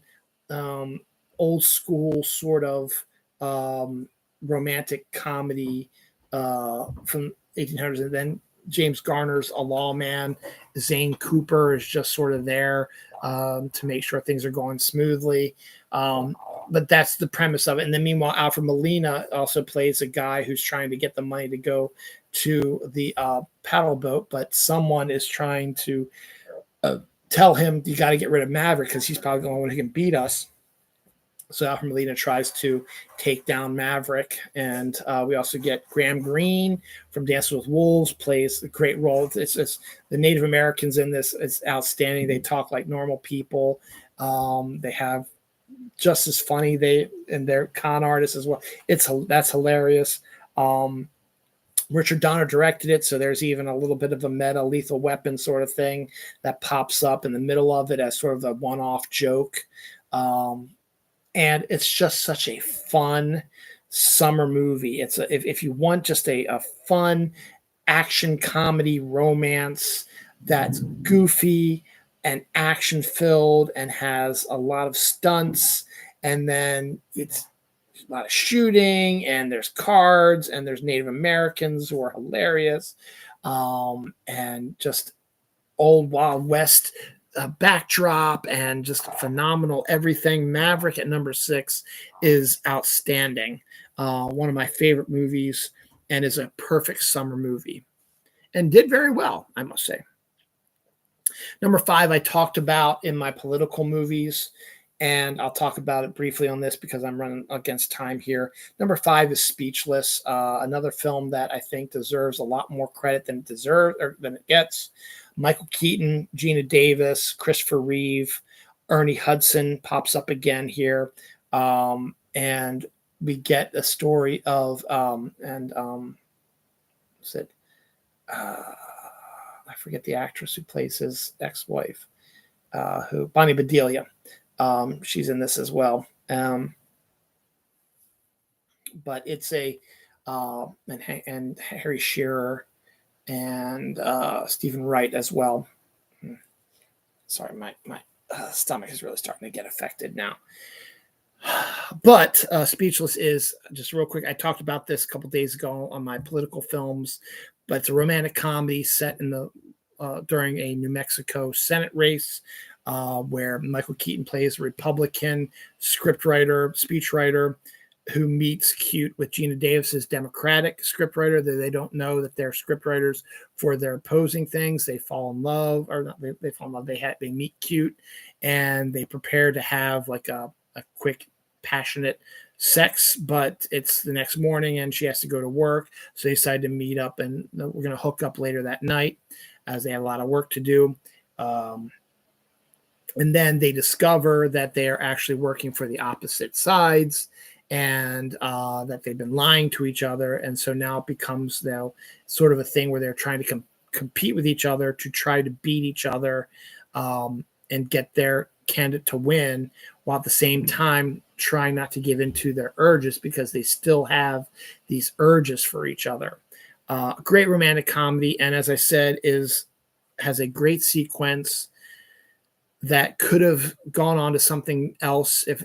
old school sort of romantic comedy from 1800s. And then James Garner's a lawman. Zane Cooper is just sort of there to make sure things are going smoothly. But that's the premise of it. And then meanwhile, Alfred Molina also plays a guy who's trying to get the money to go to the paddle boat, but someone is trying to tell him, you got to get rid of Maverick because he's probably the only one who can beat us. So Alfred Molina tries to take down Maverick. And we also get Graham Greene from Dances with Wolves, plays a great role. It's the Native Americans in this is outstanding. They talk like normal people. They have just as funny. They're con artists as well. That's hilarious. Richard Donner directed it, so there's even a little bit of a meta Lethal Weapon sort of thing that pops up in the middle of it as sort of a one-off joke. And it's just such a fun summer movie. It's if you want just a fun action comedy romance that's goofy and action filled and has a lot of stunts, and then it's a lot of shooting, and there's cards, and there's Native Americans who are hilarious, and just old Wild West backdrop, and just phenomenal everything. Maverick at number 6 is outstanding. One of my favorite movies, and is a perfect summer movie, and did very well, I must say. Number 5, I talked about in my political movies, and I'll talk about it briefly on this because I'm running against time here. Number 5 is Speechless, another film that I think deserves a lot more credit than it gets. Michael Keaton, Gina Davis, Christopher Reeve, Ernie Hudson pops up again here, and we get a story of I forget the actress who plays his ex-wife, Bonnie Bedelia. She's in this as well. But it's and Harry Shearer and Stephen Wright as well. Sorry, my stomach is really starting to get affected now. But Speechless is, just real quick, I talked about this a couple days ago on my political films, but it's a romantic comedy set in the during a New Mexico Senate race, where Michael Keaton plays a Republican scriptwriter, speechwriter, who meets cute with Gina Davis's Democratic scriptwriter. They don't know that they're scriptwriters for their opposing things. They fall in love, or not, they fall in love. They meet cute, and they prepare to have like a quick, passionate sex, but it's the next morning and she has to go to work. So they decide to meet up, and we're going to hook up later that night as they have a lot of work to do. And then they discover that they are actually working for the opposite sides, and that they've been lying to each other. And so now it becomes sort of a thing where they're trying to compete with each other to try to beat each other, and get their candidate to win, while at the same time trying not to give into their urges, because they still have these urges for each other. Great romantic comedy, and as I said, has a great sequence that could have gone on to something else if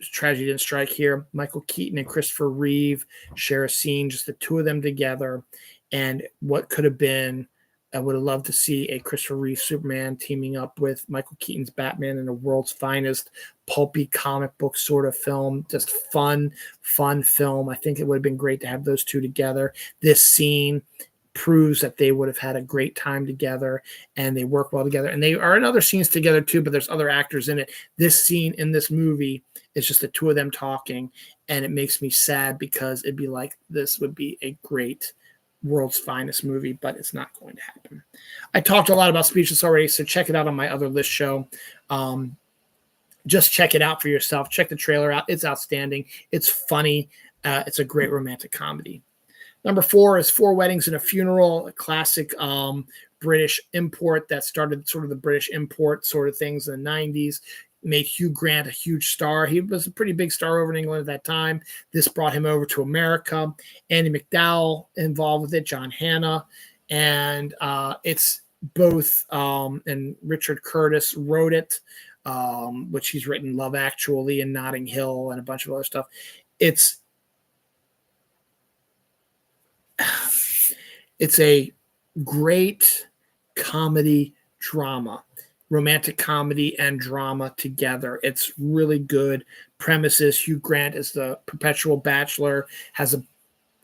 tragedy didn't strike here. Michael Keaton and Christopher Reeve share a scene, just the two of them together, and what could have been. I would have loved to see a Christopher Reeve Superman teaming up with Michael Keaton's Batman in the world's finest pulpy comic book sort of film. Just fun film. I think it would have been great to have those two together. This scene proves that they would have had a great time together, and they work well together. And they are in other scenes together too, but there's other actors in it. This scene in this movie is just the two of them talking, and it makes me sad, because it'd be like, this would be a great world's finest movie, but it's not going to happen. I talked a lot about Speechless already, so check it out on my other list show. Just check it out for yourself. Check the trailer out. It's outstanding. It's funny. It's a great romantic comedy. Number 4 is Four Weddings and a Funeral, a classic British import that started sort of the British import sort of things in the 90s. Made Hugh Grant a huge star. He was a pretty big star over in England at that time. This brought him over to America. Andie MacDowell involved with it, John Hannah. And it's both, and Richard Curtis wrote it, which he's written Love Actually and Notting Hill and a bunch of other stuff. It's a great comedy drama. Romantic comedy and drama together. It's really good premises. Hugh Grant is the perpetual bachelor, has a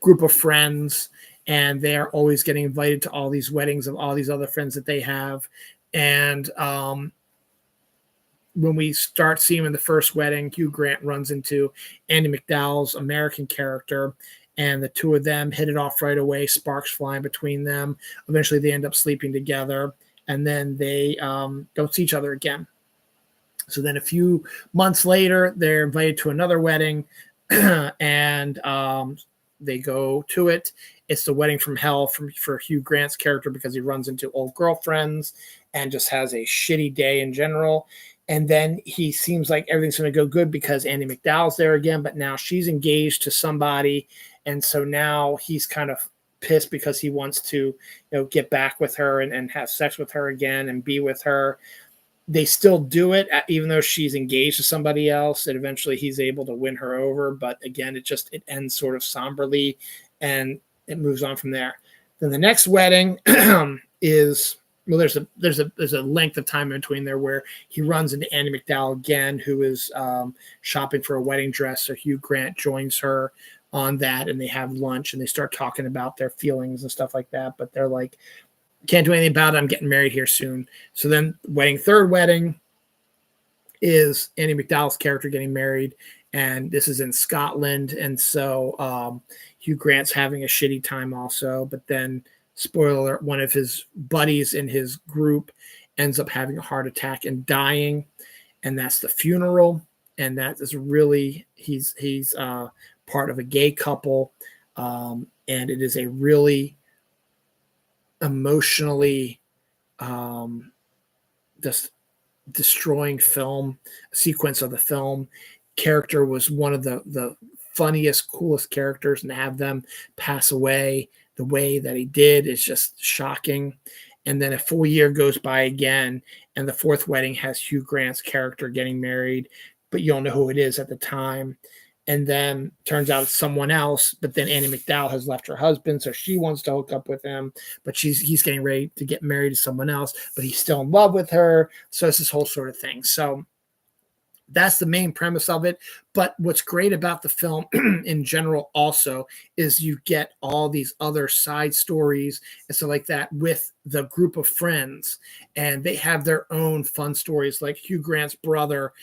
group of friends, and they are always getting invited to all these weddings of all these other friends that they have. And when we start seeing him in the first wedding, Hugh Grant runs into Andie MacDowell's American character, and the two of them hit it off right away, sparks flying between them. Eventually they end up sleeping together, and then they don't see each other again. So then a few months later, they're invited to another wedding, and they go to it. It's the wedding from hell for Hugh Grant's character, because he runs into old girlfriends and just has a shitty day in general. And then he seems like everything's going to go good because Andie MacDowell's there again, but now she's engaged to somebody. And so now he's kind of pissed because he wants to, get back with her and have sex with her again and be with her. They still do it, even though she's engaged to somebody else. And eventually he's able to win her over. But again, it ends sort of somberly, and it moves on from there. Then the next wedding is, well, there's a length of time in between there where he runs into Andie MacDowell again, who is shopping for a wedding dress. So Hugh Grant joins her on that, and they have lunch, and they start talking about their feelings and stuff like that. But they're like, can't do anything about it. I'm getting married here soon. So then third wedding is Andie MacDowell's character getting married, and this is in Scotland. And so Hugh Grant's having a shitty time also. But then, spoiler alert, one of his buddies in his group ends up having a heart attack and dying. And that's the funeral. And that is really, he's part of a gay couple. And it is a really emotionally just destroying film sequence of the film. Character was one of the funniest, coolest characters, and to have them pass away the way that he did is just shocking. And then a full year goes by again, and the fourth wedding has Hugh Grant's character getting married, but you don't know who it is at the time. And then turns out it's someone else, but then Andie MacDowell has left her husband, so she wants to hook up with him, but he's getting ready to get married to someone else, but he's still in love with her. So it's this whole sort of thing. So That's the main premise of it. But what's great about the film in general also is you get all these other side stories and stuff like that with the group of friends, and they have their own fun stories. Like Hugh Grant's brother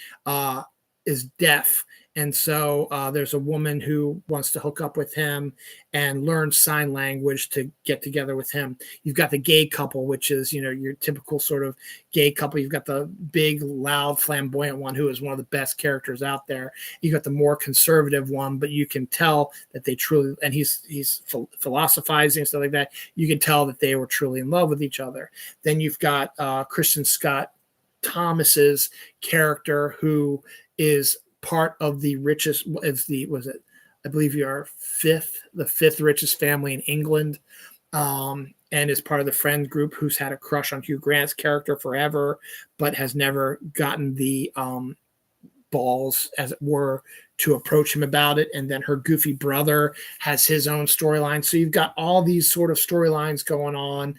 is deaf, and so there's a woman who wants to hook up with him and learn sign language to get together with him. You've got the gay couple, which is, your typical sort of gay couple. You've got the big, loud, flamboyant one who is one of the best characters out there. You got the more conservative one, but you can tell that they truly, and he's philosophizing and stuff like that. You can tell that they were truly in love with each other. Then you've got Christian Scott Thomas's character, who is part of the richest, I believe the fifth richest family in England, and is part of the friend group who's had a crush on Hugh Grant's character forever, but has never gotten the balls, as it were, to approach him about it. And then her goofy brother has his own storyline. So you've got all these sort of storylines going on,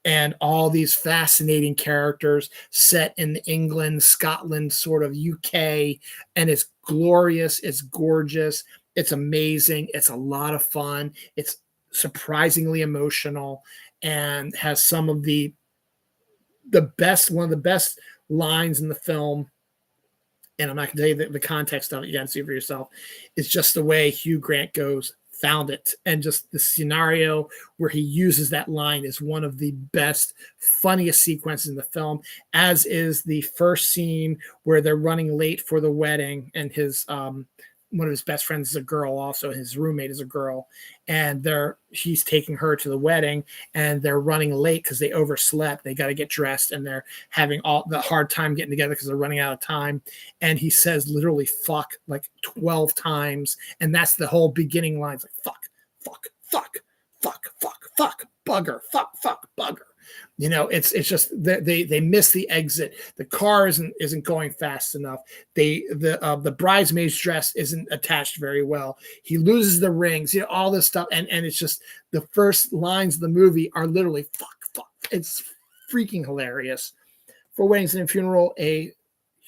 and all these fascinating characters set in England, Scotland, sort of UK, and it's glorious, it's gorgeous, it's amazing, it's a lot of fun, it's surprisingly emotional, and has some of one of the best lines in the film. And I'm not going to tell you the context of it. You got to see it for yourself. It's just the way Hugh Grant goes, "Found it," and just the scenario where he uses that line is one of the best, funniest sequences in the film, as is the first scene where they're running late for the wedding, and his one of his best friends is a girl, also his roommate is a girl, and he's taking her to the wedding, and they're running late because they overslept. They got to get dressed, and they're having all the hard time getting together because they're running out of time. And he says literally "fuck" like 12 times, and that's the whole beginning line. It's like "fuck, fuck, fuck, fuck, fuck, fuck, bugger, fuck, fuck, bugger." It's just they miss the exit. The car isn't going fast enough. The bridesmaid's dress isn't attached very well. He loses the rings. All this stuff, and it's just the first lines of the movie are literally "fuck, fuck." It's freaking hilarious. For Weddings and Funeral, a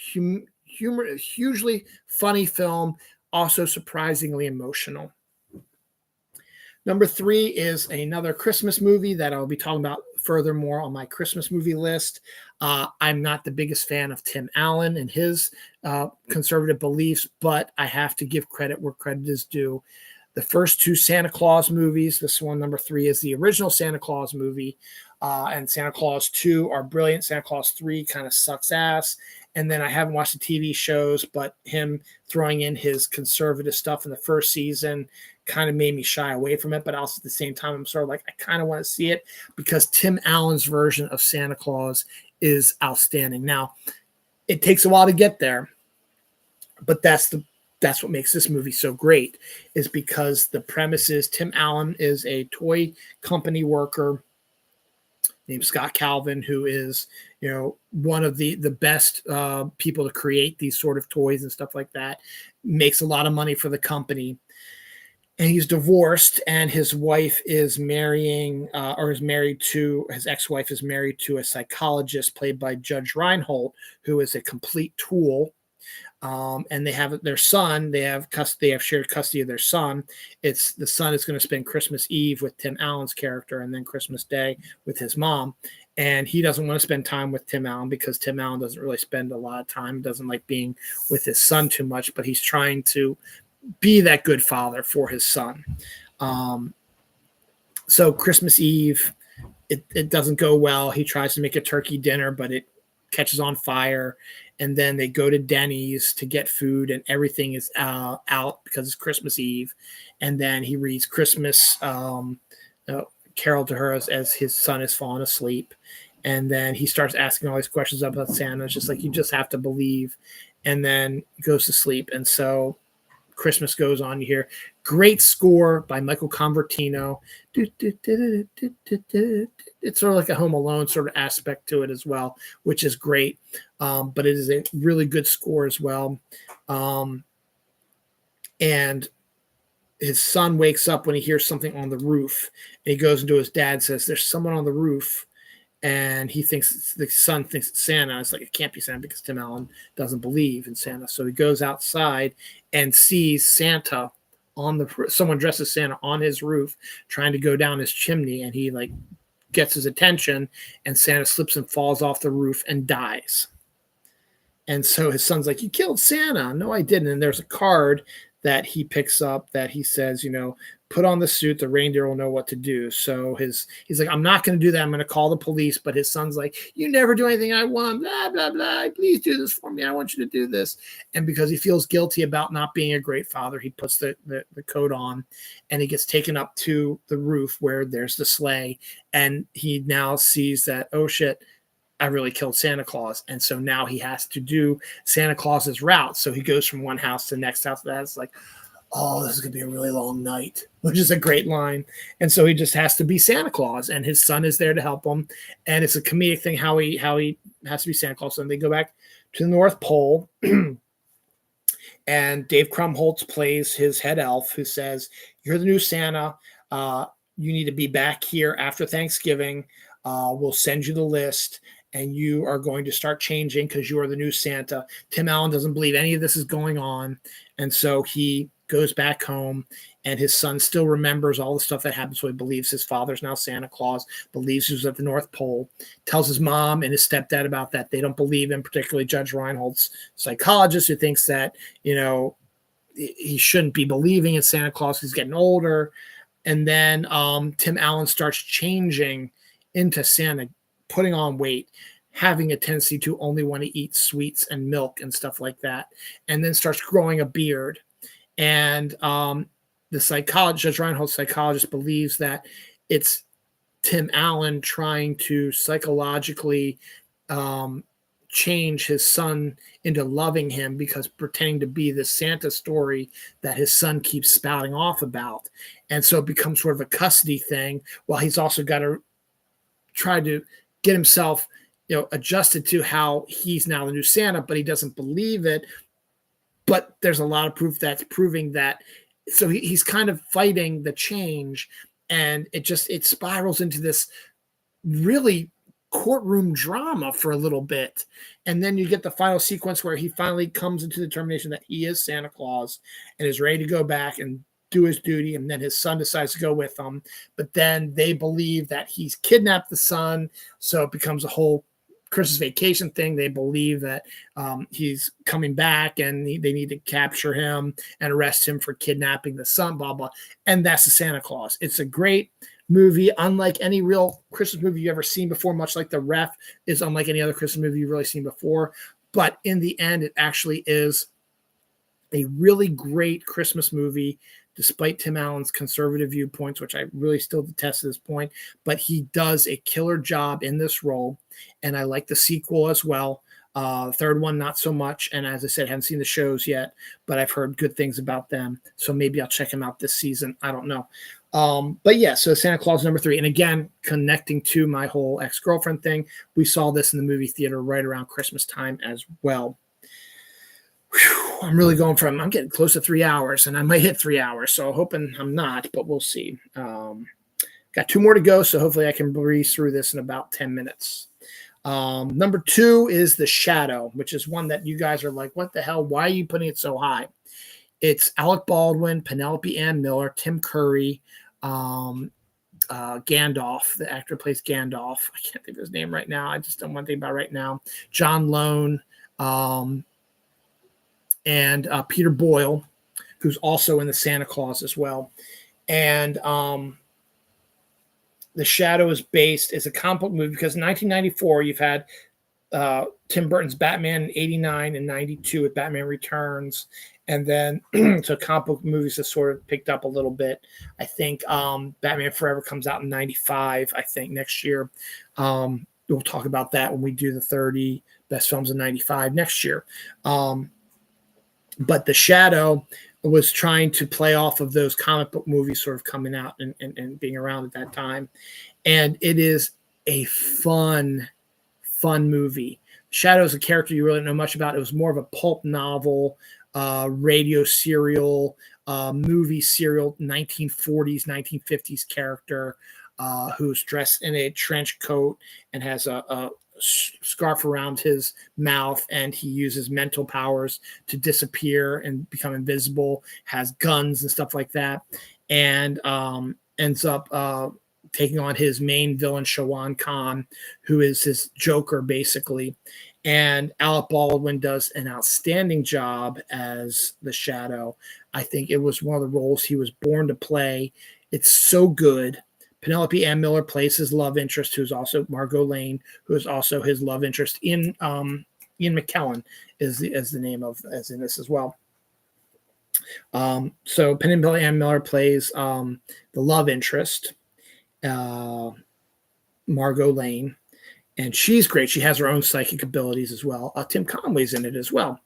hugely funny film, also surprisingly emotional. Number 3 is another Christmas movie that I'll be talking about furthermore on my Christmas movie list. I'm not the biggest fan of Tim Allen and his conservative beliefs, but I have to give credit where credit is due. The first 2 Santa Claus movies, this one, number 3, is the original Santa Claus movie, and Santa Claus 2 are brilliant. Santa Claus 3 kind of sucks ass. And then I haven't watched the TV shows, but him throwing in his conservative stuff in the first season kind of made me shy away from it. But also at the same time, I'm sort of like, I kind of want to see it because Tim Allen's version of Santa Claus is outstanding. Now, it takes a while to get there, but that's what makes this movie so great, is because the premise is Tim Allen is a toy company worker named Scott Calvin, who is, one of the best people to create these sort of toys and stuff like that, makes a lot of money for the company. And he's divorced, and his wife is marrying, his ex-wife is married to a psychologist played by Judge Reinhold, who is a complete tool. And they have their son. They have shared custody of their son. The son is going to spend Christmas Eve with Tim Allen's character, and then Christmas Day with his mom. And he doesn't want to spend time with Tim Allen because Tim Allen doesn't really spend a lot of time. Doesn't like being with his son too much, but he's trying to be that good father for his son. So Christmas Eve, it doesn't go well. He tries to make a turkey dinner, but it catches on fire. And then they go to Denny's to get food, and everything is out because it's Christmas Eve. And then he reads Christmas carol to her as his son is falling asleep. And then he starts asking all these questions about Santa. It's just like, you just have to believe. And then goes to sleep. And so Christmas goes on. You hear great score by Michael Convertino. It's sort of like a Home Alone sort of aspect to it as well, which is great. But it is a really good score as well. And his son wakes up when he hears something on the roof, and he goes into his dad, says, "There's someone on the roof." and he thinks the son thinks it's Santa. It's like it can't be Santa because Tim Allen doesn't believe in Santa. So he goes outside and sees Santa on the someone dressed as Santa on his roof trying to go down his chimney, and he like gets his attention, and Santa slips and falls off the roof and dies. And so his son's like, "You killed Santa." "No, I didn't." And there's a card that he picks up that he says, put on the suit, the reindeer will know what to do. So he's like, "I'm not going to do that. I'm going to call the police." But his son's like, "You never do anything I want, blah, blah, blah. Please do this for me. I want you to do this." And because he feels guilty about not being a great father, he puts the coat on, and he gets taken up to the roof where there's the sleigh. And he now sees that, oh shit, I really killed Santa Claus. And so now he has to do Santa Claus's route. So he goes from one house to the next house. That's like, "Oh, this is going to be a really long night," which is a great line. And so he just has to be Santa Claus, and his son is there to help him. And it's a comedic thing how he has to be Santa Claus. And they go back to the North Pole, and Dave Krumholtz plays his head elf, who says, "You're the new Santa. You need to be back here after Thanksgiving. We'll send you the list, and you are going to start changing because you are the new Santa." Tim Allen doesn't believe any of this is going on. And so he goes back home, and his son still remembers all the stuff that happened. So he believes his father's now Santa Claus, believes he was at the North Pole, tells his mom and his stepdad about that. They don't believe him, particularly Judge Reinhold's psychologist, who thinks that, he shouldn't be believing in Santa Claus. He's getting older. And then Tim Allen starts changing into Santa, putting on weight, having a tendency to only want to eat sweets and milk and stuff like that, and then starts growing a beard. And the psychologist, Judge Reinhold's psychologist, believes that it's Tim Allen trying to psychologically change his son into loving him, because pretending to be the Santa story that his son keeps spouting off about. And so it becomes sort of a custody thing, while he's also got to try to get himself adjusted to how he's now the new Santa, but he doesn't believe it. But there's a lot of proof that's proving that. So he's kind of fighting the change, and it spirals into this really courtroom drama for a little bit. And then you get the final sequence where he finally comes into the determination that he is Santa Claus and is ready to go back and do his duty. And then his son decides to go with him, but then they believe that he's kidnapped the son. So it becomes a whole Christmas Vacation thing. They believe that he's coming back, and they need to capture him and arrest him for kidnapping the son, blah, blah. And that's the Santa Claus. It's a great movie, unlike any real Christmas movie you've ever seen before, much like The Ref is unlike any other Christmas movie you've really seen before. But in the end, it actually is a really great Christmas movie, despite Tim Allen's conservative viewpoints, which I really still detest at this point. But he does a killer job in this role, and I like the sequel as well. Third one, not so much. And as I said, I haven't seen the shows yet, but I've heard good things about them. So maybe I'll check them out this season. I don't know. But yeah, so Santa Claus number 3. And again, connecting to my whole ex-girlfriend thing, we saw this in the movie theater right around Christmas time as well. Whew, I'm getting close to 3 hours, and I might hit 3 hours. So hoping I'm not, but we'll see. Got 2 more to go. So hopefully I can breeze through this in about 10 minutes. Number 2 is The Shadow, which is one that you guys are like, what the hell? Why are you putting it so high? It's Alec Baldwin, Penelope Ann Miller, Tim Curry, Gandalf, the actor who plays Gandalf. I can't think of his name right now. I just don't want to think about it right now. John Lone, and Peter Boyle, who's also in the Santa Claus as well. And The Shadow is a comic book movie because in 1994 you've had Tim Burton's Batman in 89 and 92 with Batman Returns. And then so comic book movies have sort of picked up a little bit. I think Batman Forever comes out in 95, I think, next year. We'll talk about that when we do the 30 best films in 95 next year. But The Shadow was trying to play off of those comic book movies sort of coming out and being around at that time. And it is a fun movie. Shadow is a character you really don't know much about. It was more of a pulp novel, radio serial, movie serial, 1940s, 1950s character. who's dressed in a trench coat and has a scarf around his mouth, and he uses mental powers to disappear and become invisible, has guns and stuff like that, and ends up taking on his main villain, Shawan Khan, who is his Joker, basically. And Alec Baldwin does an outstanding job as the Shadow. I think it was one of the roles he was born to play. It's so good. Penelope Ann Miller plays his love interest, who's also Margot Lane, who is also his love interest. Ian McKellen is the name of as in this as well. So Penelope Ann Miller plays the love interest, Margot Lane, and she's great. She has her own psychic abilities as well. Tim Conway's in it as well,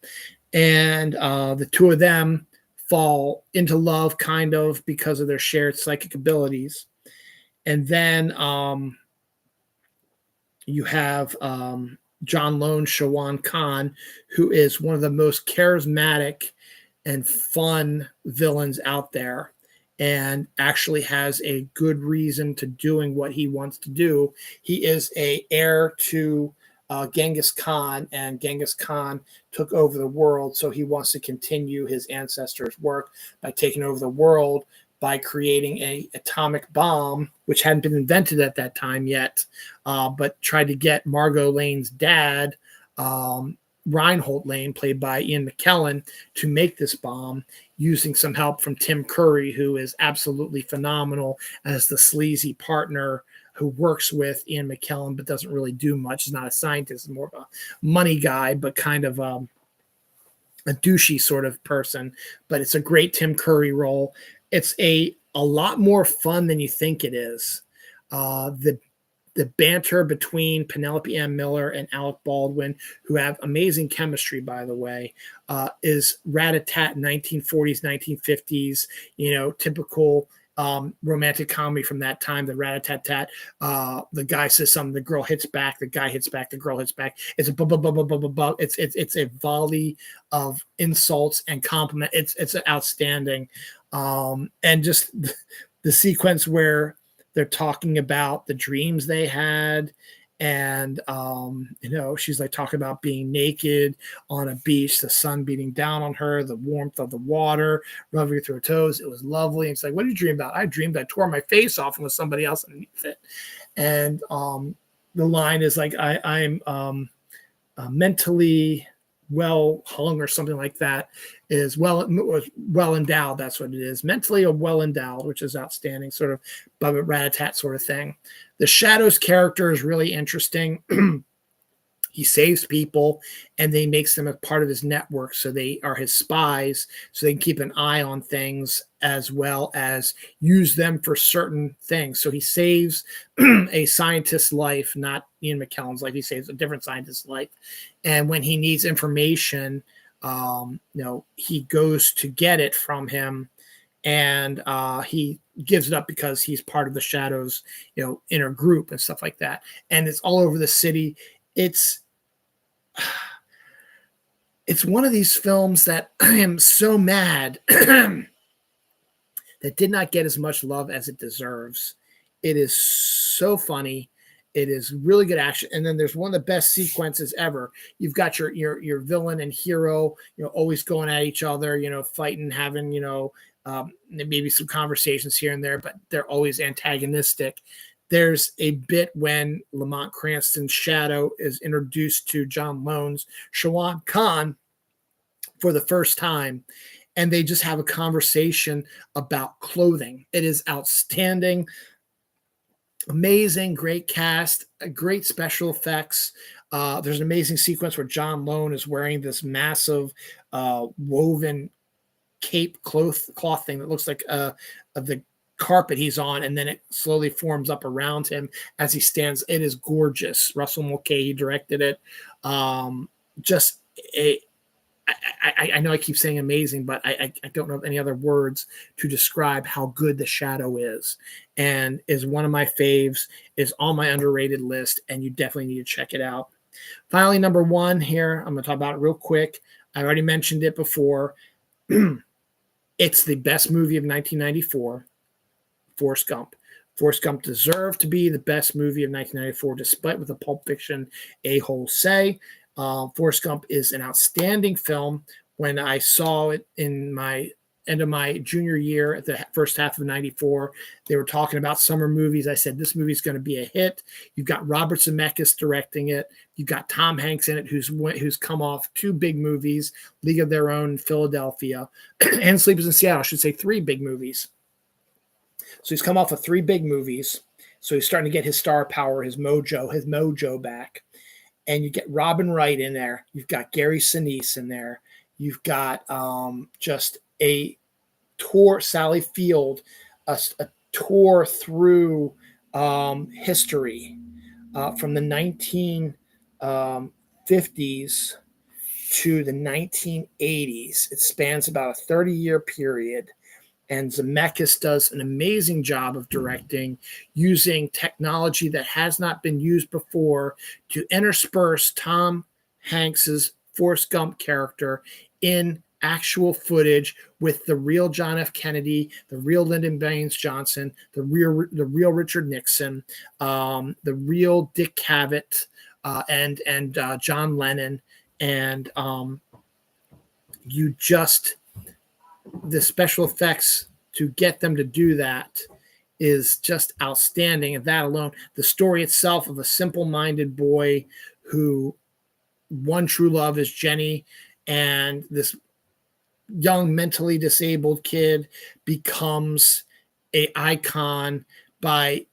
and the two of them fall into love kind of because of their shared psychic abilities. And then you have John Lone Shawan Khan, who is one of the most charismatic and fun villains out there, and actually has a good reason to doing what he wants to do. He is a heir to Genghis Khan, and Genghis Khan took over the world, so he wants to continue his ancestors' work by taking over the world by creating a atomic bomb, which hadn't been invented at that time yet, but tried to get Margot Lane's dad, Reinhold Lane, played by Ian McKellen, to make this bomb using some help from Tim Curry, who is absolutely phenomenal as the sleazy partner who works with Ian McKellen but doesn't really do much. He's not a scientist, he's more of a money guy, but kind of a douchey sort of person. But it's a great Tim Curry role. It's a lot more fun than you think it is. The banter between Penelope Ann Miller and Alec Baldwin, who have amazing chemistry, by the way, is rat-a-tat 1940s, 1950s, typical romantic comedy from that time, the rat-a-tat-tat. The guy says something, the girl hits back, the guy hits back, the girl hits back. It's a it's a volley of insults and compliment. It's outstanding. And just the sequence where they're talking about the dreams they had, and she's like talking about being naked on a beach, the sun beating down on her, the warmth of the water rubbing through her toes. It was lovely. And it's like, what did you dream about? I dreamed I tore my face off and with somebody else underneath it. And the line is like, I'm mentally well hung or something like that. Is well endowed. That's what it is. Mentally or well endowed, which is outstanding, sort of Bubba Rat-a-tat sort of thing. The Shadow's character is really interesting. He saves people and they makes them a part of his network. So they are his spies, so they can keep an eye on things as well as use them for certain things. So he saves a scientist's life, not Ian McKellen's life. He saves a different scientist's life. And when he needs information, he goes to get it from him, and he gives it up because he's part of the Shadow's, inner group and stuff like that. And it's all over the city. It's one of these films that I am so mad that did not get as much love as it deserves. It is so funny. It is really good action. And then there's one of the best sequences ever. You've got your villain and hero, always going at each other, fighting, having, maybe some conversations here and there, but they're always antagonistic. There's a bit when Lamont Cranston's Shadow is introduced to John Lone's Shawan Khan for the first time, and they just have a conversation about clothing. It is outstanding. Amazing, great cast, great special effects. There's an amazing sequence where John Lone is wearing this massive woven cape cloth thing that looks like the carpet he's on, and then it slowly forms up around him as he stands. It is gorgeous. Russell Mulcahy directed it. I know I keep saying amazing, but I don't know any other words to describe how good The Shadow is, and is one of my faves, is on my underrated list, and you definitely need to check it out. Finally, number one here, I'm going to talk about it real quick. I already mentioned it before. It's the best movie of 1994, Forrest Gump. Forrest Gump deserved to be the best movie of 1994, despite what the Pulp Fiction a-holes say. Forrest Gump is an outstanding film. When I saw it in my end of my junior year at the first half of 94, they were talking about summer movies. I said, this movie is going to be a hit. You've got Robert Zemeckis directing it. You've got Tom Hanks in it, who's come off 2 big movies, League of Their Own, Philadelphia, and Sleepers in Seattle. I should say 3 big movies. So he's come off of 3 big movies. So he's starting to get his star power, his mojo back. And you get Robin Wright in there. You've got Gary Sinise in there. You've got just a tour, Sally Field, a tour through history from the 1950s to the 1980s. It spans about a 30-year period. And Zemeckis does an amazing job of directing, using technology that has not been used before to intersperse Tom Hanks's Forrest Gump character in actual footage with the real John F. Kennedy, the real Lyndon Baines Johnson, the real Richard Nixon, the real Dick Cavett, and John Lennon, and the special effects to get them to do that is just outstanding. And that alone, the story itself of a simple-minded boy who one true love is Jenny, and this young mentally disabled kid becomes an icon by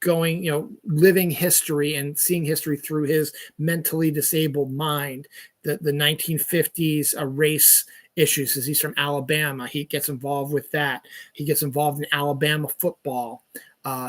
living history and seeing history through his mentally disabled mind. The 1950s race issues, as he's from Alabama, he gets involved with that. He gets involved in Alabama football.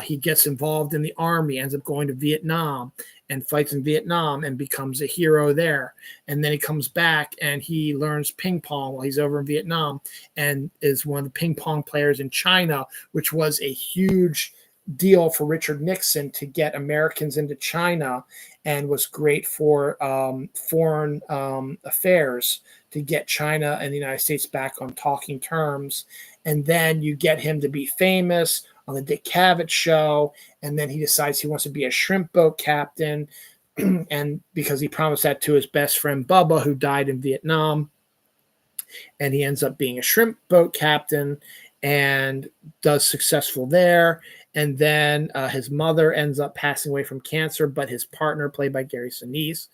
He gets involved in the army, ends up going to Vietnam and fights in Vietnam and becomes a hero there. And then he comes back and he learns ping pong while he's over in Vietnam and is one of the ping pong players in China, which was a huge deal for Richard Nixon to get Americans into China, and was great for foreign affairs to get China and the United States back on talking terms. And then you get him to be famous on the Dick Cavett show, and then he decides he wants to be a shrimp boat captain, and because he promised that to his best friend Bubba, who died in Vietnam, and he ends up being a shrimp boat captain and does successful there. And then his mother ends up passing away from cancer, but his partner, played by Gary Sinise,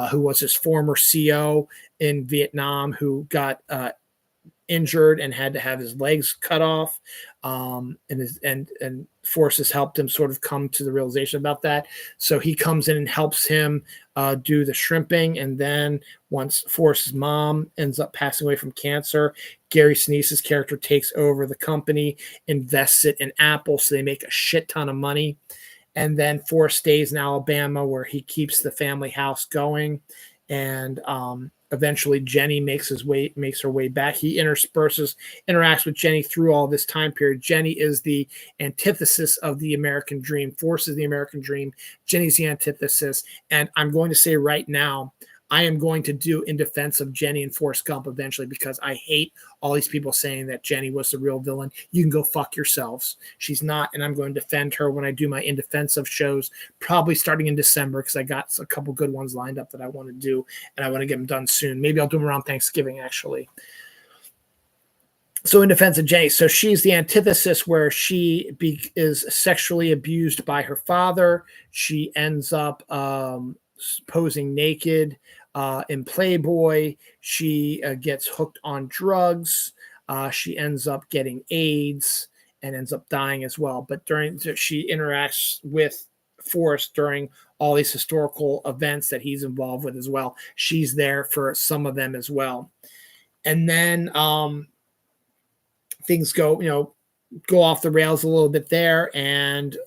who was his former CO in Vietnam, who got injured and had to have his legs cut off, and Forrest helped him sort of come to the realization about that. So he comes in and helps him do the shrimping. And then once Forrest's mom ends up passing away from cancer, Gary Sinise's character takes over the company, invests it in Apple, so they make a shit ton of money. And then Forrest stays in Alabama, where he keeps the family house going. And eventually Jenny makes her way back. He interacts with Jenny through all this time period. Jenny is the antithesis of the American dream. Forrest is the American dream. Jenny's the antithesis. And I'm going to say right now, I am going to do In Defense of Jenny and Forrest Gump eventually, because I hate all these people saying that Jenny was the real villain. You can go fuck yourselves. She's not, and I'm going to defend her when I do my In Defense of shows, probably starting in December, because I got a couple good ones lined up that I want to do, and I want to get them done soon. Maybe I'll do them around Thanksgiving, actually. So In Defense of Jenny, so she's the antithesis, where she is sexually abused by her father. She ends up posing naked in Playboy. She gets hooked on drugs. She ends up getting AIDS and ends up dying as well. But she interacts with Forrest during all these historical events that he's involved with as well. She's there for some of them as well. And then things go off the rails a little bit there, and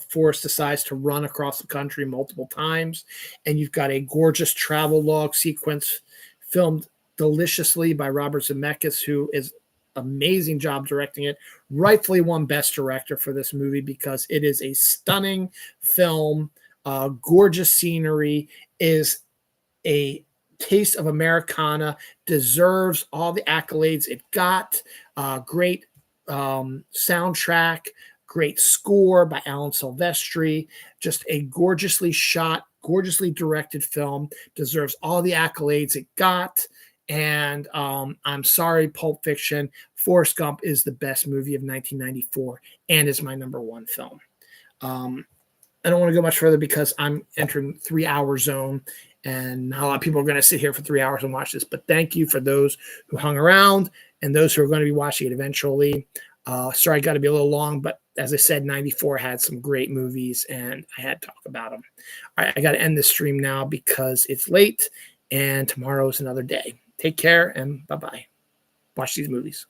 Forrest decides to run across the country multiple times, and you've got a gorgeous travel log sequence filmed deliciously by Robert Zemeckis, who is amazing job directing it. Rightfully won Best Director for this movie, because it is a stunning film. Gorgeous scenery, is a taste of Americana, deserves all the accolades it got. Great soundtrack, Great score by Alan Silvestri. Just a gorgeously shot, gorgeously directed film. Deserves all the accolades it got. And I'm sorry, Pulp Fiction. Forrest Gump is the best movie of 1994 and is my number one film. I don't want to go much further because I'm entering 3 hour zone and not a lot of people are going to sit here for 3 hours and watch this. But thank you for those who hung around and those who are going to be watching it eventually. Sorry, I got to be a little long, but as I said, 94 had some great movies and I had to talk about them. All right, I got to end this stream now because it's late and tomorrow is another day. Take care and bye-bye. Watch these movies.